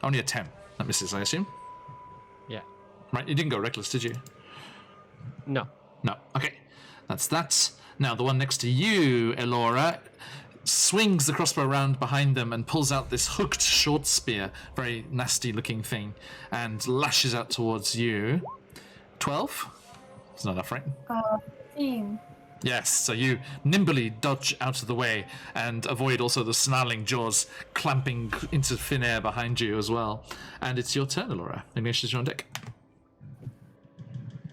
only a 10. That misses, I assume. Yeah. Right, you didn't go reckless, did you? No. No. Okay, that's that. Now the one next to you, Elora, swings the crossbow around behind them and pulls out this hooked short spear, very nasty looking thing, and lashes out towards you. 12? It's not enough, right? 15. Yes, so you nimbly dodge out of the way and avoid also the snarling jaws clamping into thin air behind you as well. And it's your turn, Elora. Ignatius, you're on deck.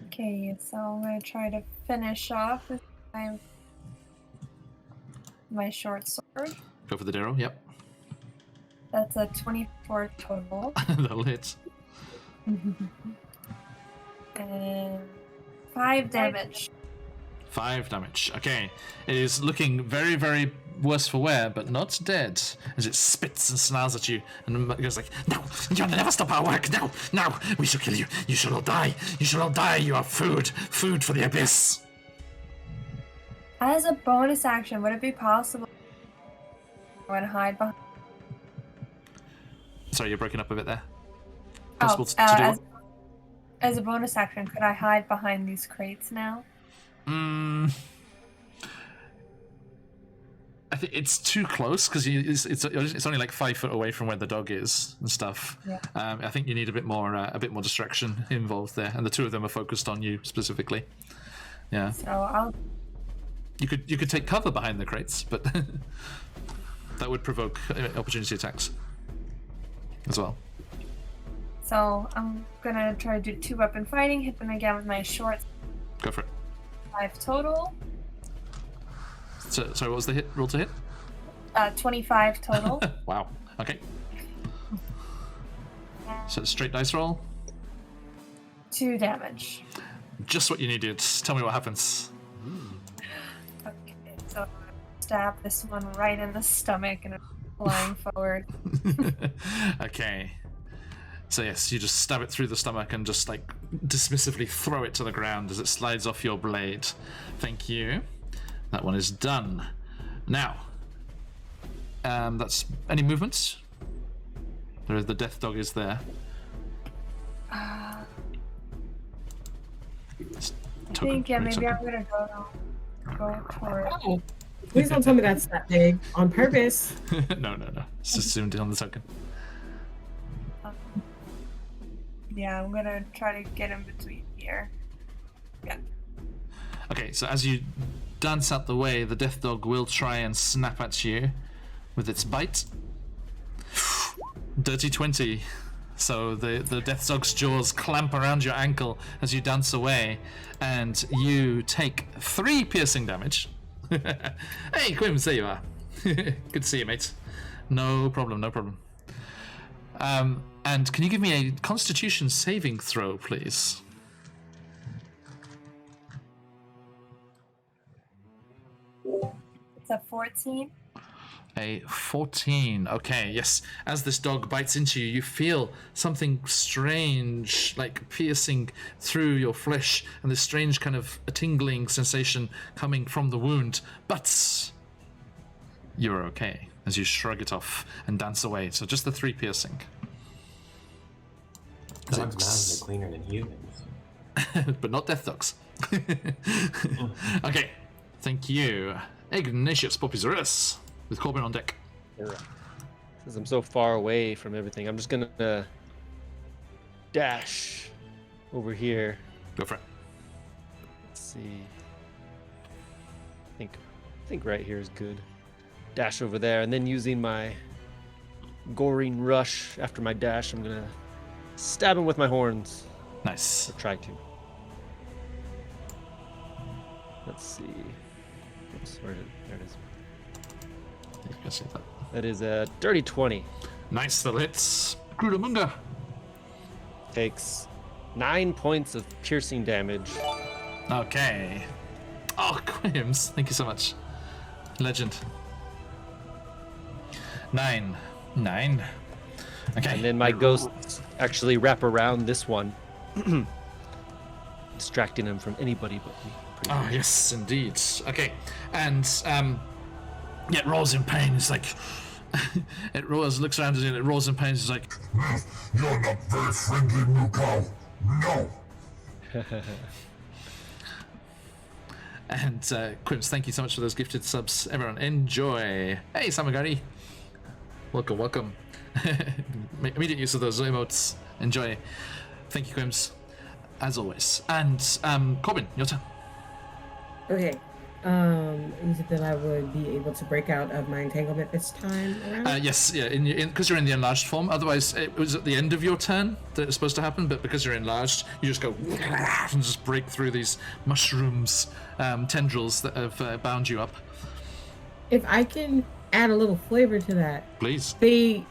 Okay, so I'm gonna try to finish off with my short sword. Go for the arrow, yep. That's a 24 total. That'll hit. And 5 damage. 5 damage. Okay. It is looking very, very worse for wear, but not dead, as it spits and snarls at you and goes like, "No, you'll never stop our work. No, we shall kill you. You shall all die. You shall all die. You are food for the Abyss." As a bonus action, would it be possible to hide behind? Sorry, you're breaking up a bit there. Oh, Possible to do what? as a bonus action, could I hide behind these crates now? I think it's too close because it's only like 5 foot away from where the dog is and stuff. Yeah. I think you need a bit more distraction involved there, and the two of them are focused on you specifically. Yeah. So I'll. You could take cover behind the crates, but that would provoke opportunity attacks as well. So I'm gonna try to do 2-weapon fighting, hit them again with my short. Go for it. 5 total. So, sorry, what was the roll to hit? 25 total. Wow. Okay. So straight dice roll. 2 damage. Just what you needed. Tell me what happens. Okay, so I stab this one right in the stomach and I'm flying forward. Okay. So yes, you just stab it through the stomach and just like dismissively throw it to the ground as it slides off your blade. Thank you. That one is done. Now, that's any movements? The death dog is there. I think, yeah, maybe I'm gonna go toward. Oh, please don't tell me that's that big on purpose. No. It's just zoomed in on the token. Yeah, I'm gonna try to get in between here. Yeah. Okay, so as you dance out the way, the death dog will try and snap at you with its bite. Dirty 20. So the death dog's jaws clamp around your ankle as you dance away, and you take 3 piercing damage. Hey, Quims, there you are. Good to see you, mate. No problem. And can you give me a Constitution saving throw, please? It's a 14. A 14. Okay, yes. As this dog bites into you, you feel something strange, like piercing through your flesh, and this strange kind of a tingling sensation coming from the wound. But you're okay as you shrug it off and dance away. So just the 3 piercing. Dogs' mouths are cleaner than humans. But not death dogs. Okay, thank you. Ignatius Popizarus with Corbin on deck. Since I'm so far away from everything, I'm just gonna dash over here. Go for it. Let's see. I think right here is good. Dash over there, and then using my goring rush after my dash, I'm gonna stab him with my horns. Nice. Or try to. Let's see. Oops, where is it? There it is. You can see that. That is a dirty 20. Nice, that hits. Crudamunga. Takes 9 points of piercing damage. Okay. Oh, Quims, thank you so much. Legend. 9. Okay. And then my ghosts actually wrap around this one, distracting him from anybody but me. Oh, yes, indeed. Okay, and it rolls in pain. It's like it rolls, looks around and it rolls in pain. It's like, You're not very friendly, Mukau. No. and Quims, thank you so much for those gifted subs. Everyone, enjoy. Hey, Samagari. Welcome. Immediate use of those emotes. Enjoy. Thank you, Quims, as always. And Corbin, your turn. Okay. You said that I would be able to break out of my entanglement this time around? Yes, yeah, because you're in the enlarged form. Otherwise, it was at the end of your turn that it was supposed to happen, but because you're enlarged, you just go and just break through these mushrooms, tendrils that have bound you up. If I can add a little flavor to that, Please. they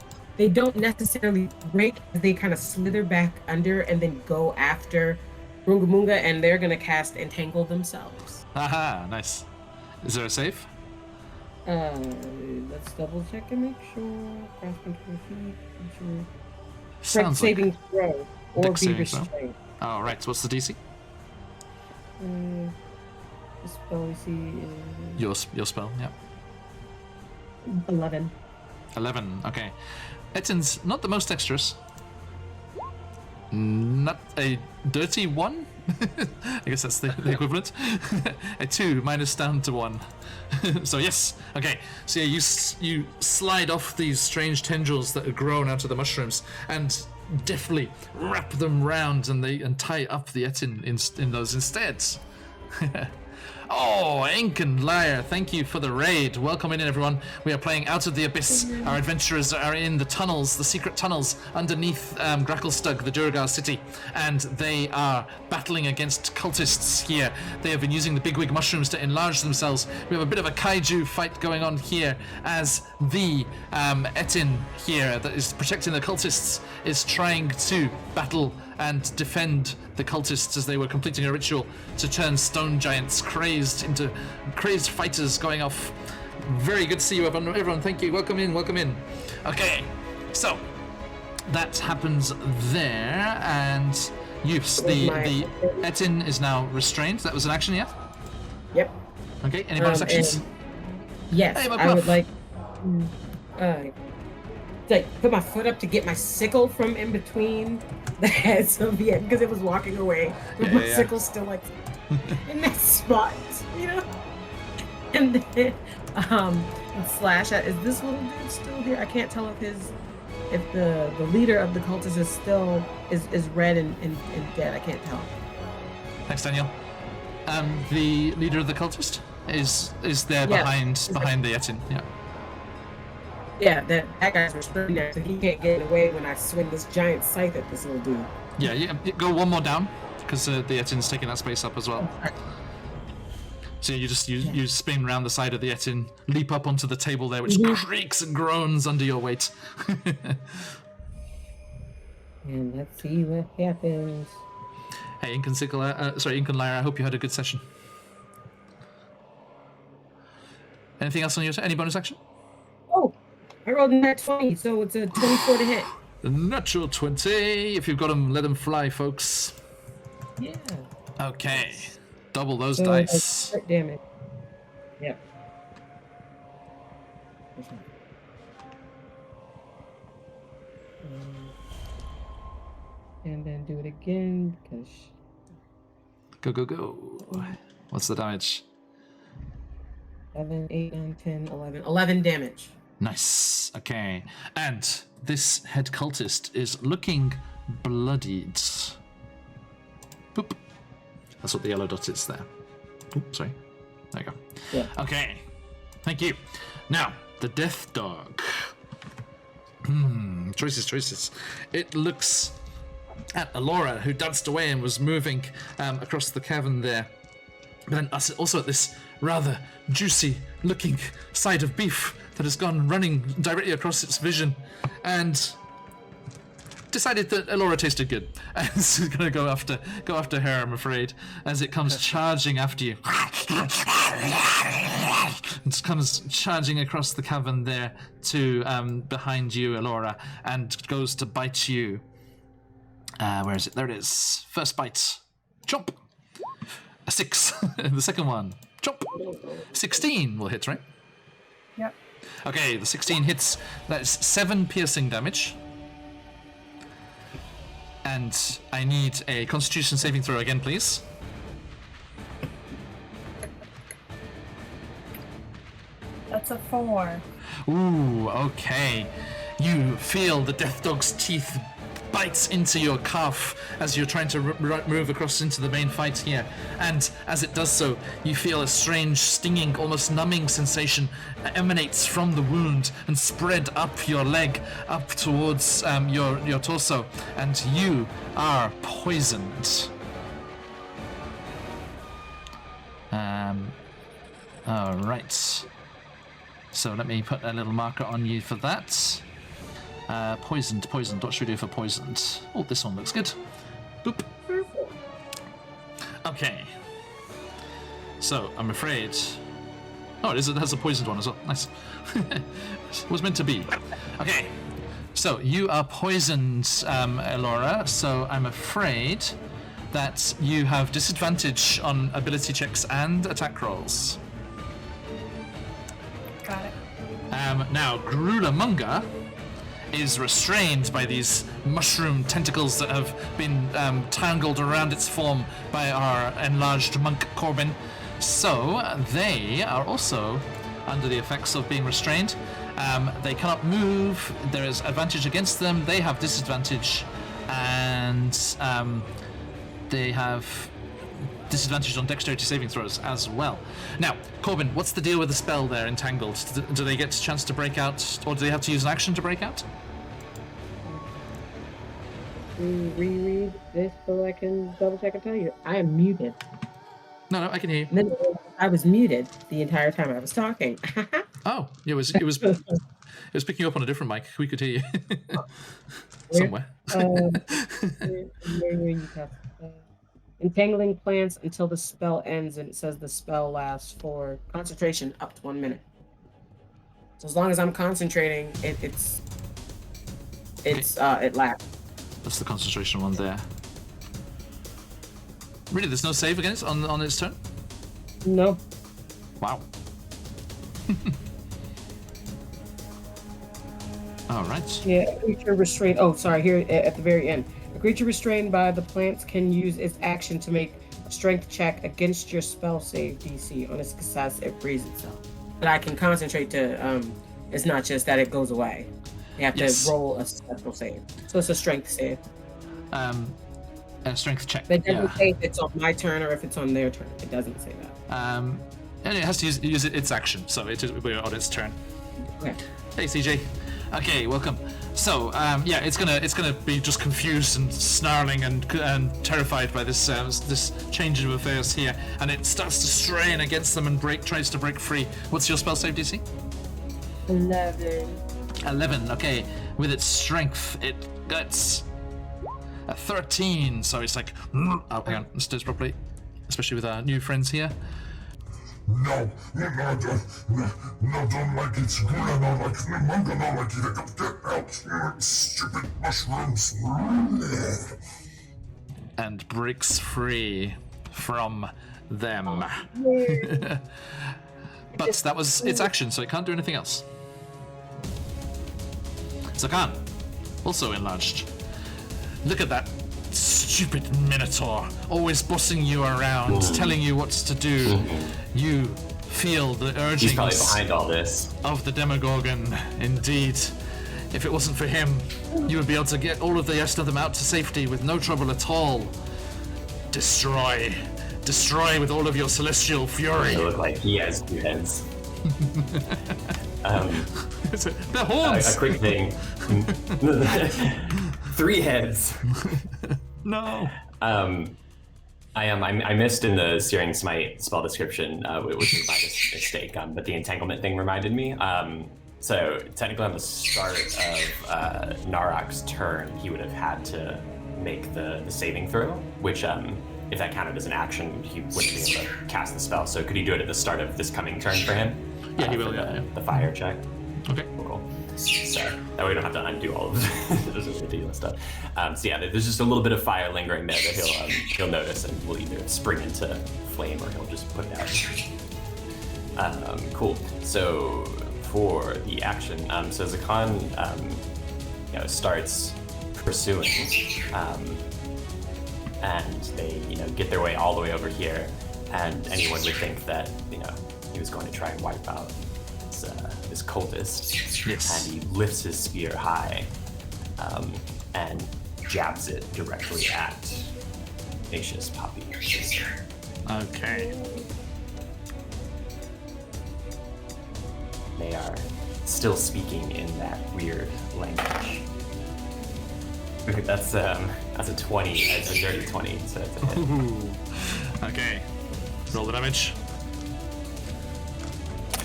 don't necessarily break, they kind of slither back under and then go after Rungamunga, and they're going to cast Entangle themselves. Aha, nice. Is there a save? Let's double check and make sure. Cross control feet, sure. Sounds like saving throw or dex be saving throw. restrained. Oh, right. So what's the DC? The spell we see is Your spell, yeah. 11. 11, okay. Etin's not the most dexterous. Not a dirty 1? I guess that's the equivalent. A 2 minus down to 1. So yes, okay. So yeah, you slide off these strange tendrils that have grown out of the mushrooms and deftly wrap them round and tie up the Etin in those instead. Oh, Ink and Lyre, thank you for the raid. Welcome in, everyone. We are playing Out of the Abyss. Our adventurers are in the tunnels, the secret tunnels underneath Gracklestug, the Durgar city, and they are battling against cultists here. They have been using the bigwig mushrooms to enlarge themselves. We have a bit of a kaiju fight going on here as the Etin here that is protecting the cultists is trying to battle and defend the cultists as they were completing a ritual to turn stone giants crazed into crazed fighters going off. Very good to see you, everyone. Thank you. Welcome in. Okay, so that happens there, and the Etin is now restrained. That was an action, yeah? Yep. Okay, any bonus actions? Yes, Hey, I would like to put my foot up to get my sickle from in between the heads of the end because it was walking away with my sickle still like in that spot, you know. And then slash at, is this little dude still here? I can't tell if the leader of the cultists is still is red and dead. I can't tell. Thanks, Daniel. The leader of the cultist is there behind the Etin. Yeah. Yeah, that guy's restrained there, so he can't get away when I swing this giant scythe at this little dude. Yeah, you go one more down, because the Etin's taking that space up as well. So you just you spin around the side of the Etin, leap up onto the table there, which creaks and groans under your weight. And let's see what happens. Hey, Ink and Lyra, I hope you had a good session. Anything else on your any bonus action? Oh, I rolled a nat 20, so it's a 24 to hit. Natural 20. If you've got them, let them fly, folks. Yeah. Okay. Double those So, dice. crit damage. Yep. And then do it again because. Go. What's the damage? 7, 8, 9, 10, 11. 11 damage. Nice. Okay. And this head cultist is looking bloodied. Boop. That's what the yellow dot is there. Oops, sorry. There you go. Yeah. Okay. Thank you. Now, the death dog. Choices. It looks at Alora, who danced away and was moving across the cavern there. But then also at this rather juicy-looking side of beef that has gone running directly across its vision. And decided that Elora tasted good, and it's gonna go after her. I'm afraid, as it comes charging after you. It comes charging across the cavern there to behind you, Elora, and goes to bite you. Where is it? There it is. First bite. Chomp. A 6. The second one. Chomp. 16 will hit, right? Yep. Okay, the 16 hits. That is 7 piercing damage. And I need a Constitution saving throw again, please. That's a 4. Ooh, okay. You feel the death dog's teeth bites into your calf as you're trying to move across into the main fight here. And as it does so, you feel a strange, stinging, almost numbing sensation emanates from the wound and spread up your leg, up towards your torso. And you are poisoned. Alright. So let me put a little marker on you for that. Poisoned. What should we do for poisoned? Oh, this one looks good. Boop. Okay. So, I'm afraid... Oh, it has a poisoned one as well. Nice. It was meant to be. Okay. So, you are poisoned, Elora, so I'm afraid that you have disadvantage on ability checks and attack rolls. Got it. Now, Grulamunga is restrained by these mushroom tentacles that have been tangled around its form by our enlarged monk Corbin. So they are also under the effects of being restrained. They cannot move. There is advantage against them. They have disadvantage, and they have disadvantage on dexterity saving throws as well. Now, Corbin, what's the deal with the spell there, Entangled? Do they get a chance to break out, or do they have to use an action to break out? Reread this so I can double check and tell you. I am muted. No, I can hear you. Literally, I was muted the entire time I was talking. Oh, it was picking up on a different mic. We could hear you somewhere. Entangling plants until the spell ends, and it says the spell lasts for concentration up to 1 minute. So as long as I'm concentrating, it lasts. That's the concentration one there. Really, there's no save against on its turn? No. Wow. All right. Yeah, a creature restrained. Oh, sorry. Here at the very end, a creature restrained by the plants can use its action to make a strength check against your spell save DC. On its success, it frees itself. But I can concentrate to. It's not just that it goes away. You have to roll a special save. So it's a strength save. A strength check. But it doesn't say if it's on my turn or if it's on their turn. It doesn't say that. And it has to use its action, so we're on its turn. Okay. Hey, CJ. Okay, welcome. So, yeah, it's gonna be just confused and snarling and terrified by this change of affairs here, and it starts to strain against them and tries to break free. What's your spell save DC? 11. Okay, with its strength, it gets a 13. So it's like, oh, hang on, let's do this properly, especially with our new friends here. No, don't like it. I don't like it. Manga don't like it. Get out, stupid mushrooms. And breaks free from them. But that was its action, so it can't do anything else. Zakan, also enlarged. Look at that stupid Minotaur, always bossing you around, telling you what to do. You feel the urgings He's probably behind all this. of the Demogorgon. Indeed. If it wasn't for him, you would be able to get all of the rest of them out to safety with no trouble at all. Destroy. Destroy with all of your celestial fury. It look like he has 2 heads. They're horns! A quick thing. 3 heads. No. I missed in the Searing Smite spell description, which was my mistake, but the entanglement thing reminded me. So technically on the start of Narak's turn, he would have had to make the saving throw, which if that counted as an action, he wouldn't be able to cast the spell. So could he do it at the start of this coming turn for him? Yeah, he will. For the fire check. Okay. Cool. So that way we don't have to undo all of this ridiculous stuff. So yeah, there's just a little bit of fire lingering there that he'll notice, and will either spring into flame or he'll just put it out. Cool. So for the action, so Zakan, starts pursuing, and they get their way all the way over here, and anyone would think that he was going to try and wipe out this cultist. Yes. And he lifts his spear high and jabs it directly at Ignatius Poppy. Okay. They are still speaking in that weird language. That's a 20. It's a dirty 20. So that's a hit. Ooh. Okay. Roll the damage.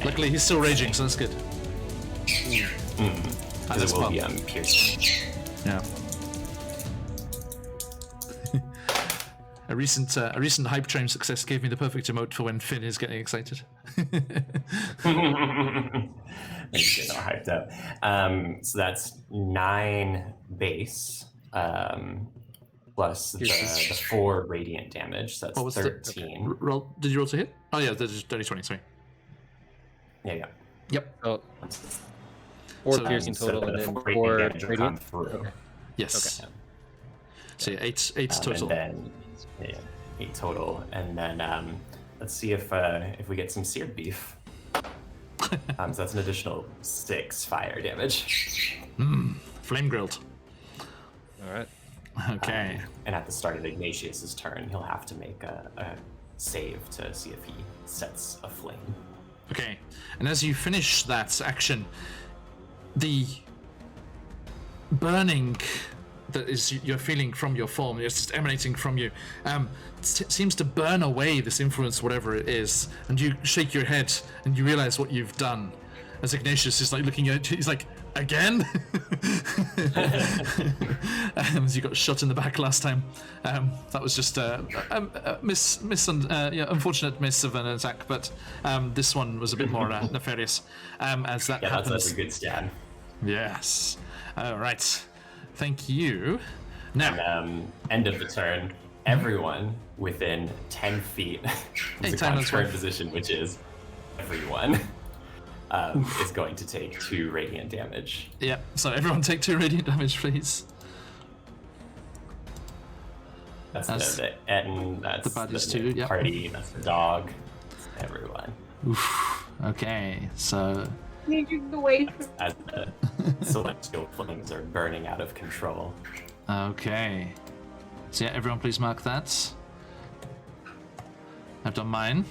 Luckily, he's still raging, so that's good. Because it will be piercing. Yeah. A recent hype train success gave me the perfect emote for when Finn is getting excited. Makes you get all hyped up. So that's 9 base plus the 4 radiant damage. So that's 13. Roll? Did you roll to hit? Oh yeah, that's dirty 20. Sorry. Yeah. Yep. Oh, 4 So, piercing So total, the and then 4 4 damage will come radiant. through. Okay. Yes. Okay. So yeah, 8 total. And then 8 total, and then let's see if we get some seared beef. So that's an additional 6 fire damage. Flame grilled. All right. Okay. And at the start of Ignatius's turn, he'll have to make a save to see if he sets a flame. Okay. And as you finish that action, the burning that is you're feeling from your form, it's just emanating from you, seems to burn away this influence, whatever it is, and you shake your head and you realize what you've done. As Ignatius is like looking at you, he's like, again? As you got shot in the back last time. That was just a unfortunate miss of an attack, but this one was a bit more nefarious. As that happens. That's a good stab. Yes. All right. Thank you. Now, And, end of the turn, everyone within 10 feet of the current position, which is everyone, is going to take 2 radiant damage. yeah, so everyone take 2 radiant damage, please. That's the Etten, that's the baddies the too, yep. party, that's the dog, that's everyone. Oof. Okay, so As the celestial flames are burning out of control. okay. So yeah, everyone please mark that. I've done mine.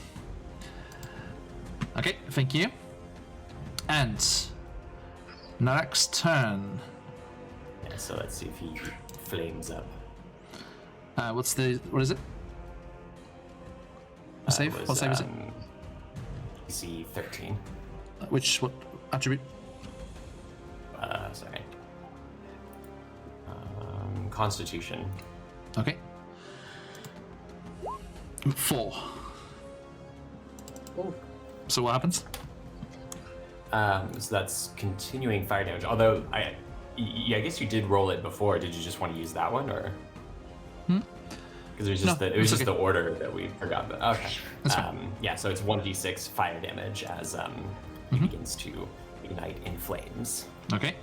Okay, thank you. And Narak's turn. Yeah, so let's see if he flames up. What is it? Save? What save is it? DC 13. What attribute? Sorry. Constitution. Okay. 4. Oh. So what happens? So that's continuing fire damage. Although I guess you did roll it before. Did you just want to use that one, or? Because it was just the order that we forgot. But okay. That's fine. Yeah. So it's 1d6 fire damage as he begins to ignite in flames. Okay.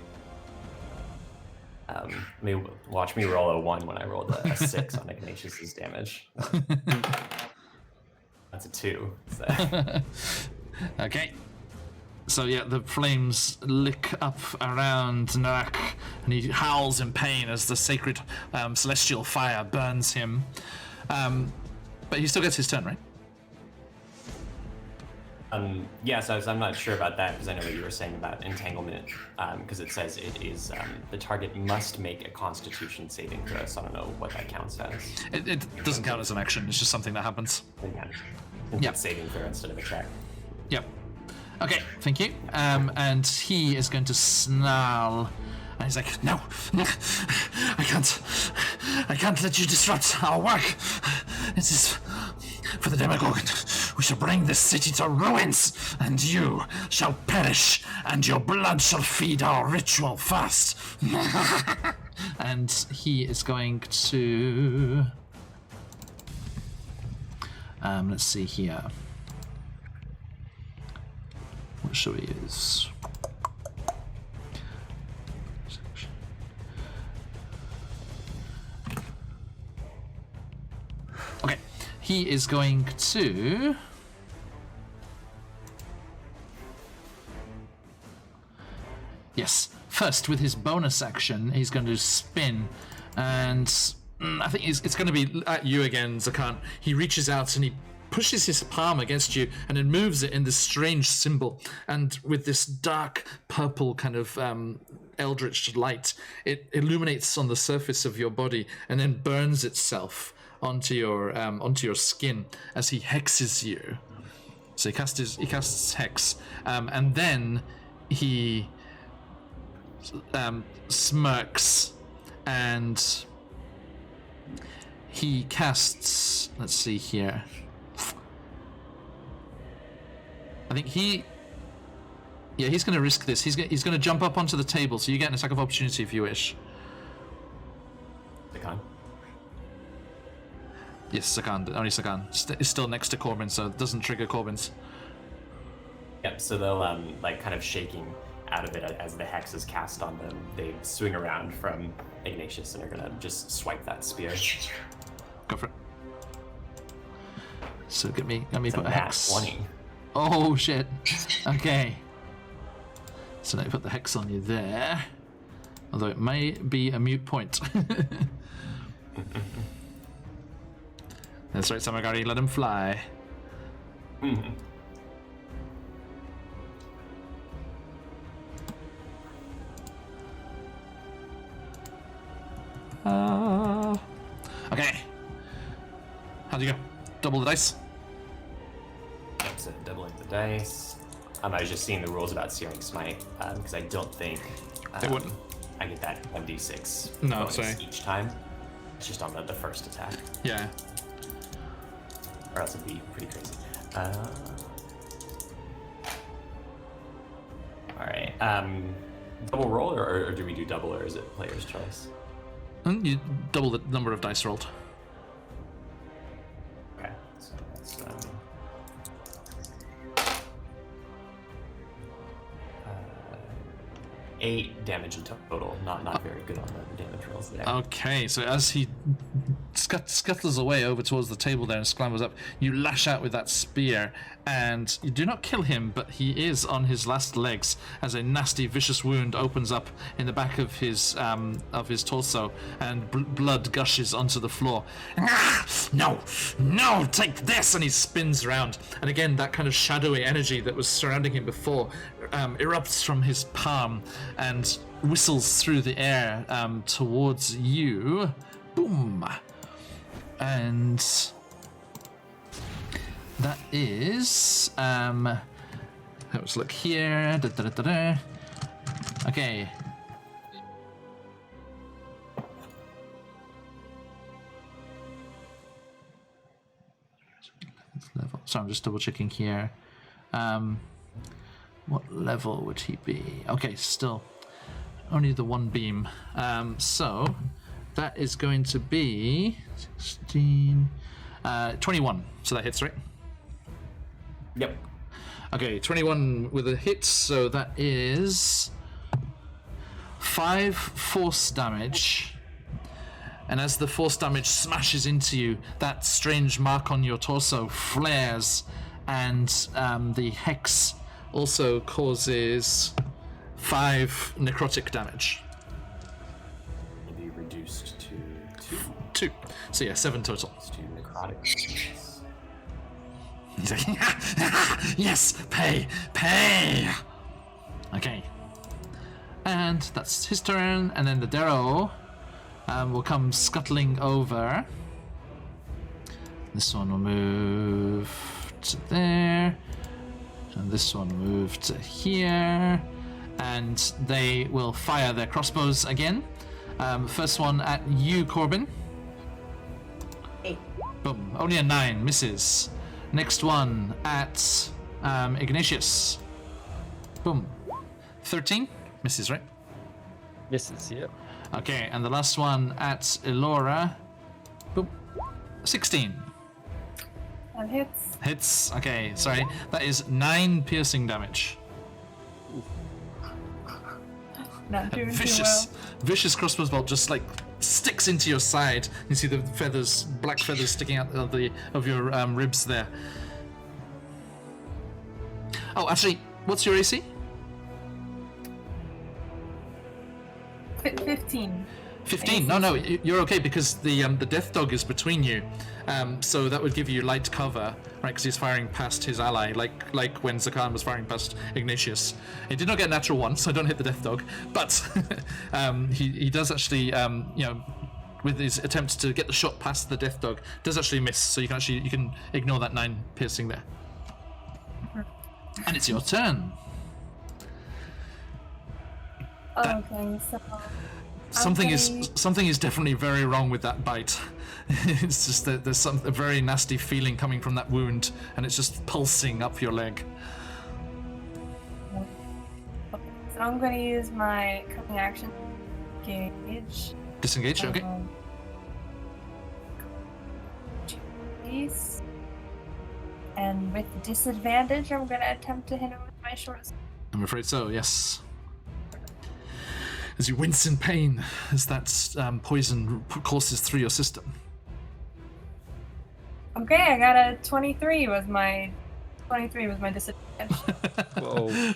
Watch me roll a 1 when I rolled a 6 on Ignatius's damage. That's a 2. So. Okay. So yeah, the flames lick up around Narak, and he howls in pain as the sacred celestial fire burns him. But he still gets his turn, right? Yeah, so I'm not sure about that because I know what you were saying about entanglement, because it says it is the target must make a Constitution saving throw. So I don't know what that counts as. It doesn't count as an action. It's just something that happens. Yeah, Yep. saving throw instead of a check. Yep. Okay, thank you. And he is going to snarl. And he's like, no, I can't let you disrupt our work. This is for the Demogorgon. We shall bring this city to ruins, and you shall perish, and your blood shall feed our ritual fast. And he is going to... let's see here. What shall we use? Okay, he is going to... Yes, first with his bonus action, he's going to spin, and I think it's going to be at you again, Zakan. He reaches out and he pushes his palm against you and then moves it in this strange symbol, and with this dark purple kind of eldritch light, it illuminates on the surface of your body and then burns itself onto your skin as he hexes you. So he casts hex, and then he smirks, and he casts. Let's see here. I think he's going to risk this. He's going to jump up onto the table, so you get an attack of opportunity if you wish. Sakan. Yes, Sakan. Only Sakan. It's still next to Corbin, so it doesn't trigger Corbin's. Yep. So they'll like kind of shaking out of it as the hex is cast on them. They swing around from Ignatius and are gonna just swipe that spear. Go for it. So let me It's put a nat hex. 20. Oh shit. Okay. So let me put the hex on you there. Although it may be a mute point. That's right, Samagari, let him fly. Okay. How'd you go? Double the dice? Yep, so doubling the dice. I was just seeing the rules about Searing Smite, because I don't think It wouldn't. I get that 1d6 No, bonus sorry. each time. It's just on the first attack. Yeah. Or else it'd be pretty crazy. Alright. Double roll, or do we do double, or is it player's choice? And you double the number of dice rolled. Okay, so that's 8 damage in total. Not very good on the damage rolls there. Okay, so as he scuttles away over towards the table there and scrambles up, you lash out with that spear, and you do not kill him, but he is on his last legs as a nasty, vicious wound opens up in the back of his torso, and blood gushes onto the floor. No, take this! And he spins around, and again that kind of shadowy energy that was surrounding him before erupts from his palm and whistles through the air towards you. Boom! And that is let's look here. Okay. Level. So I'm just double checking here. What level would he be? Okay, still only the one beam. So that is going to be 16, 21. So that hits, right? Yep. Okay, 21 with a hit, so that is 5 force damage. And as the force damage smashes into you, that strange mark on your torso flares, and the hex also causes 5 necrotic damage. Will be reduced to 2. 2. So yeah, 7 total. It's 2 necrotic. Yes. He's like, yes, pay. Okay. And that's his turn, and then the Darrow will come scuttling over. This one will move to there. And this one moved to here. And they will fire their crossbows again. First one at you, Corbin. 8. Boom. Only a 9. Misses. Next one at Ignatius. Boom. 13. Misses, right? Misses, yep. Okay, and the last one at Elora. Boom. 16. That hits. Hits. Okay, sorry. That is 9 piercing damage. Not doing too Vicious, well. vicious crossbow bolt just like sticks into your side. You see the feathers, black feathers sticking out of your ribs there. Oh, actually, what's your AC? 15. 15. No, you're okay because the death dog is between you, so that would give you light cover, right? Because he's firing past his ally, like when Zakan was firing past Ignatius. He did not get a natural one, so don't hit the death dog. But he does actually, with his attempt to get the shot past the death dog, does actually miss. So you can ignore that 9 piercing there. And it's your turn. Okay, so Something is definitely very wrong with that bite. It's just that there's a very nasty feeling coming from that wound, and it's just pulsing up your leg. So I'm going to use my cooking action gauge. Disengage, okay. Piece. And with disadvantage, I'm going to attempt to hit him with my short sword. I'm afraid so, yes. As you wince in pain as that poison courses through your system. Okay, I got a 23 with my disadvantage. Whoa.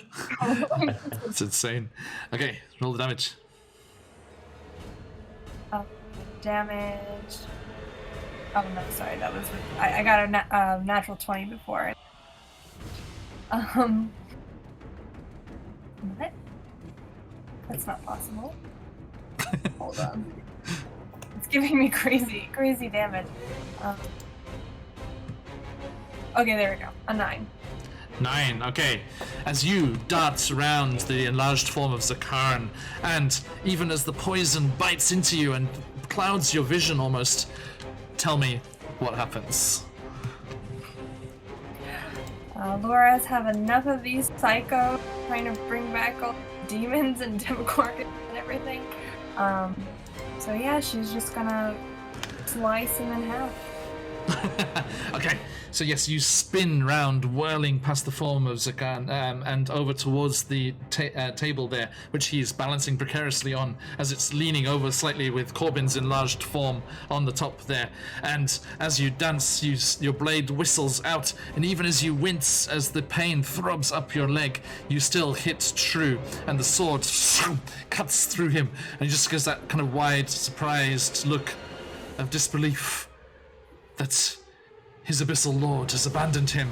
That's insane. Okay, roll the damage. Damage. Oh no, sorry, that was I got a natural 20 before. What? That's not possible. Hold on. It's giving me crazy damage. Okay, there we go. A 9. 9, okay. As you dart around the enlarged form of Zakarn, and even as the poison bites into you and clouds your vision almost, tell me what happens. Laura's have enough of these psychos trying to bring back all the demons and demogorgons and everything. So yeah, she's just gonna slice him in half. Okay, so yes, you spin round, whirling past the form of Zakan and over towards the table there, which he's balancing precariously on as it's leaning over slightly with Corbin's enlarged form on the top there. And as you dance, your blade whistles out, and even as you wince as the pain throbs up your leg, you still hit true, and the sword cuts through him, and he just gives that kind of wide, surprised look of disbelief that his abyssal lord has abandoned him.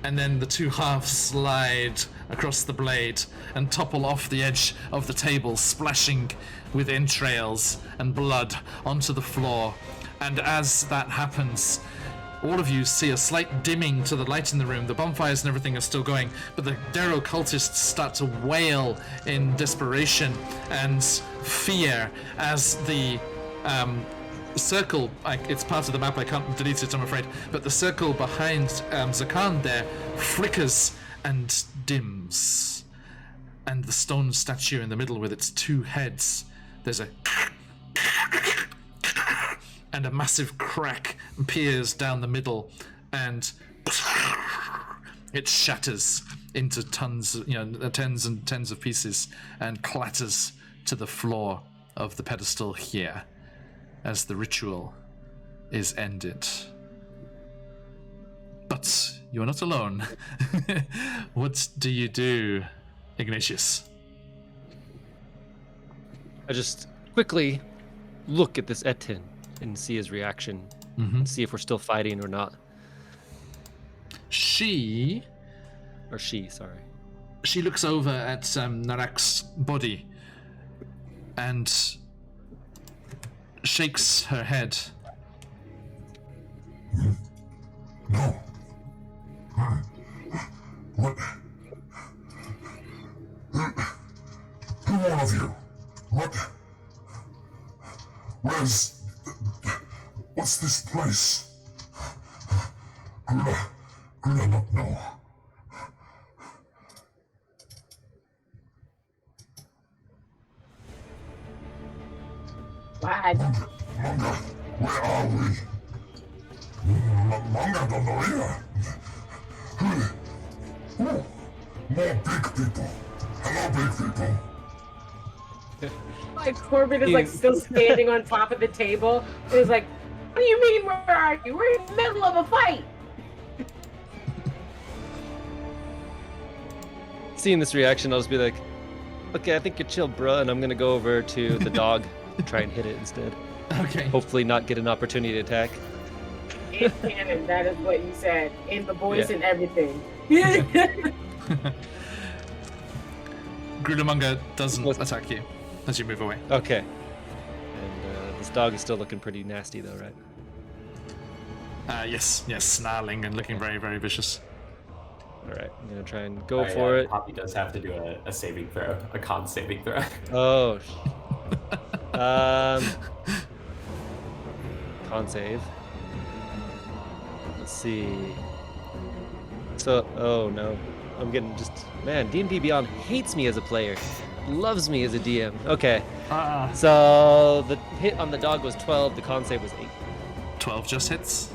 And then the two halves slide across the blade and topple off the edge of the table, splashing with entrails and blood onto the floor. And as that happens, all of you see a slight dimming to the light in the room. The bonfires and everything are still going, but the Darrow cultists start to wail in desperation and fear as the circle, it's part of the map, I can't delete it, I'm afraid, but the circle behind Zakan there flickers and dims, and the stone statue in the middle with its 2 heads, there's a and a massive crack appears down the middle, and it shatters into tens and tens of pieces and clatters to the floor of the pedestal here as the ritual is ended. But you're not alone. What do you do, Ignatius? I just quickly look at this Etin and see his reaction, and see if we're still fighting or not. She looks over at Narak's body and shakes her head. No. What? Who one of you? What? What's this place? Grilla not know. What? Manga, where are we? Manga don't know here. Ooh, more big people. Hello, big people. Like Corbin is like still standing on top of the table. And he's like, what do you mean, where are you? We're in the middle of a fight. Seeing this reaction, I'll just be like, okay, I think you're chill, bruh, and I'm gonna go over to the dog and try and hit it instead. Okay. Hopefully not get an opportunity to attack. In canon, that is what you said. In the voice and everything. Grudamunga doesn't attack you as you move away. Okay. And this dog is still looking pretty nasty though, right? Yes, snarling and looking very, very vicious. Alright, I'm gonna try and go for it. Poppy does have to do a saving throw, a con saving throw. Oh. Con save. Let's see. So, oh no. I'm getting just, man, D&D Beyond hates me as a player. Loves me as a DM. Okay. So the hit on the dog was 12, the con save was 8. 12 just hits.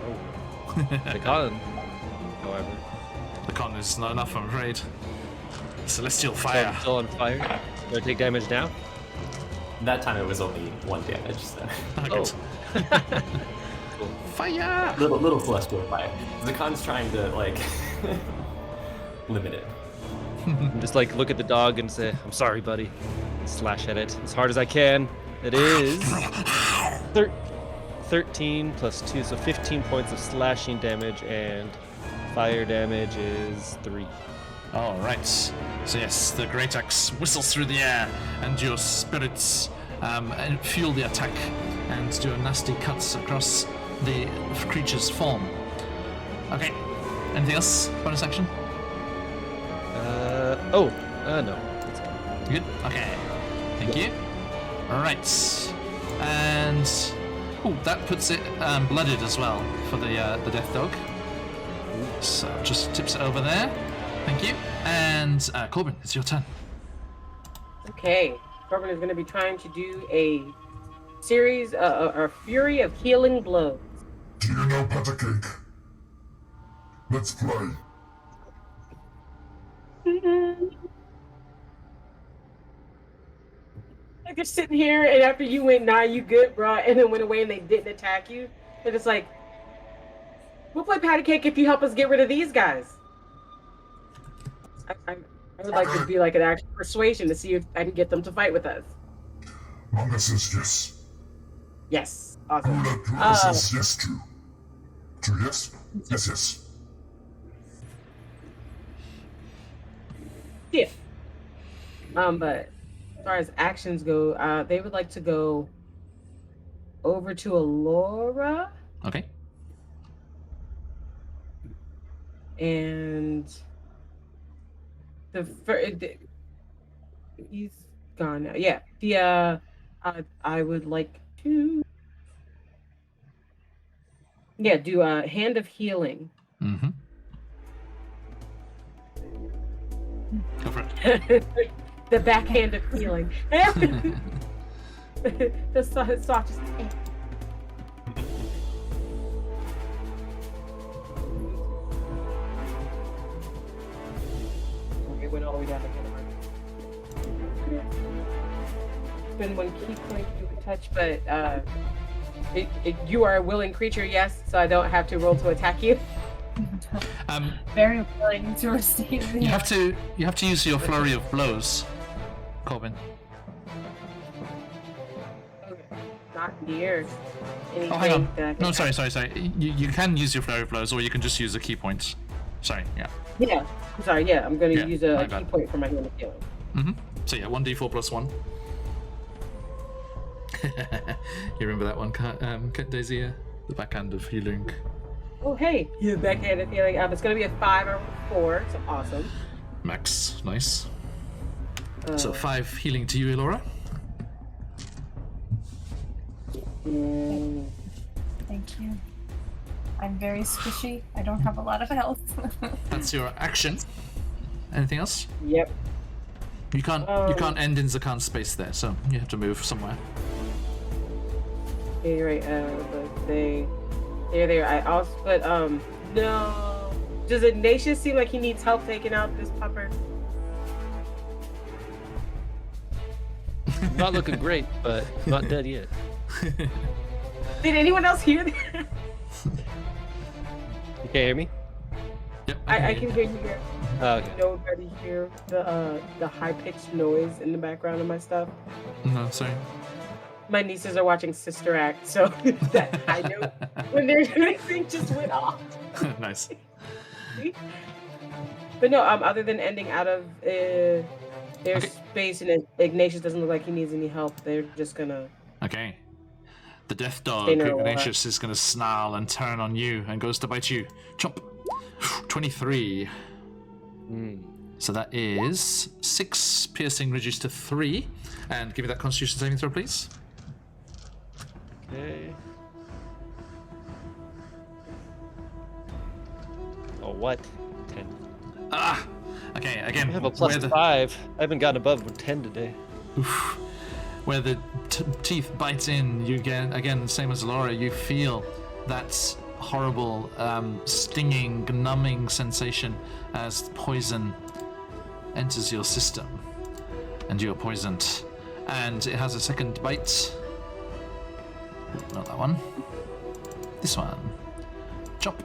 Oh. The con, however. The con is not enough, I'm afraid. Celestial So fire. I'm still on fire. Do I take damage now? That time it was only 1 damage, so. Good. Cool. Fire! Little celestial fire. The con's trying to, like, limit it. Just like look at the dog and say, I'm sorry, buddy. Slash at it as hard as I can. It is 13 plus 2, so 15 points of slashing damage, and fire damage is 3. Alright. So yes, the great axe whistles through the air, and your spirits fuel the attack and do nasty cuts across the creature's form. Okay. Anything else? Bonus action? No. That's good. Good? Okay. Thank you. Alright. And that puts it blooded as well for the death dog. So just tips it over there. Thank you. And Corbin, it's your turn. Okay. Corbin is going to be trying to do a series, a fury of healing blows. Do you know Pat a Cake? Let's play. Like they're sitting here, and after you went, nah, you good, bro, and then went away and they didn't attack you. They're just like, we'll play patty cake if you help us get rid of these guys. I would like to be like an actual persuasion to see if I can get them to fight with us. Manga says yes. Yes. Awesome. Grilla says yes to. To yes? Yes. Yeah. But as far as actions go, they would like to go over to Alora. Okay. And he's gone now. Yeah. I would like to do a hand of healing. Mm-hmm. Go for it. The backhand of healing. The softest. It went all the way down again. Spend 1 key point to touch, but you are a willing creature, yes, so I don't have to roll to attack you. Very willing to receive the You have to use your flurry of blows, Corbin. Okay. Not near anything. Oh, hang on. That I can No, sorry. You can use your flurry of blows, or you can just use a key point. Sorry, yeah. Yeah, I'm sorry. Yeah, I'm going to Yeah, use my a key bad. point for my hand of healing. Mm-hmm. So yeah, 1d4 plus 1. You remember that one, Daisy? The backhand of healing. Oh, hey, you backhanded feeling. It's going to be a 5 or 4, so awesome. Max, nice. So 5 healing to you, Elora. Thank you. I'm very squishy. I don't have a lot of health. That's your action. Anything else? Yep. You can't end in Zakan's space there, so you have to move somewhere. Yeah, you're right. But there. I also, but no. Does Ignatius seem like he needs help taking out this pupper? Not looking great, but not dead yet. Did anyone else hear that? You can't hear me? Yep. I can hear you here. Oh, okay. Nobody hear the high pitched noise in the background of my stuff. No, sorry. My nieces are watching Sister Act, so that I know when there's anything just went off. Nice. But no, other than ending out of their space, and Ignatius doesn't look like he needs any help. They're just gonna. Okay. The death dog, Stay near a Ignatius, is going to snarl and turn on you and goes to bite you. Chomp. 23. So that is 6 piercing reduced to 3. And give me that Constitution saving throw, please. Okay. Oh, what? 10. Ah! Okay, again. I have a plus 5. I haven't gotten above 10 today. Oof. Where the teeth bite in, you get, again, same as Laura, you feel that horrible, stinging, numbing sensation as poison enters your system. And you're poisoned. And it has a second bite. Not that one. This one. Chop.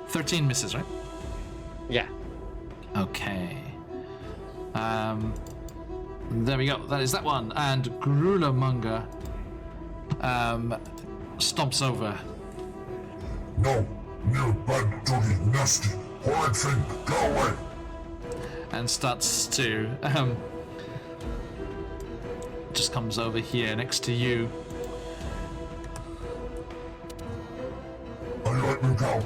13 misses, right? Yeah. Okay. There we go. That is that one. And Grulermonger stomps over. No, you bad, dirty, nasty, horrid thing, go away. And starts to just comes over here next to you. I let me go.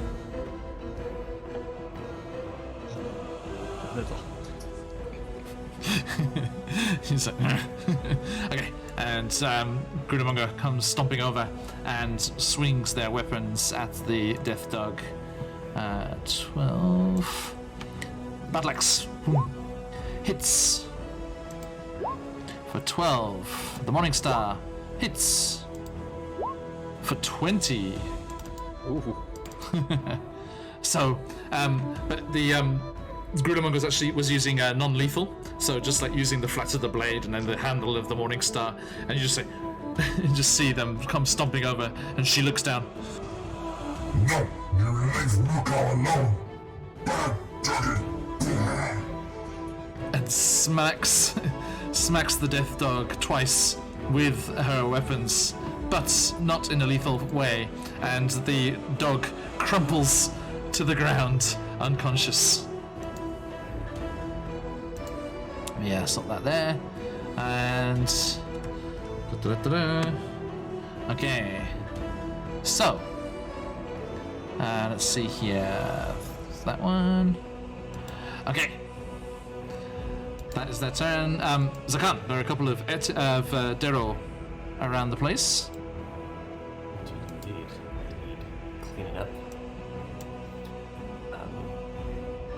He's like, okay, and Grudermonger comes stomping over and swings their weapons at the death dog. 12. Battle axe. Hits. For 12. The Morning Star hits. For 20. Ooh. So, but the Grudermonger actually was using non-lethal, so just like using the flat of the blade and then the handle of the Morning Star, and you just say, you just see them come stomping over, and she looks down. No, you leave Muko alone. Bad, dirty. And smacks the death dog twice with her weapons, but not in a lethal way, and the dog crumples to the ground, unconscious. Yeah, stop that there. And okay. So let's see here. That one. Okay. That is their turn. Zakan, there are a couple of Dero around the place. Indeed. Clean it up. I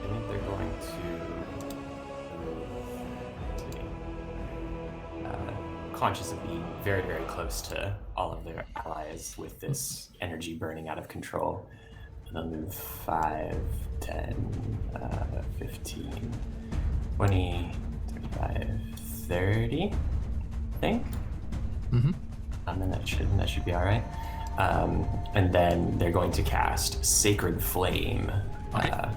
think they're going to conscious of being very, very close to all of their allies with this energy burning out of control. They'll move 5, 10, 15, 20, 25, 30, I think. Mm-hmm. And then that should be all right. And then they're going to cast Sacred Flame. Okay.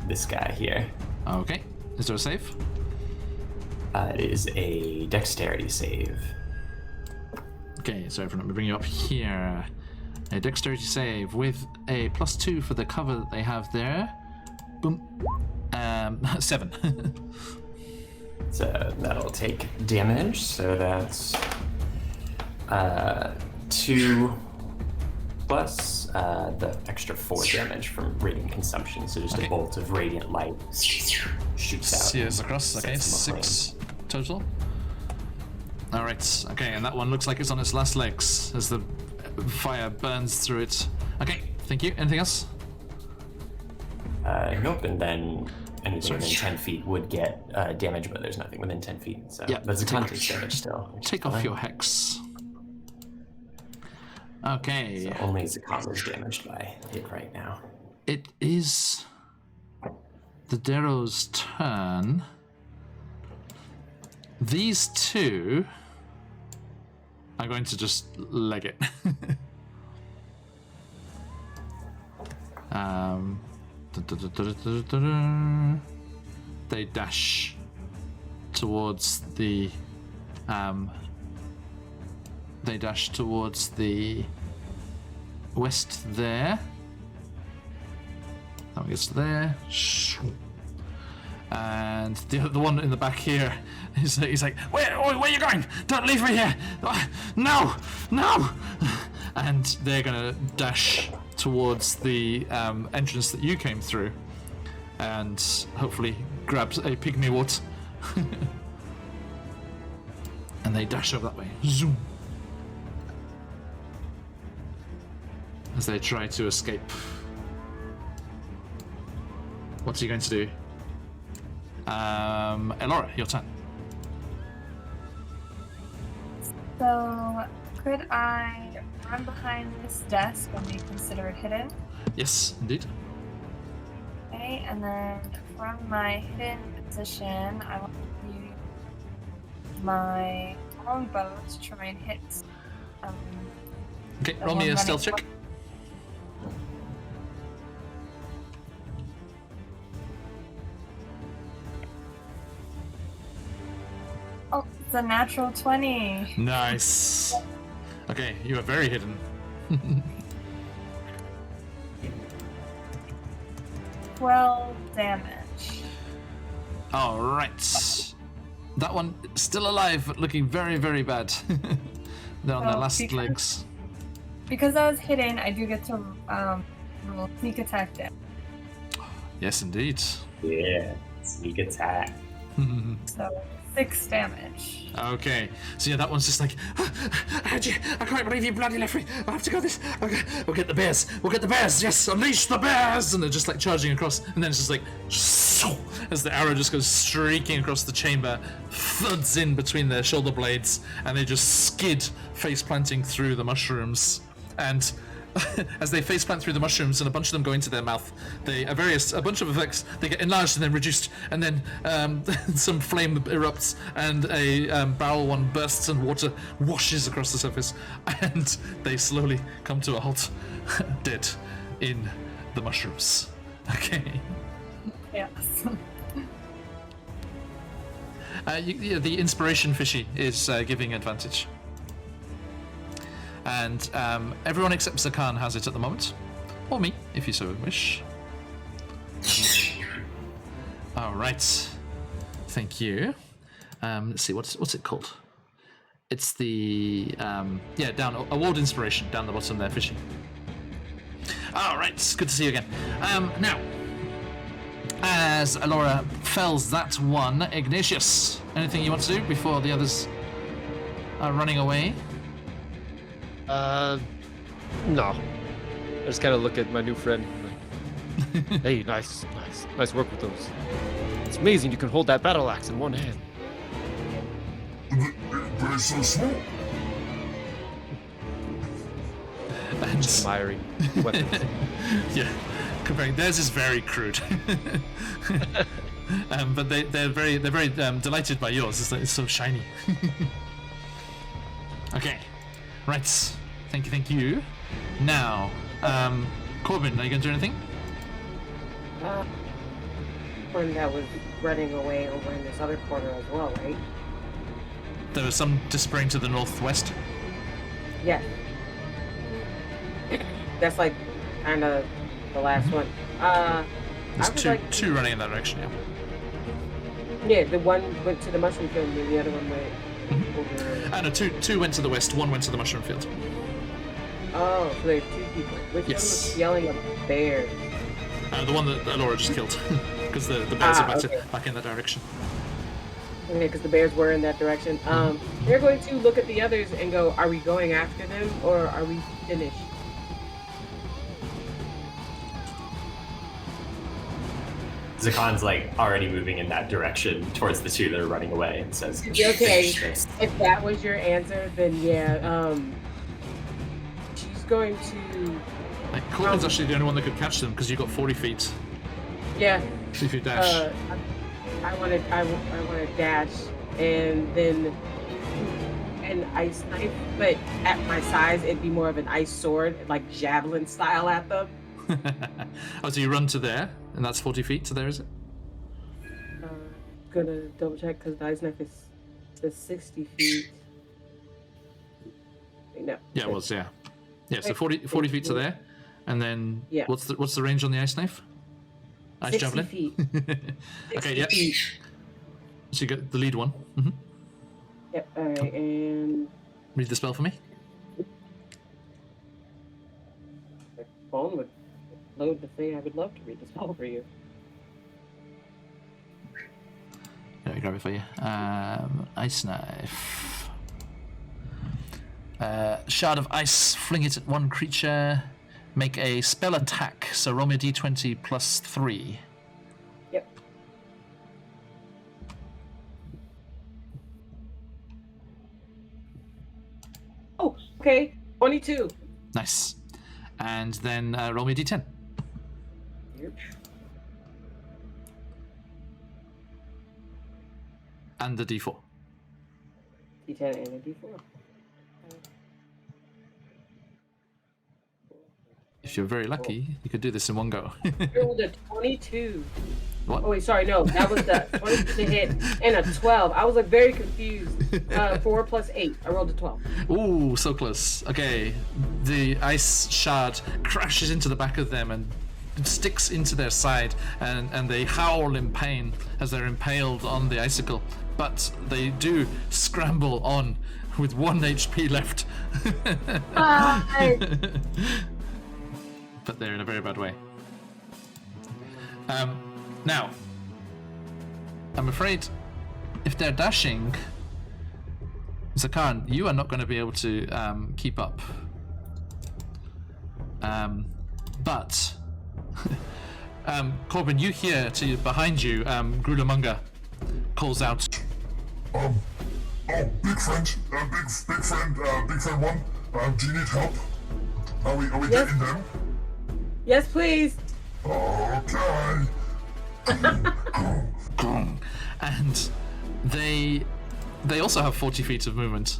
This guy here. Okay. Is there a save? It is a dexterity save. Okay, so everyone, let me bring you up here. A dexterity save with a +2 for the cover that they have there. Boom. 7. So that'll take damage. So that's 2 plus the extra 4 damage from radiant consumption. So just a bolt of radiant light shoots out. Sears across. Okay, sets them 6 total. All right. Okay, and that one looks like it's on its last legs as the fire burns through it. Okay, thank you. Anything else? Nope, and then anything within 10 feet would get damage, but there's nothing within 10 feet. So Yeah, there's a context damage still. Take off your hex. Okay. So only Zakama is damaged by it right now. It is the Darrow's turn. These two are going to just leg it. They dash towards the west there. That one gets to there. And the one in the back here, he's like, where are you going? Don't leave me here! No! No! And they're gonna dash towards the entrance that you came through, and hopefully grabs a pygmy wart. And they dash over that way. Zoom! As they try to escape. What's he going to do? Elora, your turn. So, could I run behind this desk and be considered hidden? Yes, indeed. Okay, and then from my hidden position, I want to use my longbow to try and hit. Okay, the roll me one a stealth running- check. Oh, it's a natural 20. Nice. Okay, you are very hidden. 12 damage. All right. That one still alive, but looking very, very bad. They're on their Oh, last because- legs. Because I was hidden, I do get to roll sneak attack damage. Yes, indeed. Yeah, sneak attack. So 6 damage. Okay, so yeah, that one's just like, I can't believe you bloody left me. I have to go this. Okay, we'll get the bears. We'll get the bears. Yes, unleash the bears. And they're just like charging across, and then it's just like, as the arrow just goes streaking across the chamber, thuds in between their shoulder blades, and they just skid, face planting through the mushrooms. And as they faceplant through the mushrooms and a bunch of them go into their mouth, a bunch of effects, they get enlarged and then reduced, and then some flame erupts, and a barrel one bursts and water washes across the surface, and they slowly come to a halt, dead in the mushrooms. Okay. Yes. The inspiration fishy is giving advantage. And everyone except Zakan has it at the moment. Or me, if you so wish. Alright. Thank you. Let's see, what's it called? It's the, down, award inspiration, down the bottom there, fishy. Alright, good to see you again. Now, as Elora fells that one, Ignatius, anything you want to do before the others are running away? No. I just kind of look at my new friend. Like, hey, nice work with those. It's amazing you can hold that battle axe in one hand. They're so small. And Admiring weapons. yeah, comparing theirs is very crude. But they're very delighted by yours. It's so shiny. Okay, right. Thank you. Now, Corbin, are you going to do anything? One that was running away over in this other corner as well, right? There was some disappearing to the northwest. Yeah. That's like kind of the last one. There's I would two running in that direction. Yeah, the one went to the mushroom field and the other one went over. No, two went to the west. One went to the mushroom field. Oh, so there's two people. Which Yes. one was yelling at bear? The one that Alora just killed, because the bears are okay. back in that direction. Okay, because the bears were in that direction. They're going to look at the others and go, are we going after them or are we finished? Zakan's like already moving in that direction towards the two that are running away and says, Okay, "Finish this." if that was your answer, then yeah, she's going to, Like, Corbin's actually the only one that could catch them because you got 40 feet. yeah, 3 feet dash. I want to dash and then an ice knife, but at my size, it'd be more of an ice sword, like javelin style at them. Oh, so you run to there, and that's 40 feet to there, is it? Gonna double check because the ice knife is 60 feet. No. Yeah, it was, yeah. Yeah, so 40 feet to there, and then Yeah. what's the range on the ice knife? Ice 60 javelin? feet. Okay, yeah. feet. So you got the lead one. Mm-hmm. Yep, alright, and Read the spell for me. my phone would load the thing. I would love to read the spell for you. Let me grab it for you. Ice knife. Shard of ice. Fling it at one creature. Make a spell attack. So roll me a d20 plus 3. Yep. Oh, okay. 22. Nice. And then roll me a d10. Yep. And the d4. D10 and a D4. If you're very lucky, you could do this in one go. Rolled a 22. What? Oh wait, sorry, no, that was the 22 to hit and a 12. I was like very confused. 4 plus 8. I rolled a 12. Ooh, so close. Okay, the ice shard crashes into the back of them and sticks into their side, and they howl in pain as they're impaled on the icicle. But they do scramble on with 1 HP left. But they're in a very bad way. Now, I'm afraid if they're dashing, Zakan, you are not going to be able to keep up. But Corbin, you hear behind you, Grulamunga calls out. Oh, big friend, big friend one. Do you need help? Are we Yes. getting them? Yes, please. Okay. And they also have 40 feet of movement.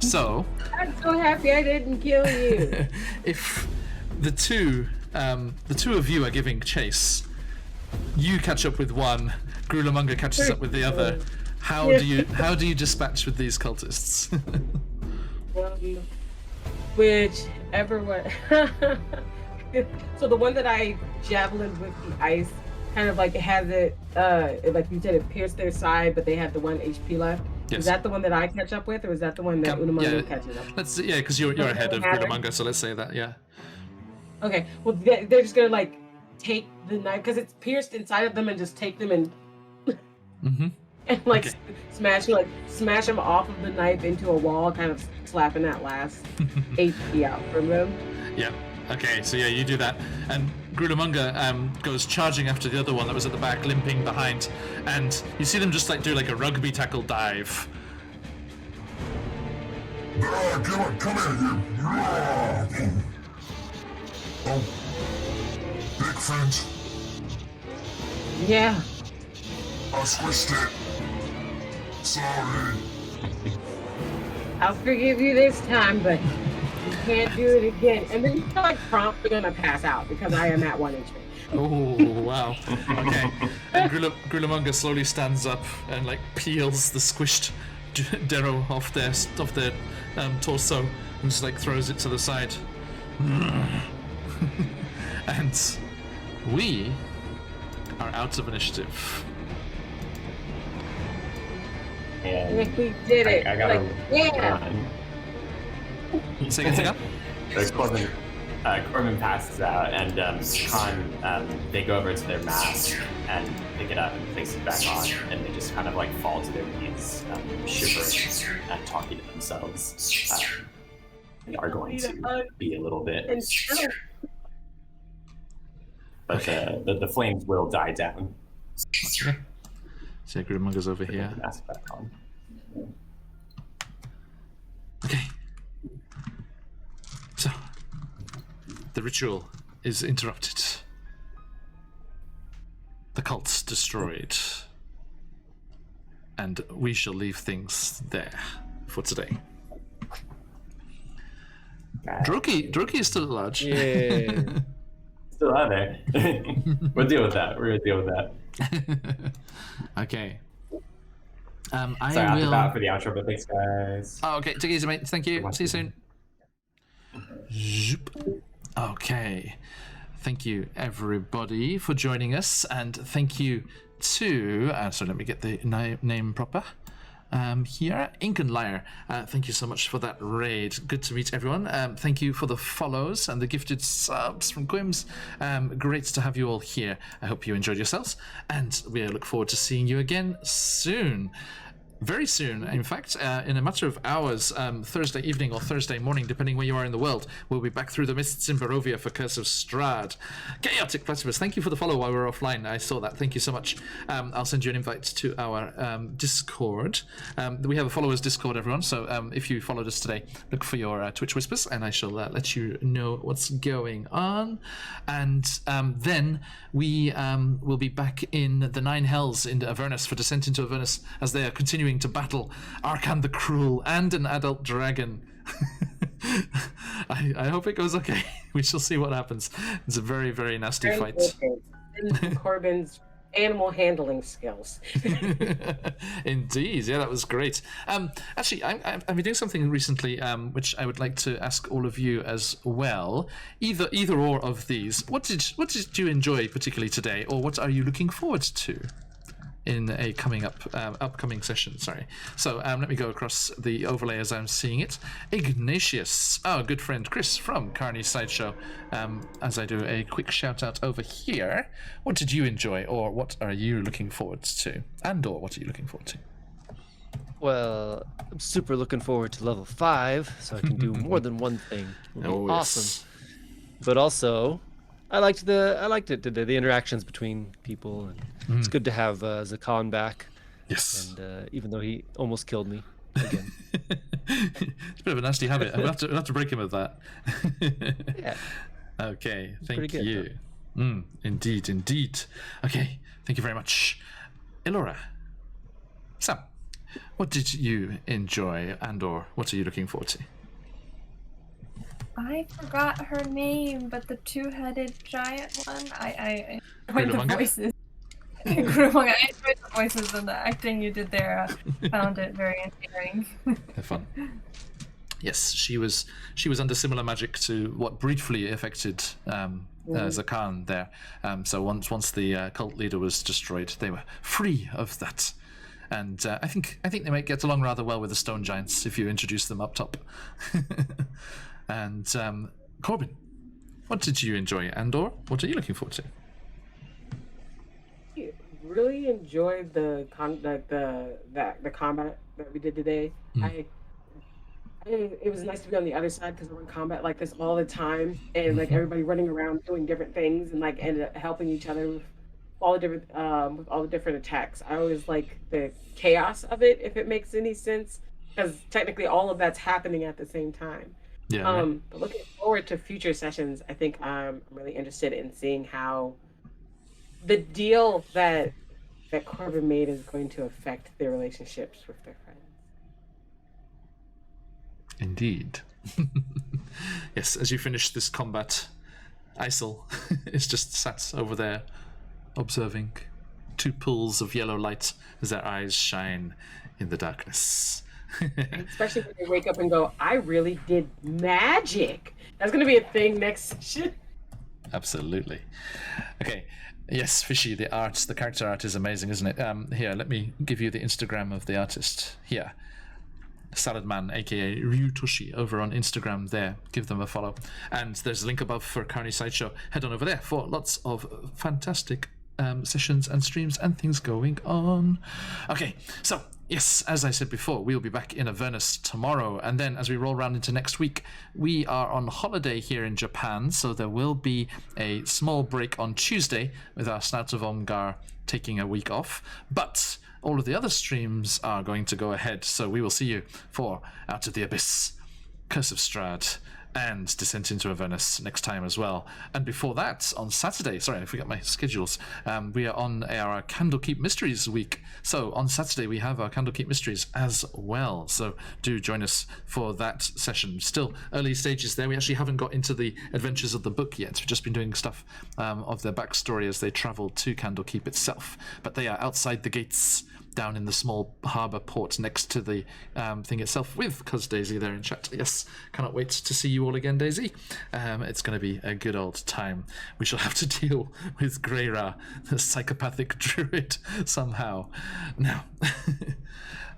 So I'm so happy I didn't kill you. if the two of you are giving chase, you catch up with one, Grulamunga catches up with the other. How do you dispatch with these cultists? Whichever one. So the one that I javelined with the ice kind of like has it, like you said, it pierced their side, but they had the 1 HP left. Yes. Is that the one that I catch up with, or is that the one that Unamunga yeah, catches up? because you're ahead of Matter. Grulamunga, so let's say that, yeah. Okay, well they're just gonna like take the knife because it's pierced inside of them and just take them and and like Okay. smash them off of the knife into a wall, kind of slapping that last HP out from them. Yeah. Okay, so yeah, you do that, and Grulamunga goes charging after the other one that was at the back, limping behind, and you see them just like do like a rugby tackle dive. Come here, you. Oh, big friend. Yeah. I squished it. Sorry. I'll forgive you this time, but you can't do it again. And then you're like promptly gonna pass out because I am at 1 HP. Oh wow. Okay. And Grulamunga slowly stands up and like peels the squished Darrow off their torso and just like throws it to the side. And we are out of initiative. And We did it. I gotta Like, yeah. run. Say again. Corbin passes out, and Khan, they go over to their mask and pick it up and place it back on, and they just kind of like fall to their knees, shivering and talking to themselves. They are going to be a little bit, but the flames will die down. Okay. So Grimmunger's over here. Mask back on. Okay. So, the ritual is interrupted. The cult's destroyed. And we shall leave things there for today. Droki is still at large. Yeah. Still out there. We'll deal with that. We're gonna deal with that. Okay. Sorry, I have to bow for the outro, but thanks, guys. Oh, okay. Take it easy, mate. Thank you. See you soon. Zoop. Okay. Thank you, everybody, for joining us, and thank you to. So let me get the name proper. Here, Inkenliar. Thank you so much for that raid. Good to meet everyone. Thank you for the follows and the gifted subs from Quims. Great to have you all here. I hope you enjoyed yourselves, and we look forward to seeing you again soon. Very soon, in fact, in a matter of hours, Thursday evening or Thursday morning, depending where you are in the world, we'll be back through the mists in Barovia for Curse of Strahd. Chaotic Platypus, thank you for the follow while we were offline. I saw that. Thank you so much. I'll send you an invite to our Discord. We have a followers Discord, everyone, so if you followed us today, look for your Twitch Whispers, and I shall let you know what's going on. And then we will be back in the Nine Hells in Avernus for Descent into Avernus, as they are continuing to battle Arkan the Cruel and an adult dragon. I hope it goes okay. We shall see what happens. It's a very, very nasty fight. Corbin's animal handling skills. Indeed, yeah, that was great. Actually, I've been doing something recently, which I would like to ask all of you as well. Either or of these. What did you enjoy particularly today, or what are you looking forward to in a upcoming session? Sorry. So let me go across the overlay as I'm seeing it. Ignatius, our good friend Chris from CarniSideShow. As I do a quick shout out over here, what did you enjoy, or what are you looking forward to? And/or what are you looking forward to? Well, I'm super looking forward to level 5, so I can do more than one thing. Oh, Awesome. yes. But also, I liked the interactions between people, and it's good to have Zakan back. Yes. And even though he almost killed me again. It's a bit of a nasty habit. We'll have to break him of that. Yeah. Okay, thank pretty good, you. Indeed. Okay, thank you very much. Elora, Sam, what did you enjoy, and/or what are you looking forward to? I forgot her name, but the two-headed giant one. I enjoyed the Grudumanga? voices. Grudumanga, I enjoyed the voices and the acting you did there. I found it very endearing. Have fun. Yes, she was under similar magic to what briefly affected Zakan there. So once the cult leader was destroyed, they were free of that. And I think they might get along rather well with the stone giants if you introduce them up top. And Corbin, what did you enjoy, and/or what are you looking forward to? I really enjoyed the combat that we did today. It was nice to be on the other side because we're in combat like this all the time, and like everybody running around doing different things and like ended up helping each other with all the different attacks. I always like the chaos of it, if it makes any sense, because technically all of that's happening at the same time. Yeah. But looking forward to future sessions, I think I'm really interested in seeing how the deal that Corbin made is going to affect their relationships with their friends. Indeed. Yes, as you finish this combat, Isel is just sat over there, observing two pools of yellow light as their eyes shine in the darkness. Especially when they wake up and go, I really did magic. That's going to be a thing next session. Absolutely. Okay. Yes, Fishy, the character art is amazing, isn't it? Here, let me give you the Instagram of the artist. Here. Salad Man, aka Ryutoshi, over on Instagram there. Give them a follow. And there's a link above for CarniSideShow. Head on over there for lots of fantastic sessions and streams and things going on. Okay, so yes, as I said before, we'll be back in Avernus tomorrow, and then as we roll around into next week, we are on holiday here in Japan, so there will be a small break on Tuesday with our Snout of Omgar taking a week off, but all of the other streams are going to go ahead, so we will see you for Out of the Abyss, Curse of Strahd, and Descent into Avernus next time as well. And before that, on Saturday, sorry, I forgot my schedules, we are on our Candlekeep Mysteries week. So on Saturday, we have our Candlekeep Mysteries as well. So do join us for that session. Still early stages there. We actually haven't got into the adventures of the book yet. We've just been doing stuff of their backstory as they travel to Candlekeep itself. But they are outside the gates, down in the small harbour port next to the thing itself, with Cuz Daisy there in chat. Yes, cannot wait to see you all again, Daisy. It's going to be a good old time. We shall have to deal with Greyra, the psychopathic druid, somehow. Now,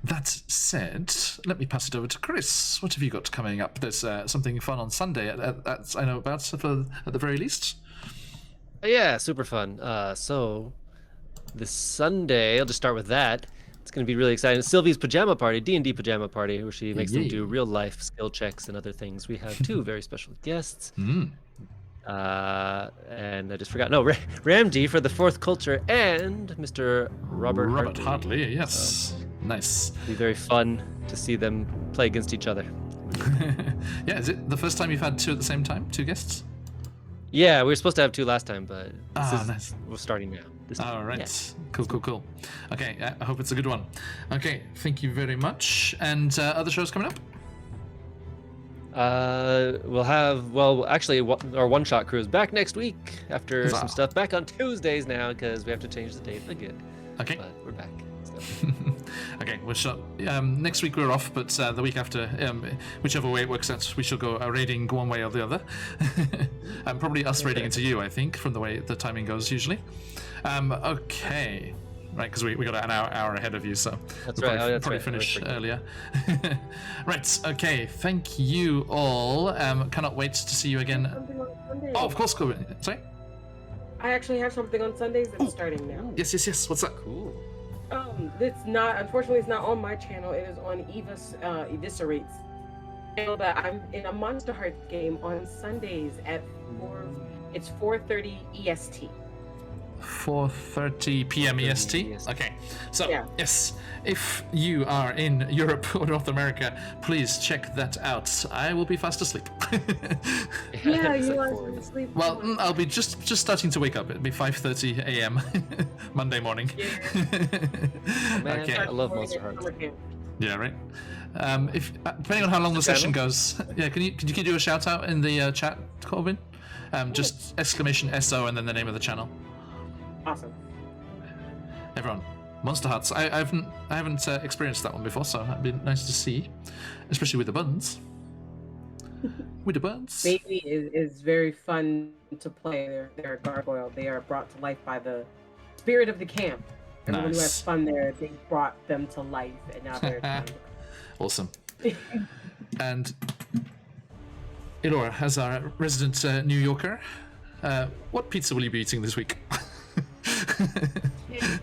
that said, let me pass it over to Chris. What have you got coming up? There's something fun on Sunday I know about, at the very least. Yeah, super fun. So this Sunday, I'll just start with that. It's going to be really exciting. Sylvie's pajama party, D&D pajama party, where she makes them do real life skill checks and other things. We have two very special guests. And I just forgot. No, Ramji for the Fourth Culture and Mr. Robert Hartley. Yes. Nice. It'll be very fun to see them play against each other. Yeah, is it the first time you've had two at the same time? Two guests? Yeah, we were supposed to have two last time, but nice. We're starting now. All right. Yeah. Cool. Okay, I hope it's a good one. Okay, thank you very much. And other shows coming up? We'll have, actually, our one-shot crew is back next week after some stuff. Back on Tuesdays now because we have to change the date again. Okay. But we're back. Okay, next week we're off, but the week after, whichever way it works out, we shall go raiding one way or the other. Probably us raiding into you, I think, from the way the timing goes usually. Okay. Right, because we got an hour ahead of you, so we'll probably finish earlier. Right, okay, thank you all. Cannot wait to see you again. Oh, of course, Corbin. Sorry? I actually have something on Sundays that's starting now. Yes. What's that? Cool. Unfortunately, it's not on my channel. It is on Eva's Eviscerates. But I'm in a Monster Heart game on Sundays at 4:30 EST. 4:30 p.m. EST. Okay, so yeah. Yes, if you are in Europe or North America, please check that out. I will be fast asleep. Yeah, you are asleep. Well, I'll be just starting to wake up. It'll be 5:30 a.m. Monday morning. Yeah. Man, Okay. I love Monster Heart. Yeah, right. If depending on how long the session goes, yeah, can you do a shout out in the chat, Corbin? Just exclamation SO and then the name of the channel. Awesome. Everyone, Monster Hearts. I haven't experienced that one before, so it'd be nice to see, especially with the buttons. With the buttons. Baby is very fun to play. They're a gargoyle. They are brought to life by the spirit of the camp. Everyone who has fun there, they brought them to life, and now they're awesome. And Elora, as our resident New Yorker, what pizza will you be eating this week?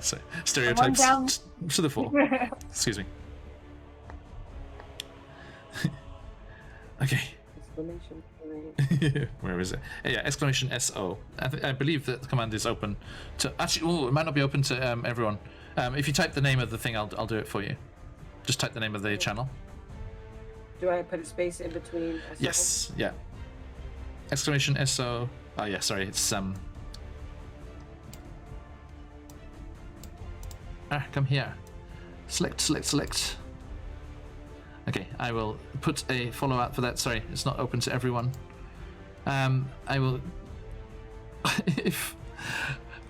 So, stereotypes to the fore. Excuse me. Okay. Where is it? Yeah, exclamation SO. I believe that the command is open to. Actually, it might not be open to everyone. If you type the name of the thing, I'll do it for you. Just type the name of the channel. Do I put a space in between? Yes. Yeah. Exclamation SO. Oh yeah. Sorry. It's come here. Select. Okay, I will put a follow out for that. Sorry, it's not open to everyone. I will. If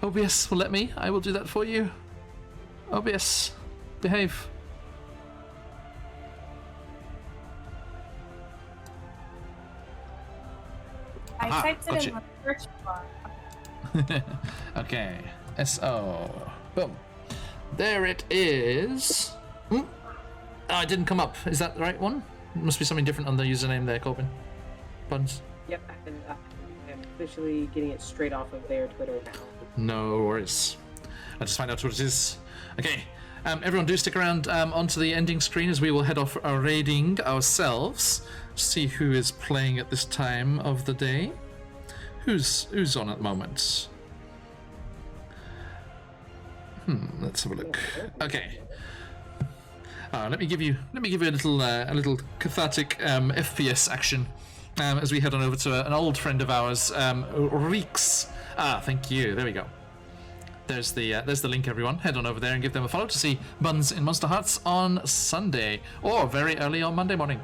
OBS will let me, I will do that for you. OBS, behave. I typed it in the search bar. Okay, SO. Boom. There it is. Oh, it didn't come up. Is that the right one? Must be something different on the username there, Corbin. Buns. Yep, I'm officially getting it straight off of their Twitter now. No worries. I'll just find out what it is. Okay. Everyone do stick around onto the ending screen as we will head off raiding ourselves. See who is playing at this time of the day. Who's on at the moment? Let's have a look. Okay. Let me give you a little cathartic FPS action as we head on over to an old friend of ours, Reeks. Thank you. There we go. There's the link, everyone. Head on over there and give them a follow to see Buns in Monster Hearts on Sunday or very early on Monday morning,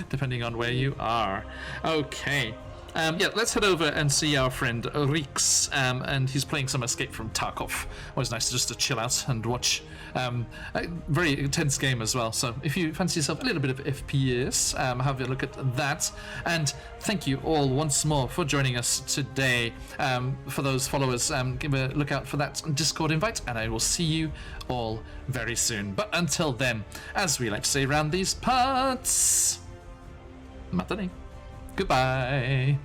depending on where you are. Okay. Let's head over and see our friend Reeks, and he's playing some Escape from Tarkov. Always nice just to chill out and watch. A very intense game as well, so if you fancy yourself a little bit of FPS, have a look at that. And thank you all once more for joining us today. For those followers, give a look out for that Discord invite, and I will see you all very soon. But until then, as we like to say around these parts, matane. Goodbye.